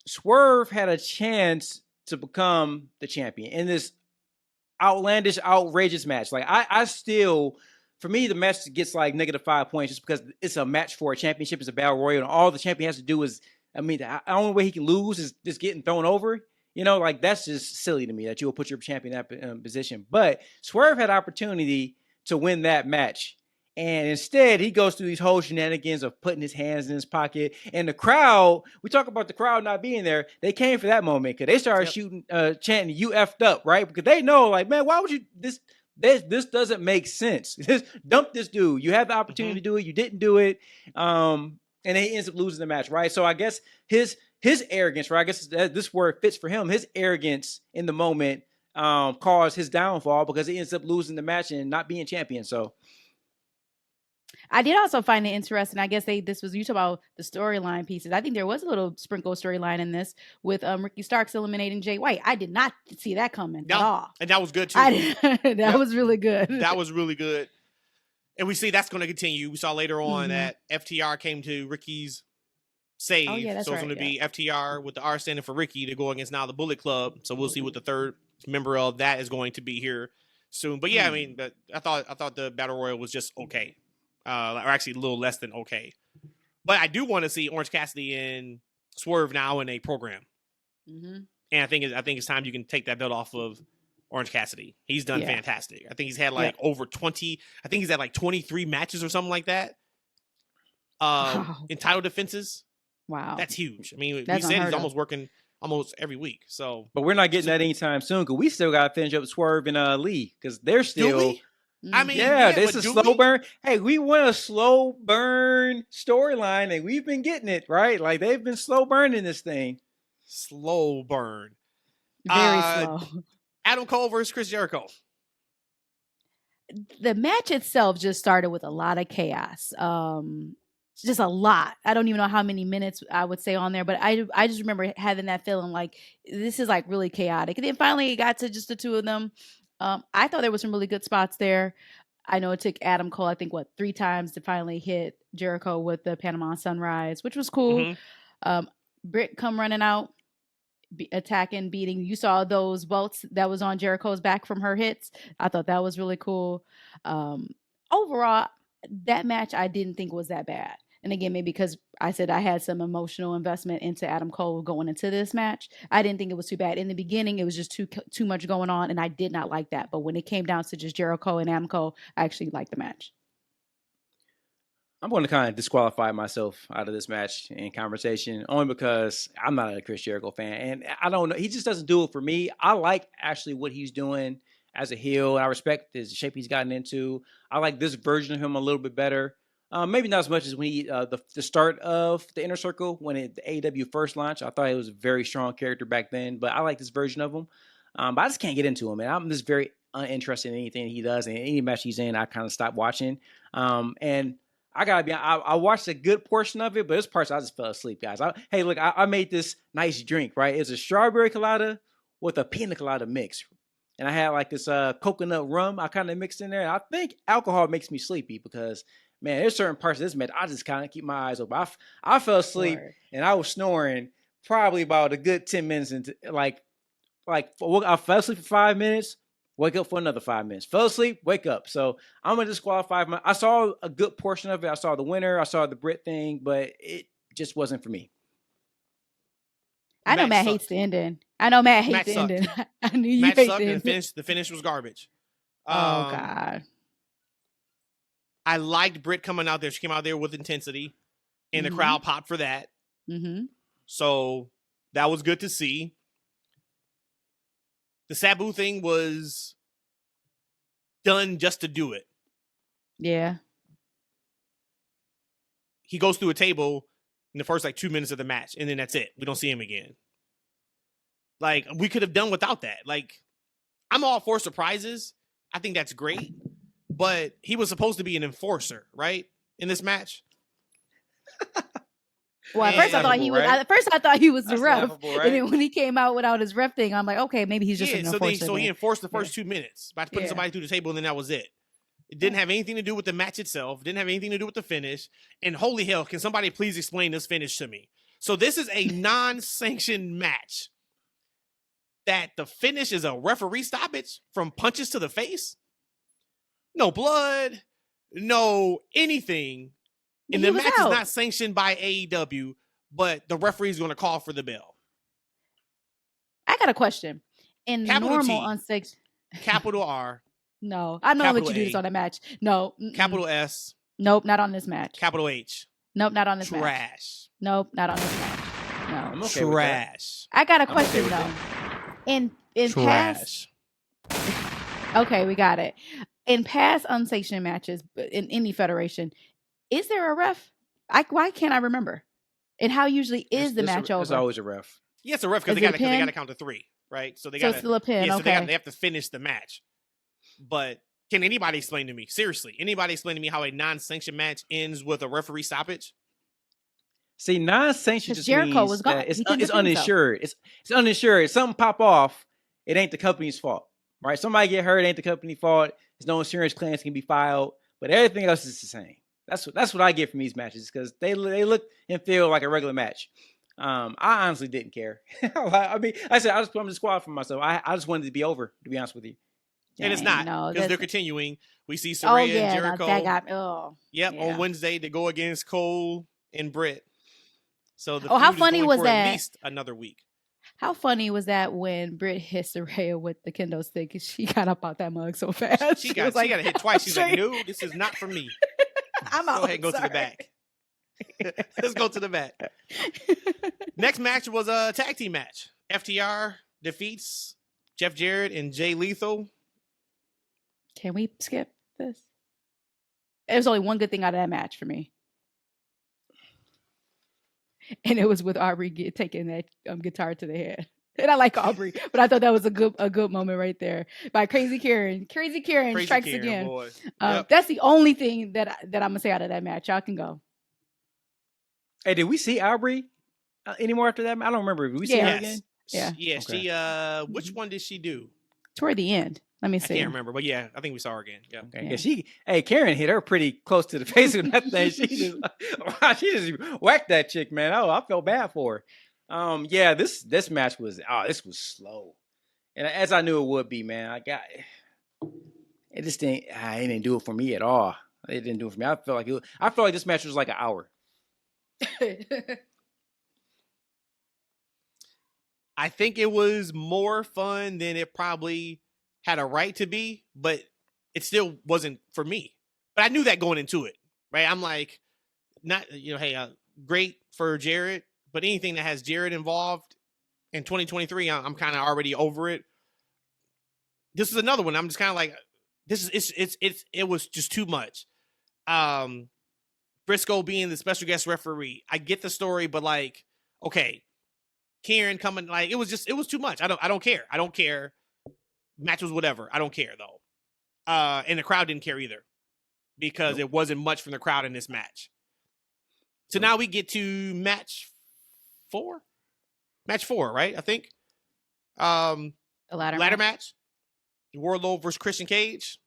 Swerve had a chance to become the champion in this outlandish, outrageous match. Like, I still, for me, the match gets like -5 points just because it's a match for a championship. It's a battle royal, and all the champion has to do is, the only way he can lose is just getting thrown over. Like, that's just silly to me that you will put your champion in that position. But Swerve had opportunity to win that match. And instead, he goes through these whole shenanigans of putting his hands in his pocket. And the crowd, we talk about the crowd not being there. They came for that moment because they started chanting, "You effed up," right? Because they know, like, man, why would you, this doesn't make sense. Dump this dude. You had the opportunity to do it. You didn't do it. And he ends up losing the match, right? So I guess his arrogance, right? I guess this word fits for him. His arrogance in the moment caused his downfall because he ends up losing the match and not being champion. So I did also find it interesting. I guess this was, you talk about the storyline pieces. I think there was a little sprinkle storyline in this with Ricky Starks eliminating Jay White. I did not see that coming at all. And that was good too. That was really good. That was really good. And we see that's going to continue. We saw later on that FTR came to Ricky's save. Oh, yeah, that's so it's going to be FTR with the R standing for Ricky to go against now the Bullet Club. So we'll see what the third member of that is going to be here soon. But yeah, I mean, I thought the Battle Royal was just okay. Or actually a little less than okay. But I do want to see Orange Cassidy and Swerve now in a program. And I think it's time you can take that belt off of Orange Cassidy. He's done fantastic. I think he's had like over 20. I think he's had like 23 matches or something like that. In title defenses. Wow. That's huge. I mean, we said he's almost working almost every week. So, but we're not getting that anytime soon because we still got to finish up Swerve and Lee because they're still. I mean, this is a slow burn. Hey, we want a slow burn storyline, and we've been getting it, right? Like, they've been slow burning this thing. Slow burn. Very slow. Adam Cole versus Chris Jericho. The match itself just started with a lot of chaos. Just a lot. I don't even know how many minutes I would say on there, but I just remember having that feeling like this is like really chaotic. And then finally it got to just the two of them. I thought there was some really good spots there. I know it took Adam Cole, I think, 3 times to finally hit Jericho with the Panama Sunrise, which was cool. Britt come running out, attacking, beating. You saw those welts that was on Jericho's back from her hits. I thought that was really cool. Overall, that match I didn't think was that bad. And again, maybe because I said I had some emotional investment into Adam Cole going into this match, I didn't think it was too bad. In the beginning, it was just too much going on, and I did not like that. But when it came down to just Jericho and Adam Cole, I actually liked the match. I'm going to kind of disqualify myself out of this match in conversation, only because I'm not a Chris Jericho fan. And I don't know. He just doesn't do it for me. I like actually what he's doing as a heel. I respect the shape he's gotten into. I like this version of him a little bit better. Maybe not as much as when he the start of the Inner Circle when the AEW first launched. I thought he was a very strong character back then, but I like this version of him. But I just can't get into him, and I'm just very uninterested in anything he does, and any match he's in, I kind of stopped watching. And I gotta be, I watched a good portion of it, but there's parts I just fell asleep, guys. Hey, look, I made this nice drink, right? It's a strawberry colada with a pina colada mix. And I had like this coconut rum I kind of mixed in there. And I think alcohol makes me sleepy because, man, there's certain parts of this match I just kind of keep my eyes open. I fell asleep and I was snoring probably about a good 10 minutes into like I fell asleep for 5 minutes, wake up for another 5 minutes. Fell asleep, wake up. So I'm gonna disqualify. I saw a good portion of it. I saw the winner. I saw the Brit thing, but it just wasn't for me. I know Matt hates the ending. I knew you hate the ending. The finish was garbage. Oh God. I liked Britt coming out there. She came out there with intensity, and the crowd popped for that. Mm-hmm. So that was good to see. The Sabu thing was done just to do it. Yeah. He goes through a table in the first 2 minutes of the match, and then that's it. We don't see him again. We could have done without that. I'm all for surprises. I think that's great. But he was supposed to be an enforcer, right? In this match. Well, at first I thought he was. Right? At first I thought he was the ref, right? And then when he came out without his ref thing, I'm like, okay, maybe he's just an enforcer. So he enforced the first 2 minutes by putting somebody through the table, and then that was it. It didn't have anything to do with the match itself. Didn't have anything to do with the finish. And holy hell, can somebody please explain this finish to me? So this is a non-sanctioned match. That the finish is a referee stoppage from punches to the face. No blood, no anything. And the match is not sanctioned by AEW, but the referee is going to call for the bell. I got a question. In capital normal T, unsanctioned, capital R. No, I know I'll let you do this on that match. No. Capital S. Nope, not on this match. Capital H. Nope, not on this match. Trash. Nope, not on this match. No. I'm okay Trash. I got a question though. In past. Okay, we got it. In past unsanctioned matches in any federation, is there a ref? Why can't I remember? And how usually is the match over? There's always a ref. Yeah, it's a ref because they got to count to 3, right? So it's still a pin. Yeah, okay. So they have to finish the match. But can anybody explain to me, seriously, how a non-sanctioned match ends with a referee stoppage? See, non-sanctioned just Jericho means was gone. It's uninsured. It's uninsured. If something pop off, it ain't the company's fault, right? Somebody get hurt, it ain't the company's fault. There's no insurance claims can be filed, but everything else is the same. That's what I get from these matches because they look and feel like a regular match. I honestly didn't care. I mean, I said I just put them in the squad for myself. I just wanted it to be over, to be honest with you. And it's not because they're continuing. We see Saraya and Jericho. On Wednesday to go against Cole and Britt. So how funny was that? At least another week. How funny was that when Britt hit Saraya with the kendo stick? She got up out that mug so fast. She got hit twice. She's like, "No, this is not for me." I'm out. Go ahead and go to the back. Let's go to the back. Next match was a tag team match. FTR defeats Jeff Jarrett and Jay Lethal. Can we skip this? There's only one good thing out of that match for me. And it was with Aubrey taking that guitar to the head. And I like Aubrey, but I thought that was a good moment right there by Crazy Karen. Crazy Karen strikes again. Yep. That's the only thing that I'm gonna say out of that match. Y'all can go. Hey, did we see Aubrey anymore after that? I don't remember. Did we see her again? Yeah. Yeah. Okay. She. Which one did she do? Toward the end. Let me see. I can't remember, but yeah, I think we saw her again. Yeah. Okay. Yeah. Karen hit her pretty close to the face of that thing. She just whacked that chick, man. Oh, I felt bad for her. Yeah, this match was slow, and as I knew it would be, man. It didn't do it for me at all. It didn't do it for me. I felt like this match was like an hour. I think it was more fun than it probably had a right to be, but it still wasn't for me. But I knew that going into it, right? I'm like, great for Jarrett, but anything that has Jarrett involved in 2023, I'm kind of already over it. This is another one. I'm just kind of like, it was just too much. Briscoe being the special guest referee, I get the story, but okay, Karen coming, it was too much. I don't care. Match was whatever. I don't care though. And the crowd didn't care either because it wasn't much from the crowd in this match. So now we get to match 4, right? I think. The ladder match. Wardlow versus Christian Cage.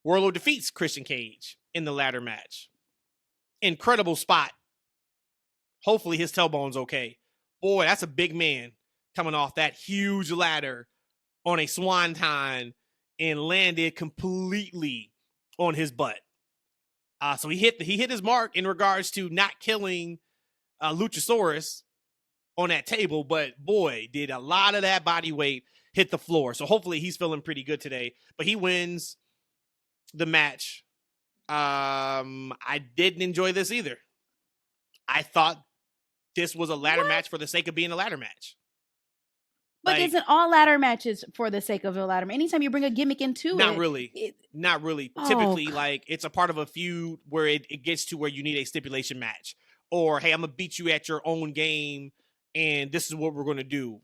Wardlow defeats Christian Cage in the ladder match. Incredible spot. Hopefully his tailbone's okay. Boy, that's a big man coming off that huge ladder on a swanton and landed completely on his butt. So he hit his mark in regards to not killing Luchasaurus on that table, but boy, did a lot of that body weight hit the floor. So hopefully he's feeling pretty good today. But he wins the match. I didn't enjoy this either. I thought this was a ladder match for the sake of being a ladder match. But isn't all ladder matches for the sake of a ladder match? Anytime you bring a gimmick into not really. Oh, typically, like, it's a part of a feud where it gets to where you need a stipulation match. Or, hey, I'm going to beat you at your own game, and this is what we're going to do.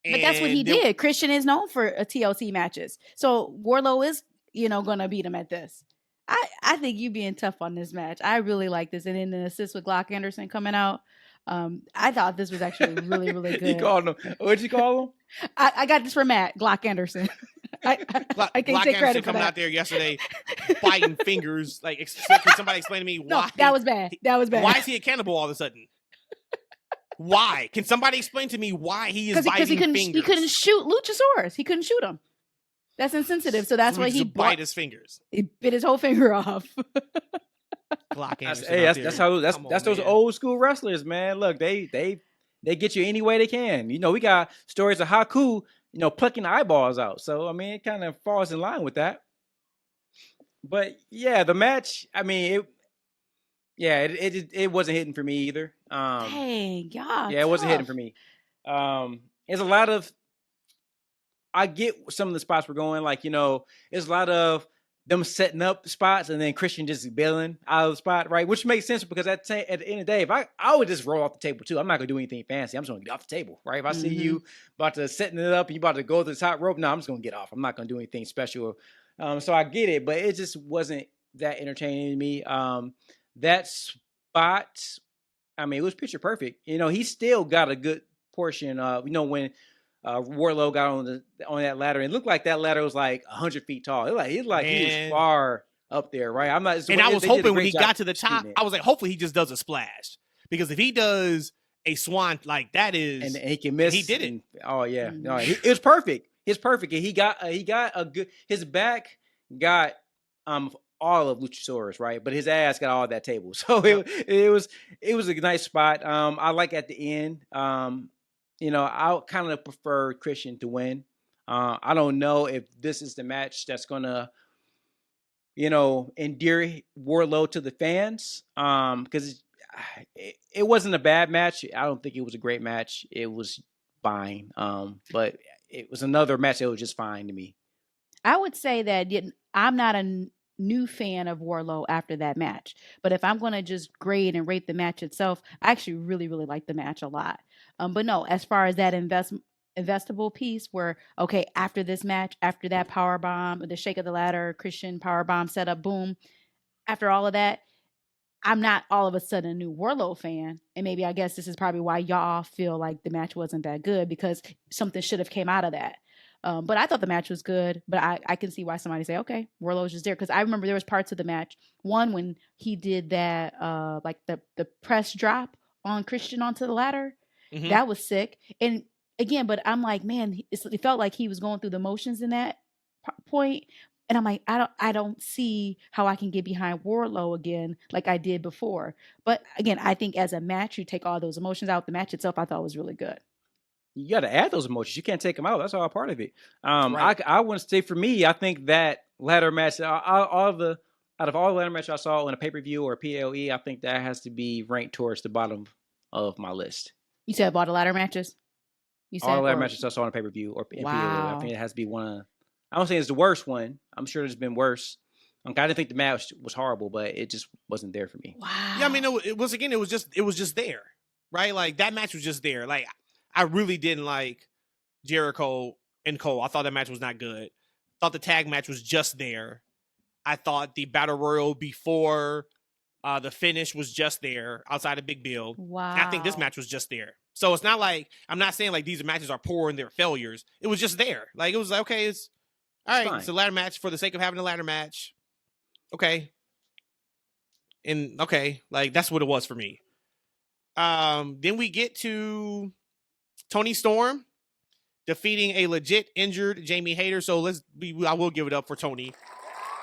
But that's what he did. Christian is known for TLC matches. So Wardlow is, going to beat him at this. I think you being tough on this match. I really like this. And then the assist with Glock Anderson coming out. I thought this was actually really, really good. You called him. What'd you call him? I got this from Matt, Glock Anderson. I can't Glock take credit Anderson for coming that. out there yesterday, biting fingers. Like, can somebody explain to me why? No, that was bad. That was bad. Why is he a cannibal all of a sudden? Why? Can somebody explain to me why he is biting fingers? He couldn't shoot Luchasaurus. He couldn't shoot him. That's insensitive. So that's why he bite his fingers. He bit his whole finger off. Glock Anderson. Hey, that's those old school wrestlers, man. Look, they get you any way they can. We got stories of Haku, plucking the eyeballs out. So I mean, it kind of falls in line with that. But yeah, the match. I mean, it wasn't hitting for me either. Hey, God. Yeah, it wasn't hitting for me. There's a lot of. I get some of the spots we're going. Like, there's a lot of them setting up spots and then Christian just bailing out of the spot, right? Which makes sense because at the end of the day, if I would just roll off the table too. I'm not gonna do anything fancy. I'm just gonna get off the table, right? If I see you about to setting it up and you about to go to the top rope, no, I'm just gonna get off. I'm not gonna do anything special. So I get it, but it just wasn't that entertaining to me. That spot, I mean, it was picture perfect. He still got a good portion of, when Wardlow got on that ladder. It looked like that ladder was like 100 feet tall. He was far up there, right? I was hoping when he got to the top, I was like, hopefully he just does a splash, because if he does a swan like that is, and he can miss. He did it. Oh yeah, no, it was perfect. It's perfect. And he got a good. His back got all of Luchasaurus, right? But his ass got all that table. So it was a nice spot. I like at the end. I kind of prefer Christian to win. I don't know if this is the match that's going to, endear Wardlow to the fans. Because it wasn't a bad match. I don't think it was a great match. It was fine. But it was another match that was just fine to me. I would say that I'm not a new fan of Wardlow after that match. But if I'm going to just grade and rate the match itself, I actually really, really like the match a lot. But no, as far as that investable piece where, okay, after this match, after that power bomb, the shake of the ladder, Christian power bomb setup, boom. After all of that, I'm not all of a sudden a new Wardlow fan. And maybe I guess this is probably why y'all feel like the match wasn't that good, because something should have came out of that. But I thought the match was good, but I can see why somebody say, okay, Wardlow was just there. Because I remember there was parts of the match. One, when he did that, like the press drop on Christian onto the ladder. Mm-hmm. That was sick. And again, but I'm like, man, it felt like he was going through the motions in that point. And I'm like, I don't see how I can get behind Wardlow again like I did before. But again, I think as a match, you take all those emotions out. The match itself, I thought was really good. You got to add those emotions. You can't take them out. That's all part of it. Right. I want to say, for me, I think that ladder match, out of all the ladder matches I saw in a pay-per-view or a PLE, I think that has to be ranked towards the bottom of my list. You said all the ladder matches? All the ladder matches I saw on a pay-per-view or in PLE. I think it has to be one of, I don't say it's the worst one. I'm sure there's been worse. I didn't think the match was horrible, but it just wasn't there for me. Wow. Yeah, I mean, it was just there, right? Like, that match was just there. Like, I really didn't like Jericho and Cole. I thought that match was not good. Thought the tag match was just there. I thought the Battle Royal before the finish was just there outside of Big Bill. Wow. And I think this match was just there. So it's not like, I'm not saying like these matches are poor and they're failures. It was just there. Like, it was like, okay, it's all right. Fine. It's a ladder match for the sake of having a ladder match. Okay. And okay, like that's what it was for me. Then we get to Toni Storm defeating a legit injured Jamie Hayter. So I will give it up for Toni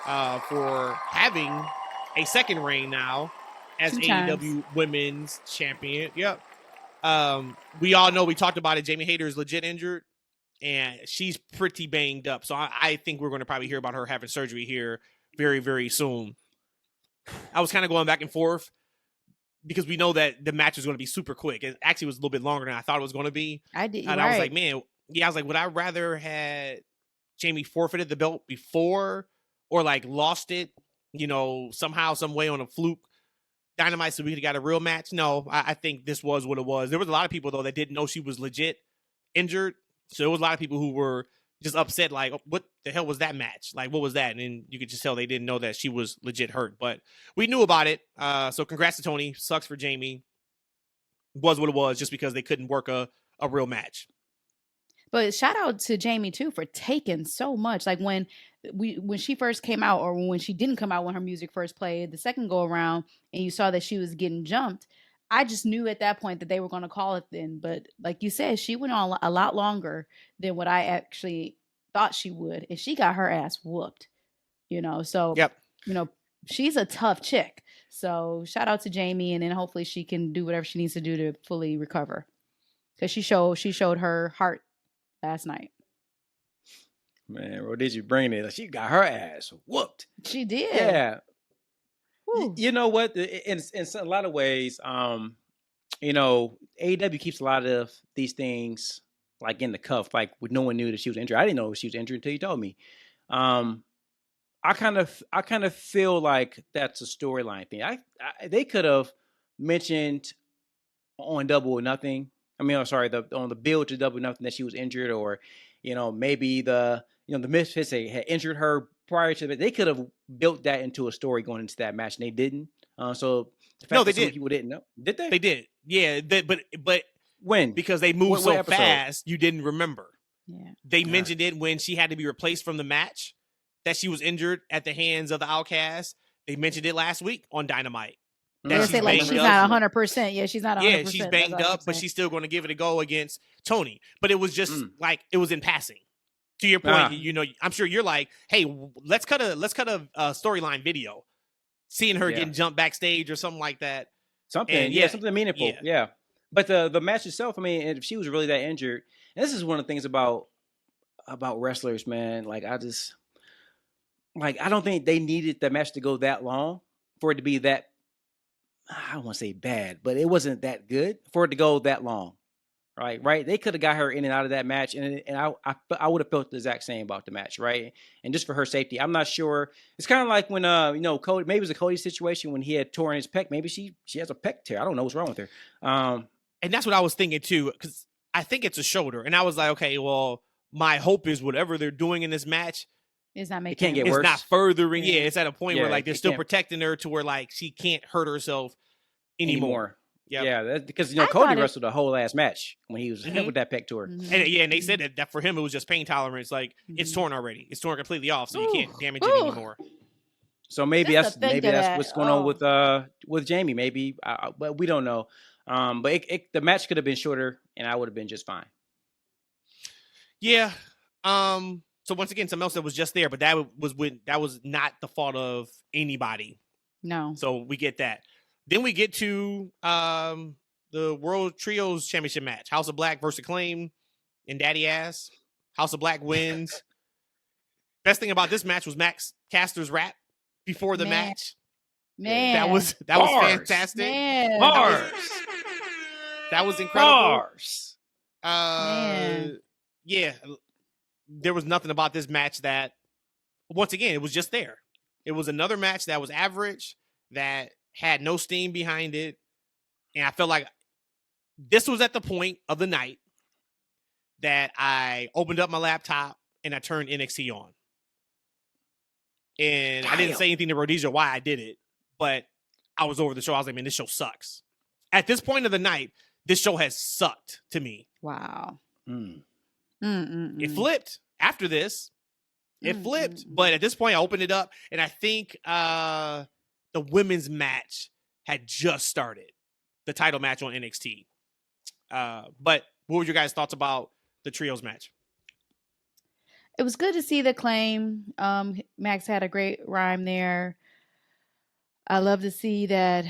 for having a second reign now as AEW Women's Champion. Yep. We all know, we talked about it, Jamie Hayter is legit injured and she's pretty banged up. So I think we're going to probably hear about her having surgery here very, very soon. I was kind of going back and forth because we know that the match was going to be super quick. It actually was a little bit longer than I thought it was going to be. I did, and I was like, man, I was like, would I rather had Jamie forfeited the belt before or like lost it, somehow, some way on a fluke Dynamite so we could have got a real match? No, I think this was what it was. There was a lot of people though that didn't know she was legit injured. So there was a lot of people who were just upset, like, what the hell was that match? Like, what was that? And then you could just tell they didn't know that she was legit hurt. But we knew about it. So congrats to Tony. Sucks for Jamie. Was what it was just because they couldn't work a real match. But shout out to Jamie, too, for taking so much. Like, when she first came out, or when she didn't come out when her music first played, the second go around, and you saw that she was getting jumped, I just knew at that point that they were going to call it then. But like you said, she went on a lot longer than what I actually thought she would. And she got her ass whooped, So, yep. She's a tough chick. So shout out to Jamie. And then hopefully she can do whatever she needs to do to fully recover. Because she showed her heart last night. Man, Rhodesia bringing it. She got her ass whooped. She did. Yeah. You know what? In a lot of ways, AEW keeps a lot of these things like in the cuff, like when no one knew that she was injured. I didn't know she was injured until you told me. I kind of feel like that's a storyline thing. They could have mentioned on Double or Nothing. I mean, I'm sorry, on the build to Double or Nothing that she was injured, or maybe the Misfits had injured her prior to that. They could have built that into a story going into that match, and they didn't. So the fact that some people didn't know. Did they? They did. Yeah, but when? Because they moved so episode? fast, you didn't remember. Yeah. They mentioned it when she had to be replaced from the match, that she was injured at the hands of the Outcast. They mentioned it last week on Dynamite. That she's not 100%. Yeah, she's not 100%. Yeah, she's banged up, but she's still going to give it a go against Tony. But it was just like, it was in passing. To your point, I'm sure you're like, hey, let's cut a storyline video, seeing her getting jumped backstage or something like that. Something meaningful. Yeah. But the match itself, I mean, if she was really that injured, and this is one of the things about wrestlers, man. Like, I don't think they needed the match to go that long for it to be that, I don't want to say bad, but it wasn't that good for it to go that long. Right. They could have got her in and out of that match, and I would have felt the exact same about the match, right? And just for her safety, I'm not sure. It's kind of like when Cody, maybe it was a Cody situation when he had torn his pec. Maybe she has a pec tear. I don't know what's wrong with her. And that's what I was thinking too, because I think it's a shoulder, and I was like, okay, well, my hope is whatever they're doing in this match, it's not making. It can't get worse. It's not furthering. Yeah, it's at a point where like they're still protecting her to where like she can't hurt herself anymore. Yep. Yeah, that's because Cody wrestled a whole ass match when he was with that pec tour. Mm-hmm. And they said that for him it was just pain tolerance. Like it's torn already. It's torn completely off, so you can't damage it anymore. So maybe that's what's going on with Jamie. Maybe, but we don't know. But the match could have been shorter, and I would have been just fine. Yeah. So once again, something else that was just there, but that was not the fault of anybody. No. So we get that. Then we get to the World Trios Championship match. House of Black versus Acclaim and Daddy Ass. House of Black wins. Best thing about this match was Max Caster's rap before the match. Man. That was fantastic. Man. That was incredible. Man. Yeah. There was nothing about this match that, once again, it was just there. It was another match that was average, that had no steam behind it. And I felt like this was at the point of the night that I opened up my laptop and I turned NXT on. And I didn't say anything to Rhodesia why I did it, but I was over the show. I was like, man, this show sucks. At this point of the night, this show has sucked to me. Wow. It flipped after this. It flipped. But at this point, I opened it up, and I think the women's match had just started, the title match on NXT. But what were your guys' thoughts about the trios match? It was good to see the Claim. Max had a great rhyme there. I love to see that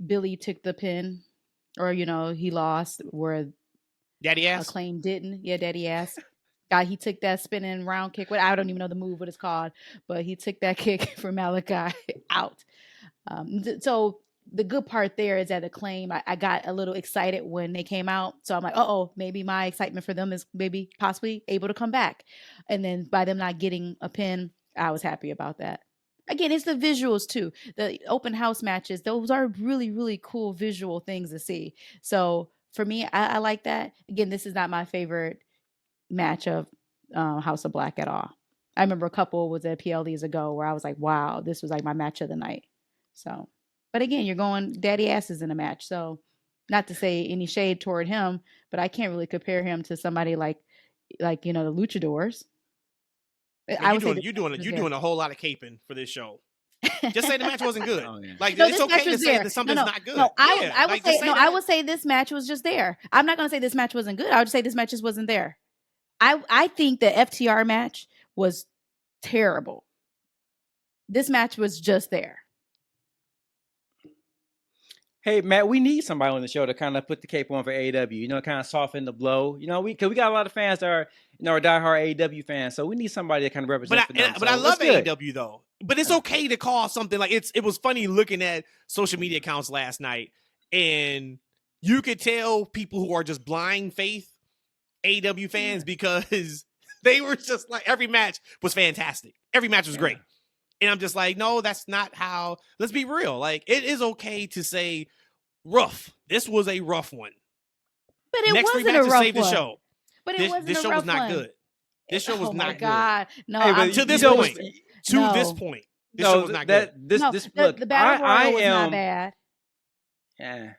Billy took the pin, or he lost where Daddy Ass Claim didn't. Yeah, Daddy Ass. God, he took that spinning round kick. I don't even know the move, what it's called, but he took that kick for Malachi out. So the good part there is that Acclaim, I got a little excited when they came out. So I'm like, maybe my excitement for them is maybe possibly able to come back. And then by them not getting a pin, I was happy about that. Again, it's the visuals too. The open house matches, those are really, really cool visual things to see. So for me, I like that. Again, this is not my favorite match of House of Black at all. I remember a couple was at PLEs ago where I was like, wow, this was like my match of the night. So, but again, you're going daddy asses in a match. So not to say any shade toward him, but I can't really compare him to somebody like, the luchadors. You're doing a whole lot of caping for this show. Just say the match wasn't good. It's okay to say that something's not good. I would say this match was just there. I'm not going to say this match wasn't good. I would say this match just wasn't there. I think the FTR match was terrible. This match was just there. Hey, Matt, we need somebody on the show to kind of put the cape on for AEW, kind of soften the blow. Because we got a lot of fans that are, are diehard AEW fans. So we need somebody to kind of represent for them. But I love AEW, though. But it's okay to call something like it was funny looking at social media accounts last night, and you could tell people who are just blind faith AEW fans because they were just like, every match was fantastic. Every match was great. And I'm just like, no, that's not how. Let's be real. Like, it is okay to say rough. This was a rough one. But it wasn't a rough one. The show. But it wasn't this a show rough was not one. good. This show was not God. good. No, to this point. This show was not good. The Battle Royal was not bad. Yeah.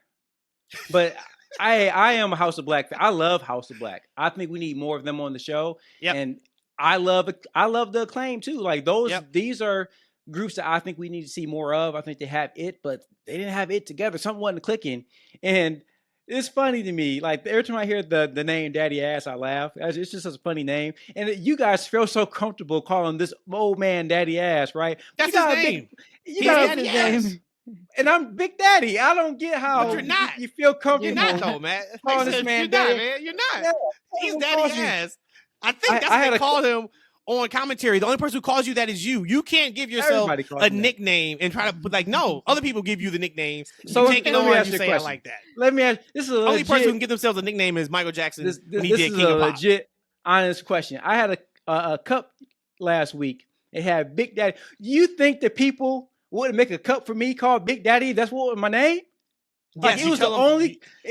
But I am a House of Black fan. I love House of Black. I think we need more of them on the show. Yep. And I love the Acclaim too. Like these are groups that I think we need to see more of. I think they have it, but they didn't have it together. Something wasn't clicking. And it's funny to me. Like every time I hear the name Daddy Ass, I laugh. It's just such a funny name. And you guys feel so comfortable calling this old man Daddy Ass, right? That's his name. You got Daddy Ass. And I'm Big Daddy. I don't get how but you're not. You feel comfortable. You're not though, man. Calling this man Daddy. Man. You're not. Yeah, he's Daddy Ass. I think that's what they call him on commentary. The only person who calls you that is you. You can't give yourself a nickname and try to put no. Other people give you the nickname. So you take it on and you say I like that. Let me ask. This is the only person who can give themselves a nickname is Michael Jackson. This is a legit, honest question. I had a cup last week. It had Big Daddy. You think the people wouldn't make a cup for me called Big Daddy? That's what my name. Yes, it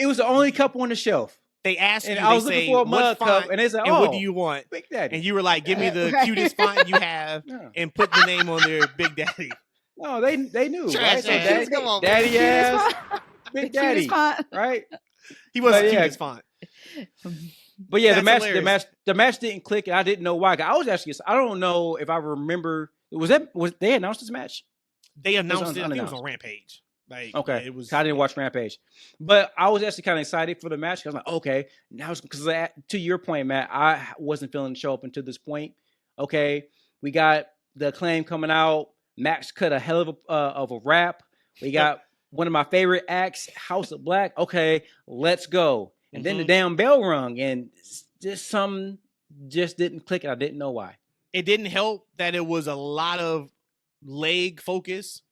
was the only cup on the shelf. They asked you, I was looking for a mug cup, and they said, what do you want? Big Daddy. And you were like, give me the cutest font you have and put the name on there, Big Daddy. No, they knew. Right? So Daddy ass, Big Daddy, right? He was the cutest font. But yeah, the match didn't click, and I didn't know why. I don't know if I remember. Was they announced this match? They announced it. I think it was on Rampage. Okay, it was. I didn't watch Rampage, but I was actually kind of excited for the match. I was like, okay, now because to your point, Matt, I wasn't feeling the show up until this point. Okay, we got the Acclaim coming out. Max cut a hell of a rap. We got one of my favorite acts, House of Black. Okay, let's go. And then the damn bell rung, and something just didn't click, and I didn't know why. It didn't help that it was a lot of leg focus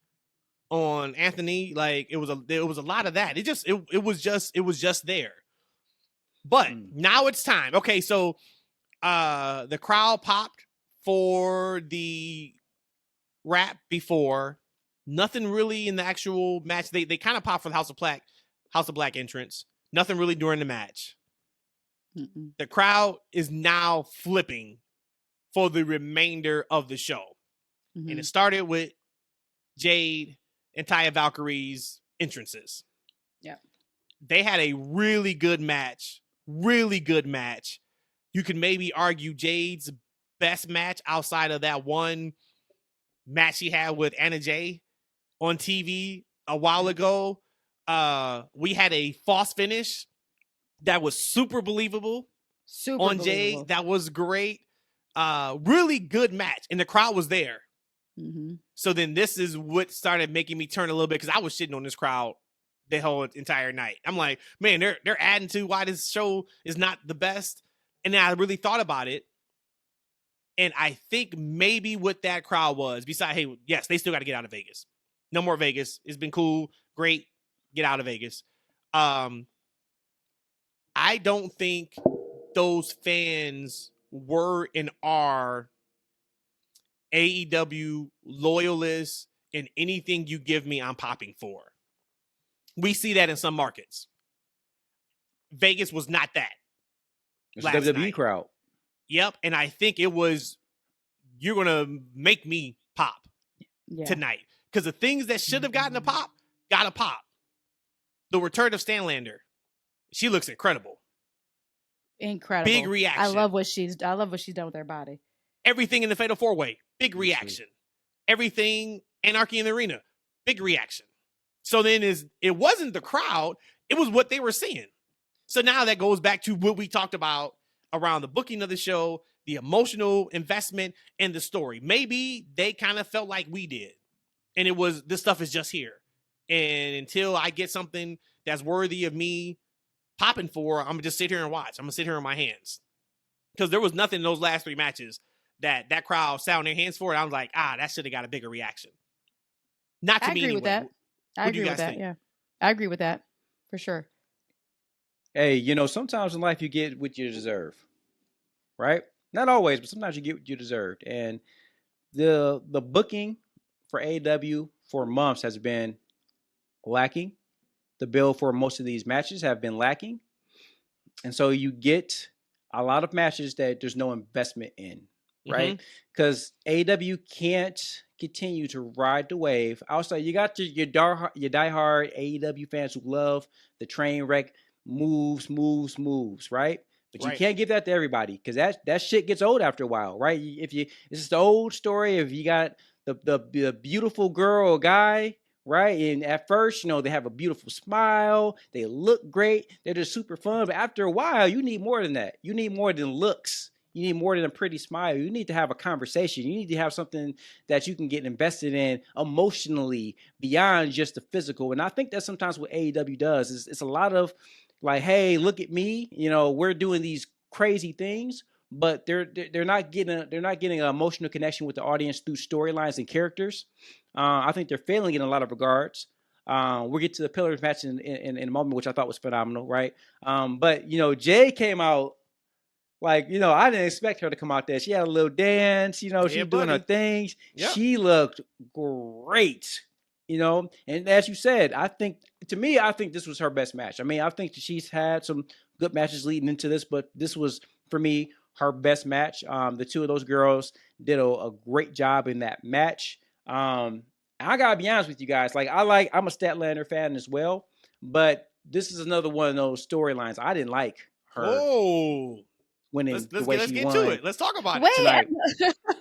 on Anthony. Like it was a lot of that. It was just there. But now it's time. Okay, so the crowd popped for the rap before. Nothing really in the actual match. They kind of popped for the House of Black entrance. Nothing really during the match. Mm-mm. The crowd is now flipping for the remainder of the show. Mm-hmm. And it started with Jade and Taya Valkyrie's entrances. Yeah. They had a really good match. Really good match. You could maybe argue Jade's best match outside of that one match she had with Anna Jay on TV a while ago. We had a false finish that was super believable on Jade. That was great. Really good match. And the crowd was there. Mm-hmm. So then this is what started making me turn a little bit because I was shitting on this crowd the whole entire night. I'm like, man, they're adding to why this show is not the best. And then I really thought about it. And I think maybe what that crowd was, besides, hey, yes, they still got to get out of Vegas. No more Vegas. It's been cool great. Get out of Vegas. I don't think those fans were and are AEW loyalists, and anything you give me, I'm popping for. We see that in some markets. Vegas was not that. It's a WWE crowd. Yep. And I think it was, you're going to make me pop tonight. Because the things that should have gotten a pop, got a pop. The return of Stanlander. She looks incredible. Incredible. Big reaction. I love what she's done with her body. Everything in the Fatal 4-Way, big reaction. Everything, Anarchy in the Arena, big reaction. So then it wasn't the crowd, it was what they were seeing. So now that goes back to what we talked about around the booking of the show, the emotional investment, and the story. Maybe they kind of felt like we did. And it was, this stuff is just here. And until I get something that's worthy of me popping for, I'm going to just sit here and watch. I'm going to sit here in my hands. Because there was nothing in those last 3 matches that crowd sat on their hands for. And I was like, that should have got a bigger reaction. Not to me anyway. With that. I agree with that. Think? Yeah. I agree with that for sure. Hey, sometimes in life you get what you deserve, right? Not always, but sometimes you get what you deserved. And the booking for AEW for months has been lacking. The build for most of these matches have been lacking. And so you get a lot of matches that there's no investment in, right? Because AEW can't continue to ride the wave. Also, you got your diehard AEW fans who love the train wreck moves, right? But you can't give that to everybody because that shit gets old after a while, right? It's the old story. If you got the beautiful girl or guy, right? And at first, they have a beautiful smile, they look great, they're just super fun. But after a while, you need more than that. You need more than looks. You need more than a pretty smile. You need to have a conversation. You need to have something that you can get invested in emotionally beyond just the physical. And I think that's sometimes what AEW does. It's a lot of like, hey, look at me. We're doing these crazy things, but they're not getting an emotional connection with the audience through storylines and characters. I think they're failing in a lot of regards. We'll get to the Pillars match in a moment, which I thought was phenomenal, right? But Jay came out. I didn't expect her to come out there. She had a little dance, she was doing her things. Yep. She looked great, And as you said, I think this was her best match. I mean, I think she's had some good matches leading into this, but this was, for me, her best match. The two of those girls did a great job in that match. I gotta be honest with you guys. I'm a Statlander fan as well, but this is another one of those storylines I didn't like her. Oh. Winning let's the way get she to won. it. Let's talk about it tonight.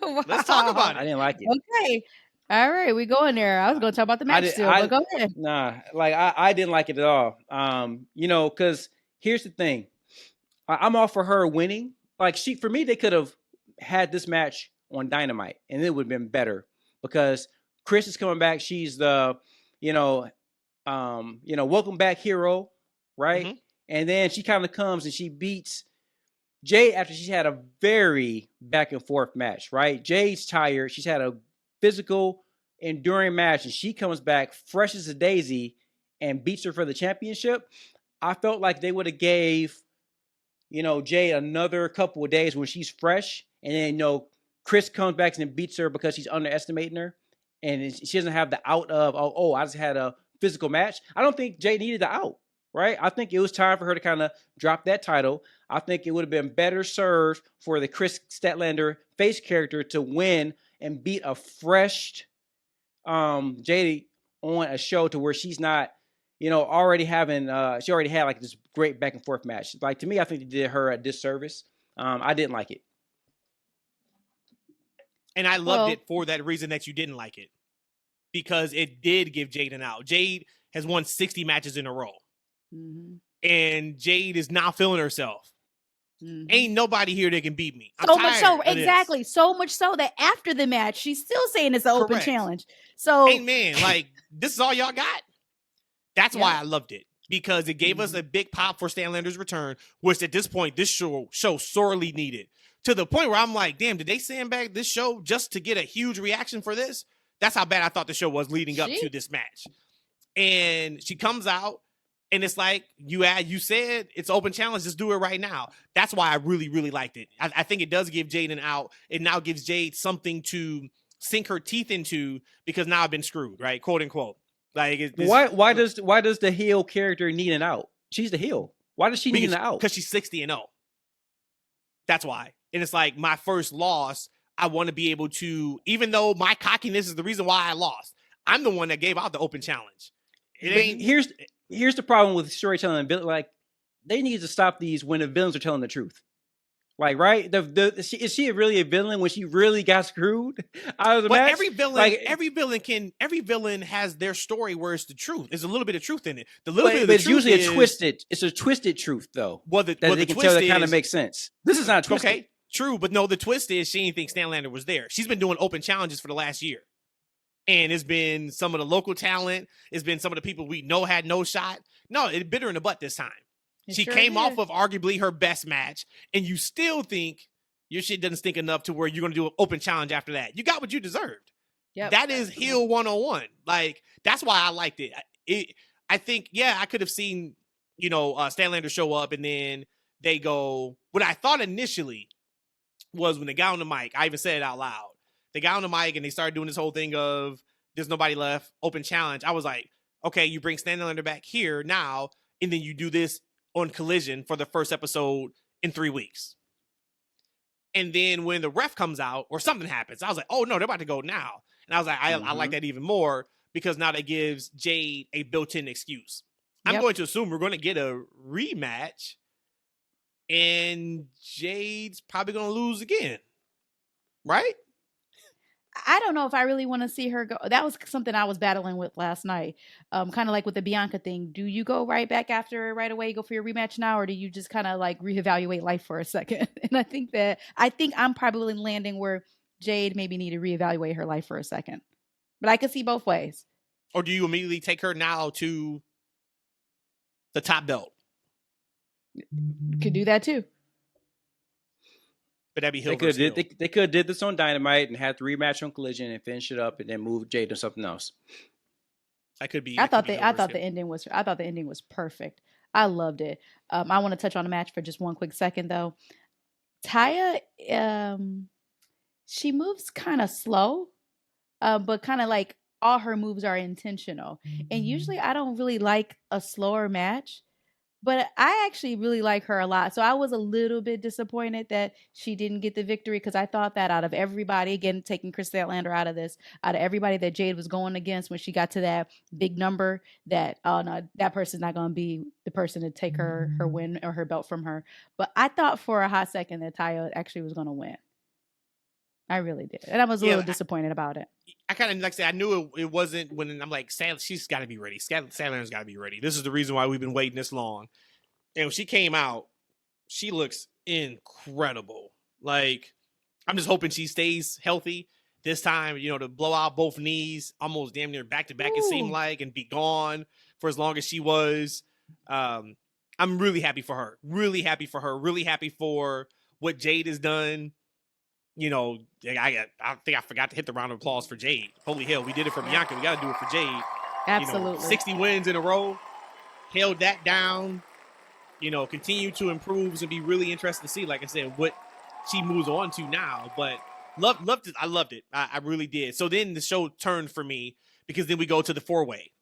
Wow. Let's talk about it. I didn't like it. Okay. All right, we going there. I was going to talk about the match but go ahead. Nah, I didn't like it at all. Because here's the thing. I'm all for her winning. For me, they could have had this match on Dynamite, and it would have been better because Chris is coming back. She's the, welcome back hero, right? Mm-hmm. And then she kind of comes and she beats Jade after she's had a very back and forth match, right? Jade's tired. She's had a physical, enduring match, and she comes back fresh as a daisy and beats her for the championship. I felt like they would have gave, Jade another couple of days when she's fresh, and then, Chris comes back and beats her because she's underestimating her, and she doesn't have the out of, I just had a physical match. I don't think Jade needed the out. Right? I think it was time for her to kind of drop that title. I think it would have been better served for the Chris Statlander face character to win and beat a fresh Jade on a show to where she's not, already having, she already had this great back and forth match. To me, I think they did her a disservice. I didn't like it. And I loved it for that reason that you didn't like it. Because it did give Jade an out. Jade has won 60 matches in a row. Mm-hmm. And Jade is not feeling herself. Mm-hmm. Ain't nobody here that can beat me. So much so, exactly. So much so that after the match, she's still saying it's an open challenge. So, amen. This is all y'all got. That's why I loved it, because it gave us a big pop for Stanlander's return, which at this point, this show sorely needed. To the point where I'm like, damn, did they sandbag this show just to get a huge reaction for this? That's how bad I thought the show was leading up to this match. And she comes out, and it's like, you said it's open challenge. Just do it right now. That's why I really, really liked it. I think it does give Jade an out. It now gives Jade something to sink her teeth into, because now I've been screwed, right? Quote unquote. Like, why does the heel character need an out? She's the heel. Why does she need an out? Because she's 60-0. That's why. And it's like, my first loss, I want to be able to, even though my cockiness is the reason why I lost, I'm the one that gave out the open challenge. Here's the problem with storytelling. Like, they need to stop these when the villains are telling the truth. Like, right? Is she really a villain when she really got screwed out of the match? Every villain has their story where it's the truth. There's a little bit of truth in it. It's usually a twisted truth, though. That they can tell that kind of makes sense. This is not twisted. Okay, true, but no, the twist is she didn't think Stanlander was there. She's been doing open challenges for the last year. And it's been some of the local talent. It's been some of the people we know had no shot. No, it bit her in the butt this time. She came off of arguably her best match, and you still think your shit doesn't stink enough to where you're going to do an open challenge after that. You got what you deserved. Yep. That is heel 101. Like, that's why I liked it. I think, I could have seen, Stanlander show up, and then they go, what I thought initially was when they got on the mic, I even said it out loud. They got on the mic and they started doing this whole thing of there's nobody left, open challenge. I was like, okay, you bring Stanlander back here now, and then you do this on Collision for the first episode in 3 weeks. And then when the ref comes out or something happens, I was like, oh no, they're about to go now. And I was like, I like that even more, because now that gives Jade a built-in excuse. I'm going to assume we're going to get a rematch, and Jade's probably going to lose again. Right? I don't know if I really want to see her go. That was something I was battling with last night. Kind of like with the Bianca thing. Do you go right back after right away, go for your rematch now, or do you just kind of like reevaluate life for a second? And I think I'm probably landing where Jade maybe need to reevaluate her life for a second. But I could see both ways. Or do you immediately take her now to the top belt? Could do that too. But that'd be they could have did this on Dynamite and had the rematch on Collision and finish it up and then move Jade to something else. I thought the ending was perfect. I loved it. I want to touch on the match for just one quick second though. Taya, she moves kind of slow, but kind of like all her moves are intentional. And usually I don't really like a slower match. But I actually really like her a lot. So I was a little bit disappointed that she didn't get the victory, because I thought that out of everybody, again, taking Chris Statlander out of everybody that Jade was going against when she got to that big number, that, oh no, that person's not going to be the person to take her win or her belt from her. But I thought for a hot second that Taya actually was going to win. I really did. And I was a little disappointed about it. I kind of, like I said, I knew it wasn't when I'm like, she's got to be ready. Statlander's got to be ready. This is the reason why we've been waiting this long. And when she came out, she looks incredible. Like, I'm just hoping she stays healthy this time, to blow out both knees, almost damn near back-to-back, it seemed like, and be gone for as long as she was. I'm really happy for her. Really happy for her. Really happy for what Jade has done. I think I forgot to hit the round of applause for Jade. Holy hell, we did it for Bianca. We got to do it for Jade. Absolutely. 60 wins in a row. Held that down. Continue to improve. It's going to be really interesting to see, like I said, what she moves on to now. But loved it. I loved it. I really did. So then the show turned for me, because then we go to the 4-way.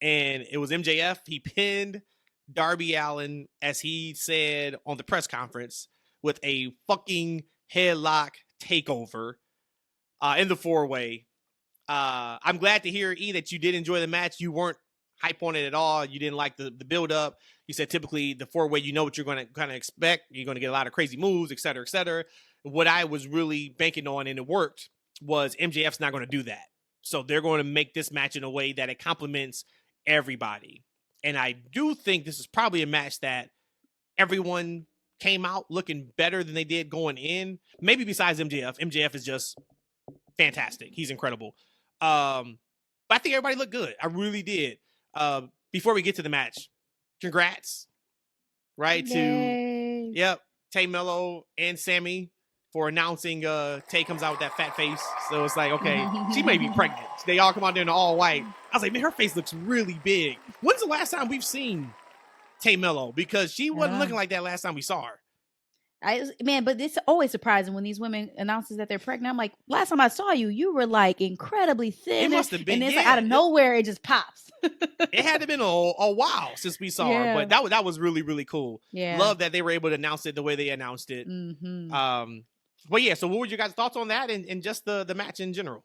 And it was MJF. He pinned Darby Allin, as he said on the press conference, with a fucking headlock takeover in the 4-way. I'm glad to hear, E, that you did enjoy the match. You weren't hype on it at all. You didn't like the build up. You said typically the 4-way, what you're going to kind of expect. You're going to get a lot of crazy moves, et cetera, et cetera. What I was really banking on, and it worked, was MJF's not going to do that. So they're going to make this match in a way that it complements everybody. And I do think this is probably a match that everyone came out looking better than they did going in. Maybe besides MJF. MJF is just fantastic. He's incredible. But I think everybody looked good. I really did. Before we get to the match, congrats, right? Yay. To Tay Mello and Sammy for announcing Tay comes out with that fat face. So it's like, okay, she may be pregnant. They all come out there in all white. I was like, man, her face looks really big. When's the last time we've seen Tay Mello? Because she wasn't looking like that last time we saw her. But it's always surprising when these women announces that they're pregnant. I'm like, last time I saw you, you were like incredibly thin. It must have been, and it's like out of nowhere, it just pops. It had to have been a while since we saw her, but that was really, really cool. Yeah, love that they were able to announce it the way they announced it. But yeah, so what were your guys' thoughts on that and just the match in general?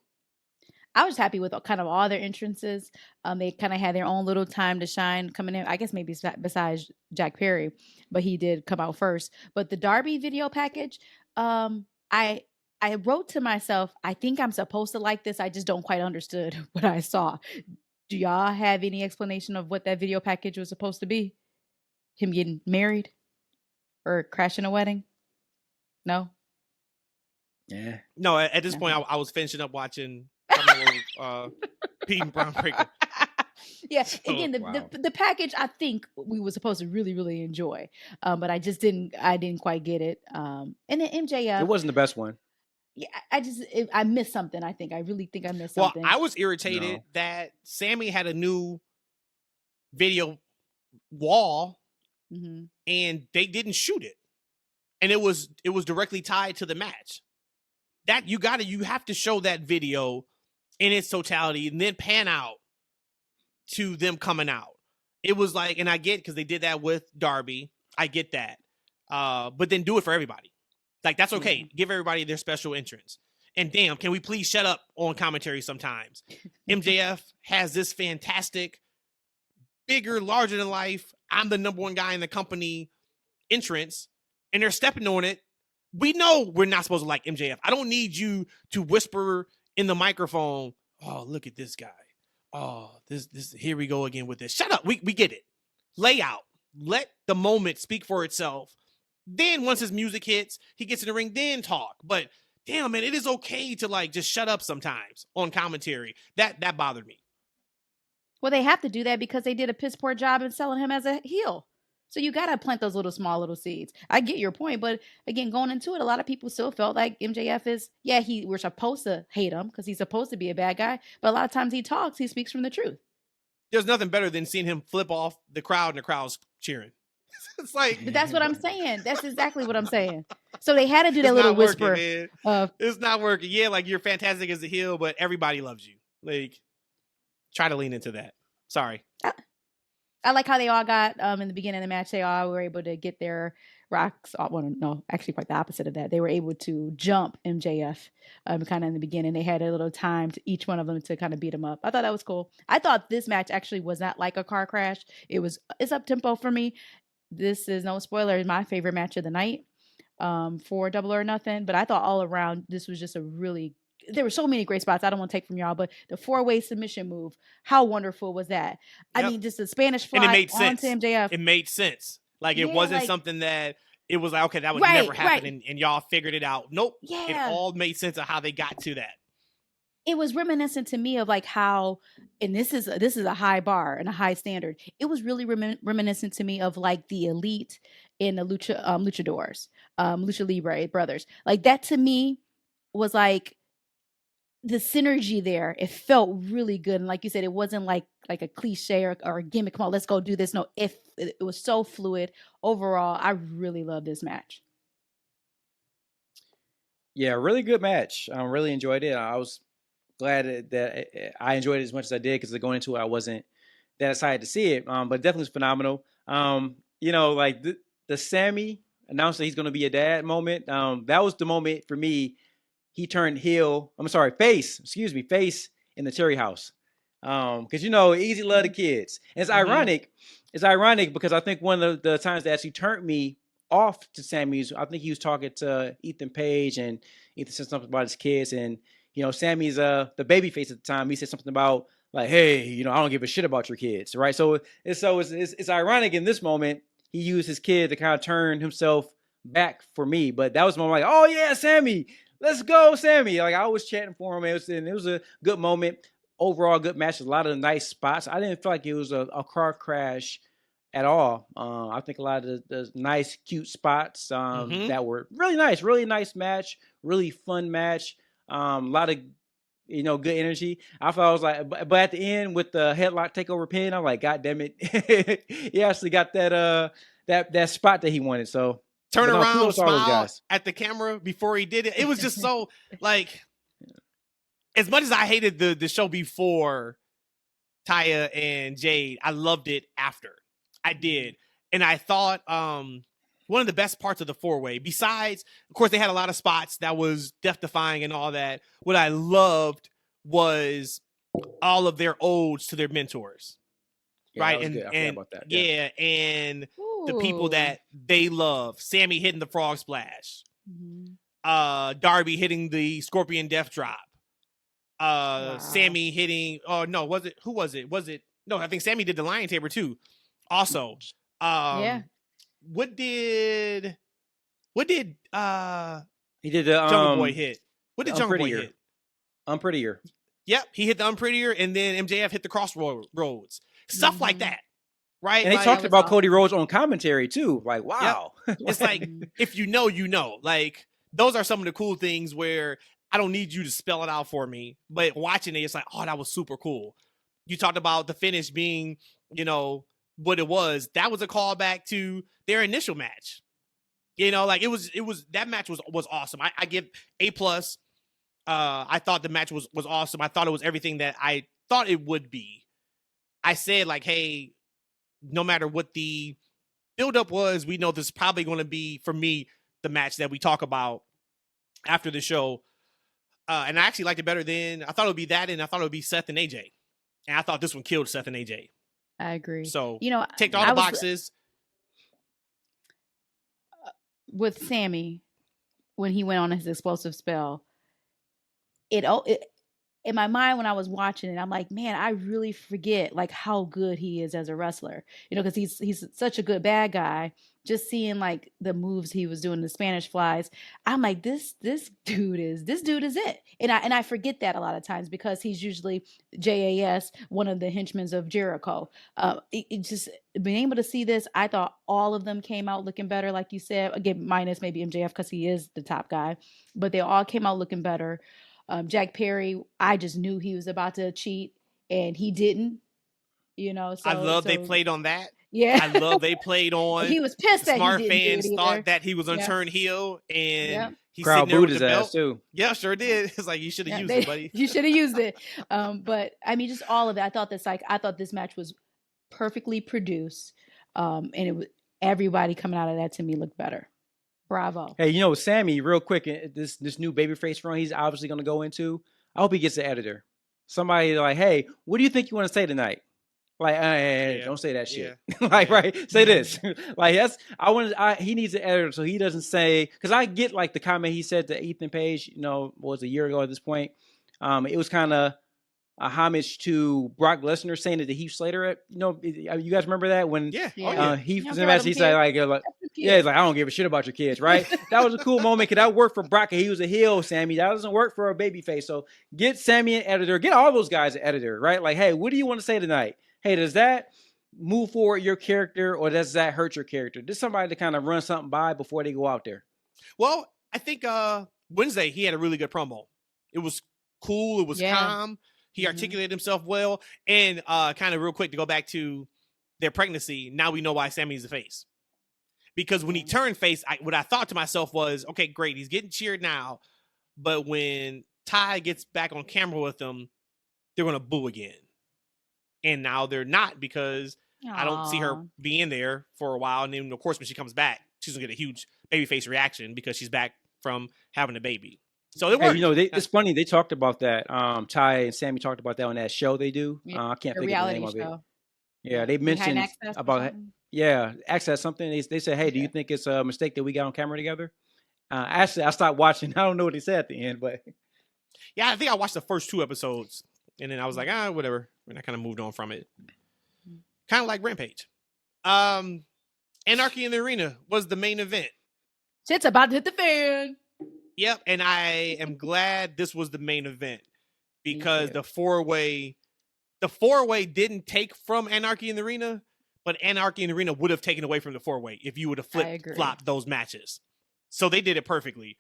I was happy with kind of all their entrances. They kind of had their own little time to shine coming in. I guess maybe besides Jack Perry, but he did come out first. But the Darby video package, I wrote to myself, I think I'm supposed to like this. I just don't quite understood what I saw. Do y'all have any explanation of what that video package was supposed to be? Him getting married or crashing a wedding? No? Yeah. No, at this point, I was finishing up watching Pete and Brown Breaker. Yeah, again, the package I think we were supposed to really, really enjoy, but I didn't quite get it. And then MJF, it wasn't the best one. Yeah, I missed something. I really think I missed something. Well, I was irritated that Sammy had a new video wall, and they didn't shoot it, and it was directly tied to the match. That you have to show that video in its totality and then pan out to them coming out. It was like, and I get because they did that with Darby. I get that. But then do it for everybody. Like, that's okay. Mm-hmm. Give everybody their special entrance. And damn, can we please shut up on commentary sometimes? MJF has this fantastic, bigger, larger than life, I'm the number one guy in the company entrance, and they're stepping on it. We know we're not supposed to like MJF. I don't need you to whisper in the microphone, oh, look at this guy. Oh, this here we go again with this. Shut up. We get it. Lay out. Let the moment speak for itself. Then once his music hits, he gets in the ring, then talk. But damn, man, it is okay to like just shut up sometimes on commentary. That bothered me. Well, they have to do that because they did a piss poor job in selling him as a heel. So you got to plant those little seeds. I get your point, but again, going into it, a lot of people still felt like MJF is, we're supposed to hate him because he's supposed to be a bad guy. But a lot of times he speaks from the truth. There's nothing better than seeing him flip off the crowd and the crowd's cheering. It's like, but that's what I'm saying. That's exactly what I'm saying. So they had to do that little whisper. It's not working. Yeah, like you're fantastic as a heel, but everybody loves you. Like, try to lean into that. Sorry. I like how they all got in the beginning of the match. They all were able to get their rocks. Well, no, actually, quite the opposite of that. They were able to jump MJF kind of in the beginning. They had a little time to each one of them to kind of beat him up. I thought that was cool. I thought this match actually was not like a car crash. It's up tempo for me. This is no spoiler. My favorite match of the night for Double or Nothing. But I thought all around this was just there were so many great spots. I don't want to take from y'all, but the 4-way submission move, how wonderful was that? Yep. I mean, just the Spanish fly and it made sense. onto MJF. It made sense. Like, it wasn't something that it was like, okay, that would never happen, and y'all figured it out. Nope. Yeah. It all made sense of how they got to that. It was reminiscent to me of like how, and this is a high bar and a high standard. It was really reminiscent to me of like the Elite in the luchadors, Lucha Libre brothers. Like that to me was like, the synergy there, it felt really good. And like you said, it wasn't like a cliche or a gimmick. Come on, let's go do this. No, it was so fluid. Overall, I really love this match. Yeah, really good match. I really enjoyed it. I was glad that I enjoyed it as much as I did because going into it, I wasn't that excited to see it. But definitely was phenomenal. Like the Sammy announced that he's going to be a dad moment. That was the moment for me. He turned face in the Cherry House. Because, Easy love the kids. And it's ironic. It's ironic because I think one of the times that actually turned me off to Sammy's, I think he was talking to Ethan Page and Ethan said something about his kids. And, Sammy's the baby face at the time. He said something about like, hey, I don't give a shit about your kids. Right. So it's ironic in this moment, he used his kid to kind of turn himself back for me. But that was the moment like, oh yeah, Sammy. Let's go, Sammy. Like, I was chatting for him. It was a good moment. Overall, good match. A lot of nice spots. I didn't feel like it was a car crash at all. I think a lot of the nice, cute spots that were really nice match, really fun match. A lot of good energy. I thought I was like, but at the end with the headlock takeover pin, I'm like, God damn it, he actually got that spot that he wanted. So turn around, smile at the camera before he did it. It was just so like, as much as I hated the show before Taya and Jade, I loved it after. I did. And I thought one of the best parts of the 4-way, besides, of course, they had a lot of spots that was death-defying and all that. What I loved was all of their odes to their mentors. Yeah, right? And I forgot about that. Yeah, and the people that they love. Sammy hitting the frog splash. Darby hitting the Scorpion Death Drop. Sammy hitting, no, who was it? No, I think Sammy did the Lion Tamer too. Also, what did he did the Jungle Boy hit? What did Jungle Boy hit? Unprettier. Yep, he hit the Unprettier, and then MJF hit the Crossroads. Stuff like that, right? And they talked about Cody Rhodes on commentary too. Like, wow. Yep. It's like, if you know, you know. Like, those are some of the cool things where I don't need you to spell it out for me, but watching it, it's like, oh, that was super cool. You talked about the finish being, what it was. That was a callback to their initial match. Like it was that match was awesome. I give A+. I thought the match was awesome. I thought it was everything that I thought it would be. I said, like, hey, no matter what the buildup was, we know this is probably going to be, for me, the match that we talk about after the show. And I actually liked it better than, I thought it would be that, and I thought it would be Seth and AJ. And I thought this one killed Seth and AJ. I agree. So, ticked all the boxes. With Sammy, when he went on his explosive spell, it in my mind when I was watching it, I'm like, man, I really forget like how good he is as a wrestler. Because he's such a good bad guy. Just seeing like the moves he was doing, the Spanish flies, I'm like, this dude is it. And I forget that a lot of times because he's usually JAS, one of the henchmen of Jericho. It just being able to see this, I thought all of them came out looking better, like you said. Again, minus maybe MJF because he is the top guy, but they all came out looking better. Jack Perry, I just knew he was about to cheat, and he didn't. So, I love they played on that. Yeah, I love they played on. He was pissed that smart fans thought that he was on turn heel, and he's crowd sitting there booed with the his belt. ass too. Yeah, sure did. It's like, you should have used it, buddy. You should have used it. But I mean, just all of it. I thought this match was perfectly produced, and it was everybody coming out of that to me looked better. Bravo. Hey, Sammy, real quick, this new babyface run he's obviously going to go into. I hope he gets an editor. Somebody like, hey, what do you think you want to say tonight? Like, don't say that shit. Like, right? Say this. Like, he needs an editor so he doesn't say, because I get like the comment he said to Ethan Page, was a year ago at this point. It was kind of a homage to Brock Lesnar saying it to Heath Slater. You guys remember that when Heath was in the match? He's like, he's like, I don't give a shit about your kids, right? That was a cool moment because that worked for Brock and he was a heel, Sammy. That doesn't work for a babyface. So get Sammy an editor, get all those guys an editor, right? Like, hey, what do you want to say tonight? Hey, does that move forward your character or does that hurt your character? Just somebody to kind of run something by before they go out there. Well, I think Wednesday he had a really good promo. It was cool. It was calm. He articulated himself well. And kind of real quick to go back to their pregnancy, now we know why Sammy's the face. Because when he turned face, what I thought to myself was, okay, great, he's getting cheered now. But when Ty gets back on camera with them, they're going to boo again. And now they're not because I don't see her being there for a while. And then, of course, when she comes back, she's going to get a huge babyface reaction because she's back from having a baby. So it worked. It's funny. They talked about that. Ty and Sammy talked about that on that show they do. I can't think of the name of it. Yeah, they mentioned about Access something. They said, hey, do you think it's a mistake that we got on camera together? Actually, I stopped watching. I don't know what they said at the end, but yeah, I think I watched the first 2 episodes. And then I was like, whatever. And I kind of moved on from it. Kind of like Rampage. Anarchy in the Arena was the main event. Shit's about to hit the fan. Yep. And I am glad this was the main event because the four-way didn't take from Anarchy in the Arena, but Anarchy in the Arena would have taken away from the 4-way if you would have flip-flopped those matches. So they did it perfectly.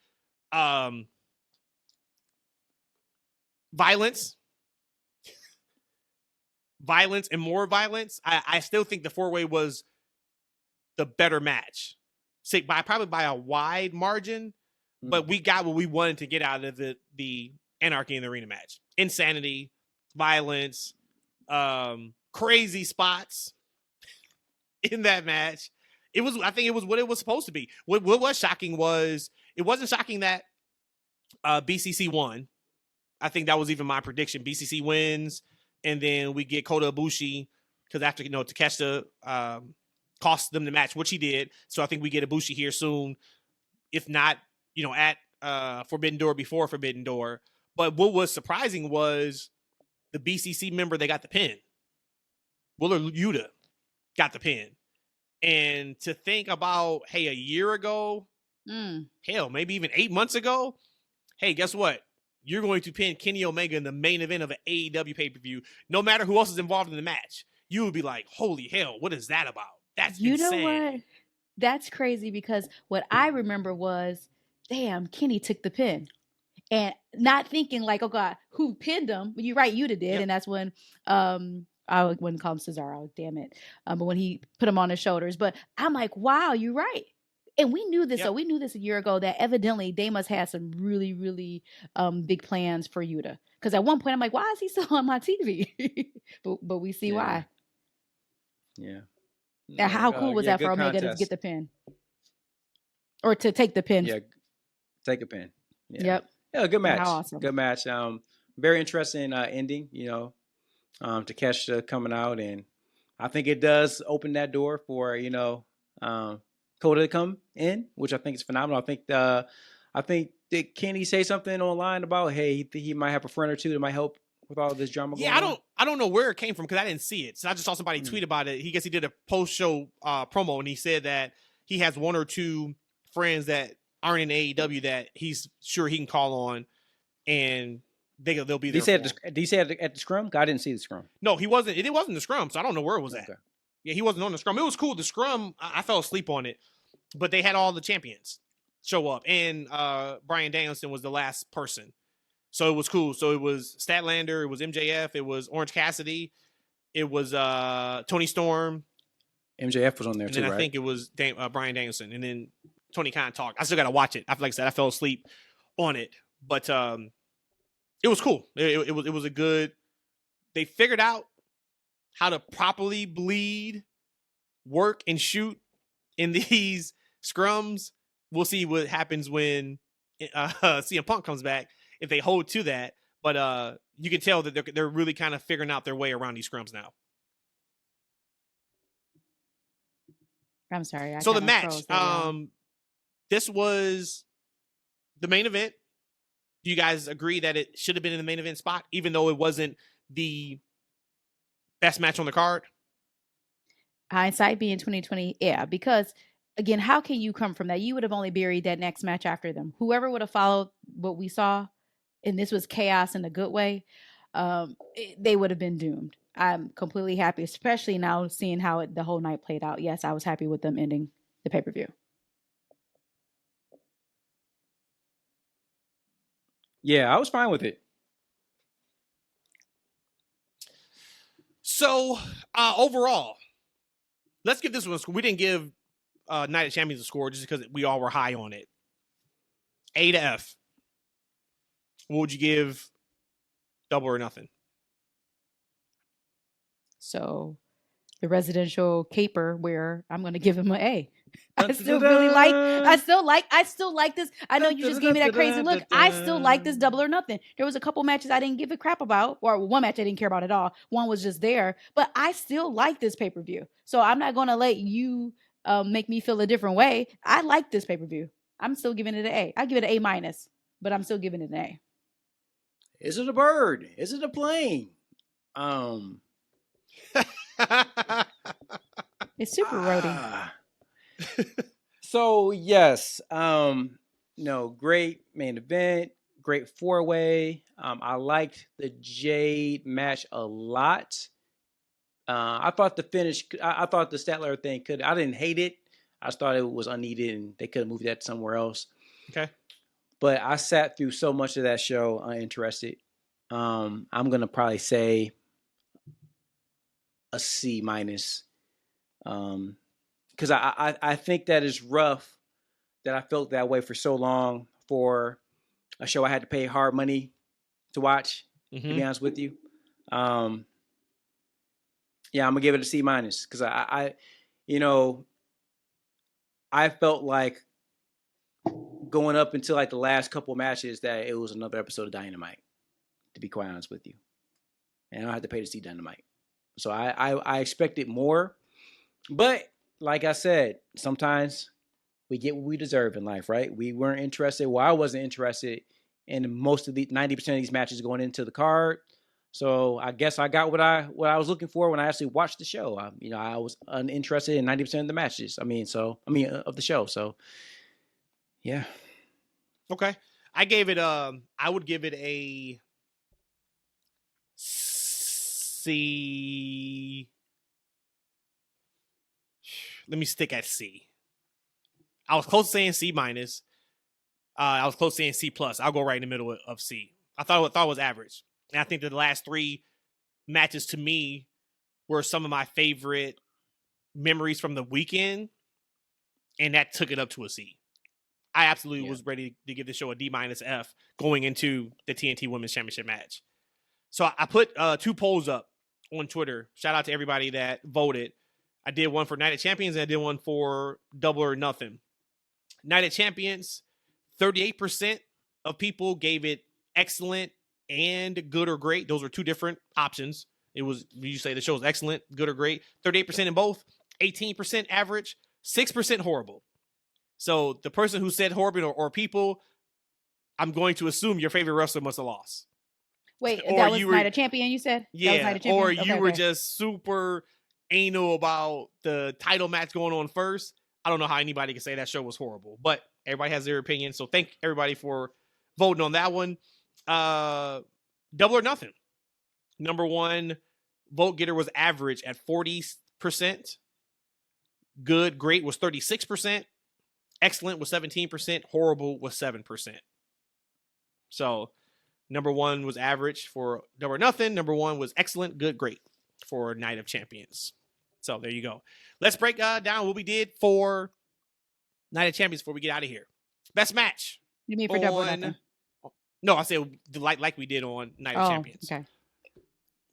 Violence and more violence. I still think the 4-way was the better match. Probably by a wide margin, but we got what we wanted to get out of the Anarchy in the Arena match. Insanity, violence, crazy spots in that match. I think it was what it was supposed to be. What was shocking was, it wasn't shocking that BCC won. I think that was even my prediction. BCC wins, and then we get Kota Ibushi, because after, Takeshita cost them the match, which he did. So I think we get Ibushi here soon, if not, at Forbidden Door, before Forbidden Door. But what was surprising was the BCC member, they got the pin. Willer Yuta got the pin. And to think about, hey, a year ago, hell, maybe even 8 months ago, hey, guess what? You're going to pin Kenny Omega in the main event of an AEW pay-per-view, no matter who else is involved in the match. You would be like, holy hell, what is that about? That's insane. You know what? That's crazy, because what I remember was, damn, Kenny took the pin. And not thinking like, oh God, who pinned him? You're right, Yuta did. Yep. And that's when I wouldn't call him Cesaro, damn it. But when he put him on his shoulders. But I'm like, wow, you're right. And we knew this. Yep. So we knew this a year ago, that evidently they must have some really, really big plans for Yuta. Because at one point I'm like, why is he still on my TV? but we see why. Yeah. Now, how cool was that for Omega to get the pin? Or to take the pin? Yeah, take a pin. Yeah. Yep. Yeah, good match. How awesome. Good match. Very interesting ending, Takeshita coming out. And I think it does open that door for, Kota to come in, which I think is phenomenal. I think did Kenny say something online about, hey, he might have a friend or two that might help with all this drama going on? I don't know where it came from, because I didn't see it. So I just saw somebody tweet about it. He did a post-show promo, and he said that he has one or two friends that aren't in AEW that he's sure he can call on, and they'll be there. Did he say at the scrum? I didn't see the scrum. No, he wasn't. It wasn't the scrum, so I don't know where it was at. Yeah, he wasn't on the scrum. It was cool. The scrum, I fell asleep on it, but they had all the champions show up, and Bryan Danielson was the last person. So it was cool. So it was Statlander, it was MJF, it was Orange Cassidy, it was Tony Storm. MJF was on there too, right? I think it was Bryan Danielson, and then Tony Khan talked. I still got to watch it. Like I said, I fell asleep on it, but it was cool. It was a good. They figured out how to properly bleed, work, and shoot in these scrums. We'll see what happens when CM Punk comes back, if they hold to that. But you can tell that they're really kind of figuring out their way around these scrums now. I'm sorry. So the match, this was the main event. Do you guys agree that it should have been in the main event spot, even though it wasn't the best match on the card? Hindsight being 2020, yeah, because again, how can you come from that? You would have only buried that next match after them. Whoever would have followed what we saw, and this was chaos in a good way, they would have been doomed. I'm completely happy, especially now seeing how the whole night played out. Yes, I was happy with them ending the pay-per-view. Yeah, I was fine with it. So, overall, let's give this one a score. We didn't give Night of Champions a score just because we all were high on it. A to F. What would you give Double or Nothing? So, the residential caper wearer, I'm going to give him an A. I still like this. I know you just gave me that crazy look. I still like this Double or Nothing. There was a couple matches I didn't give a crap about, or one match I didn't care about at all. One was just there, but I still like this pay-per-view. So I'm not going to let you make me feel a different way. I like this pay-per-view. I'm still giving it an A. I give it an A-, but I'm still giving it an A. Is it a bird? Is it a plane? It's super roadie. So yes, great main event, great 4-way. I liked the Jade match a lot. I thought the finish. I thought the Statler thing could. I didn't hate it. I just thought it was unneeded, and they could have moved that somewhere else. Okay. But I sat through so much of that show uninterested. I'm gonna probably say a C minus, because I think that is rough that I felt that way for so long for a show I had to pay hard money to watch. To be honest with you, yeah, I'm gonna give it a C minus because I felt like going up until like the last couple of matches that it was another episode of Dynamite. To be quite honest with you, and I don't have to pay to see Dynamite, so I expected more. But like I said, sometimes we get what we deserve in life, right? We weren't interested. Well, I wasn't interested in most of the 90% of these matches going into the card. So I guess I got what I was looking for when I actually watched the show. I was uninterested in 90% of the matches. Of the show. So yeah. Okay. I gave it I would give it a C. Let me stick at C. I was close to saying C minus. I was close to saying C plus. I'll go right in the middle of C. I thought it was average. And I think that the last 3 matches to me were some of my favorite memories from the weekend. And that took it up to a C. I absolutely was ready to give the show a D minus F going into the TNT Women's Championship match. So I put 2 polls up on Twitter. Shout out to everybody that voted. I did one for Night of Champions and I did one for Double or Nothing. Night of Champions, 38% of people gave it excellent and good or great. Those were 2 different options. It was, you say the show is excellent, good or great. 38% in both, 18% average, 6% horrible. So the person who said horrible or people, I'm going to assume your favorite wrestler must have lost. Wait, that was Night of Champion, you said? Yeah, or you were just super anal about the title match going on first. I don't know how anybody can say that show was horrible, but everybody has their opinion. So thank everybody for voting on that one. Double or Nothing. Number 1 vote getter was average at 40%. Good, great was 36%. Excellent was 17%. Horrible was 7%. So number 1 was average for Double or Nothing. Number 1 was excellent, good, great for Night of Champions. So there you go. Let's break down what we did for Night of Champions before we get out of here. Best match. You mean for Double or Nothing? No, I said like we did on Night of Champions. Okay.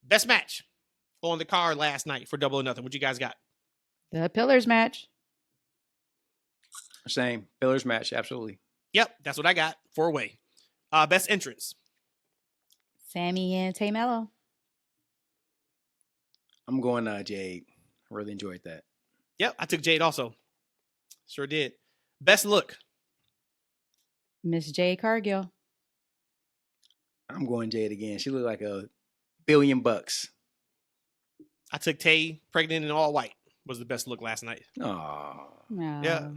Best match on the card last night for Double or Nothing. What you guys got? The Pillars match. Same. Pillars match, absolutely. Yep, that's what I got. 4-way. Best entrance. Sammy and Tay Mello. I'm going Jade. I really enjoyed that. Yep, I took Jade also. Sure did. Best look. Miss Jade Cargill. I'm going Jade again. She looked like $1 billion. I took Tay, pregnant and all white. Was the best look last night. Oh. Yeah.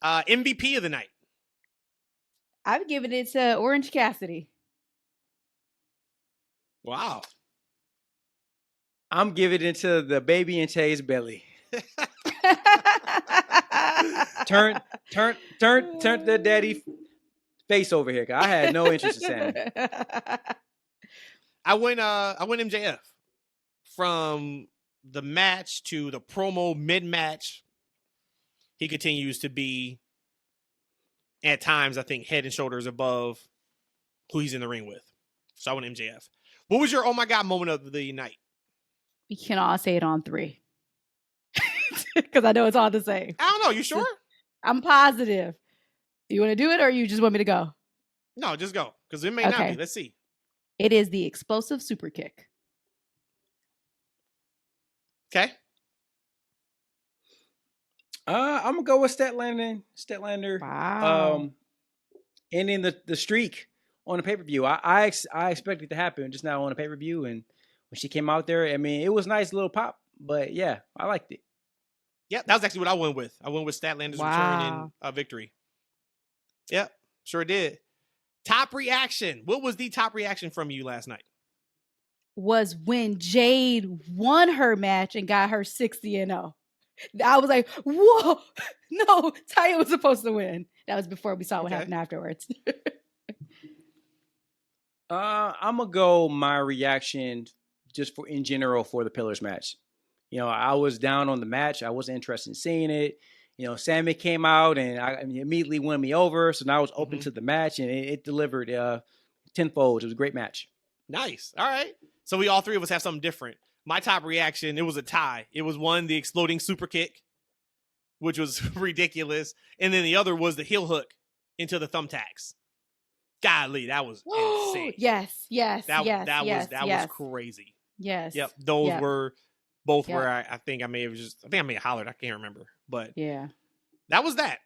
MVP of the night. I've given it to Orange Cassidy. Wow. I'm giving it to the baby in Tay's belly. turn the daddy face over here. I had no interest in Sammy. I went MJF. From the match to the promo mid-match, he continues to be, at times, I think, head and shoulders above who he's in the ring with. So I went MJF. What was your oh my God moment of the night? We can all say it on 3. Because I know it's all the same. I don't know. You sure? I'm positive. You want to do it or you just want me to go? No, just go. Because it may not be. Let's see. It is the explosive super kick. Okay. I'm gonna go with Statlander. Wow. Ending the streak on the pay-per-view. I expected it to happen just now on the pay-per-view, and when she came out there, I mean, it was a nice little pop, but yeah, I liked it. Yeah, that was actually what I went with. I went with Statlander's return and victory. Yep, sure did. Top reaction. What was the top reaction from you last night? was when Jade won her match and got her 60-0. I was like, whoa, no, Taya was supposed to win. That was before we saw what happened afterwards. I'm going to go my reaction just for in general for the Pillars match. I was down on the match. I wasn't interested in seeing it. Sammy came out and immediately won me over. So now I was open to the match, and it delivered tenfold. It was a great match. Nice. All right. So we all three of us have something different. My top reaction, it was a tie. It was one, the exploding super kick, which was ridiculous. And then the other was the heel hook into the thumbtacks. Golly, that was insane. Yes. That was crazy. Yes. Yep. Those were both where I think I may have hollered. I can't remember. But yeah. That was that.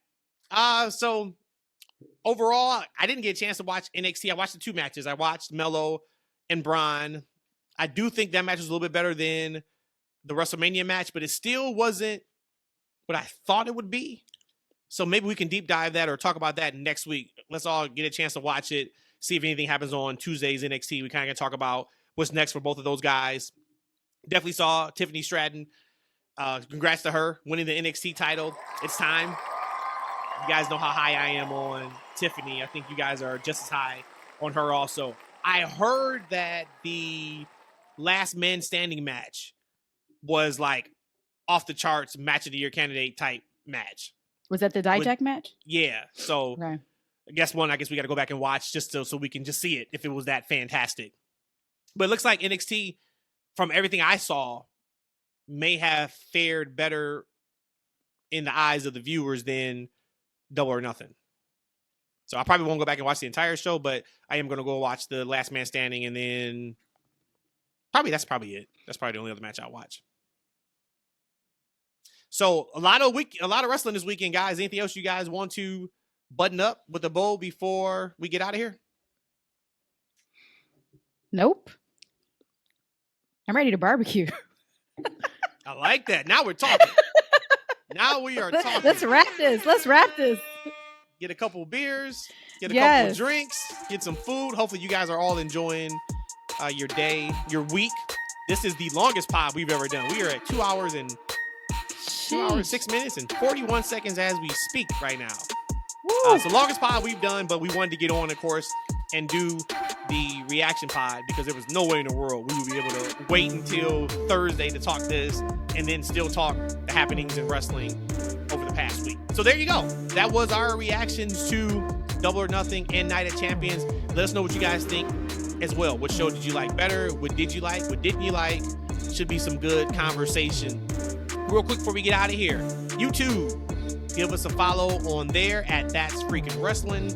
So overall, I didn't get a chance to watch NXT. I watched the two matches. I watched Melo and Braun. I do think that match was a little bit better than the WrestleMania match, but it still wasn't what I thought it would be. So maybe we can deep dive that or talk about that next week. Let's all get a chance to watch it, see if anything happens on Tuesday's NXT. We kind of talk about what's next for both of those guys. Definitely saw Tiffany Stratton. Congrats to her winning the NXT title. It's time. You guys know how high I am on Tiffany. I think you guys are just as high on her also. I heard that the last man standing match was like off the charts match of the year candidate type match. Was that the Dijak match? Yeah. So okay. I guess we got to go back and watch just so we can just see it if it was that fantastic. But it looks like NXT, from everything I saw, may have fared better in the eyes of the viewers than Double or Nothing. So I probably won't go back and watch the entire show, but I am going to go watch the last man standing, and then that's probably it. That's probably the only other match I'll watch. So a lot of wrestling this weekend, guys. Anything else you guys want to button up with the bow before we get out of here? Nope. I'm ready to barbecue. I like that. Now we're talking. Now we are talking. Let's wrap this. Get a couple beers, get a couple of drinks, get some food. Hopefully you guys are all enjoying your day, your week. This is the longest pod we've ever done. We are at 2 hours, 6 minutes, and 41 seconds as we speak right now. It's the longest pod we've done, but we wanted to get on, of course, and do the reaction pod because there was no way in the world we would be able to wait until Thursday to talk this and then still talk the happenings in wrestling over the past week. So there you go. That was our reactions to Double or Nothing and Night of Champions. Let us know what you guys think as well. What show did you like better? What did you like? What didn't you like? Should be some good conversation. Real quick before we get out of here, YouTube, give us a follow on there at That's Freaking Wrestling.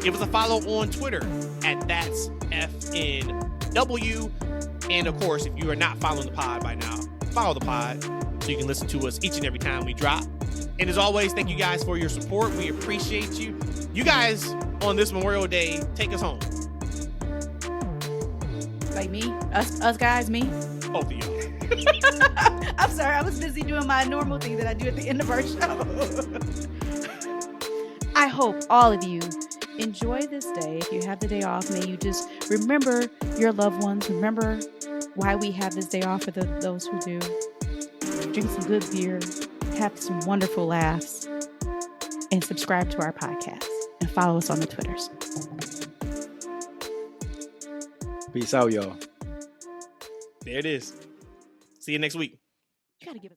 Give us a follow on Twitter at That's FNW. And of course, if you are not following the pod by now, follow the pod so you can listen to us each and every time we drop. And as always, thank you guys for your support. We appreciate you. You guys on this Memorial Day, take us home. Like me? Us guys, me? Both of you. I'm sorry, I was busy doing my normal thing that I do at the end of our show. I hope all of you enjoy this day. If you have the day off, may you just remember your loved ones. Remember why we have this day off for those who do. Drink some good beer, have some wonderful laughs, and subscribe to our podcast and follow us on the Twitters. Peace out, y'all. There it is. See you next week. You gotta give us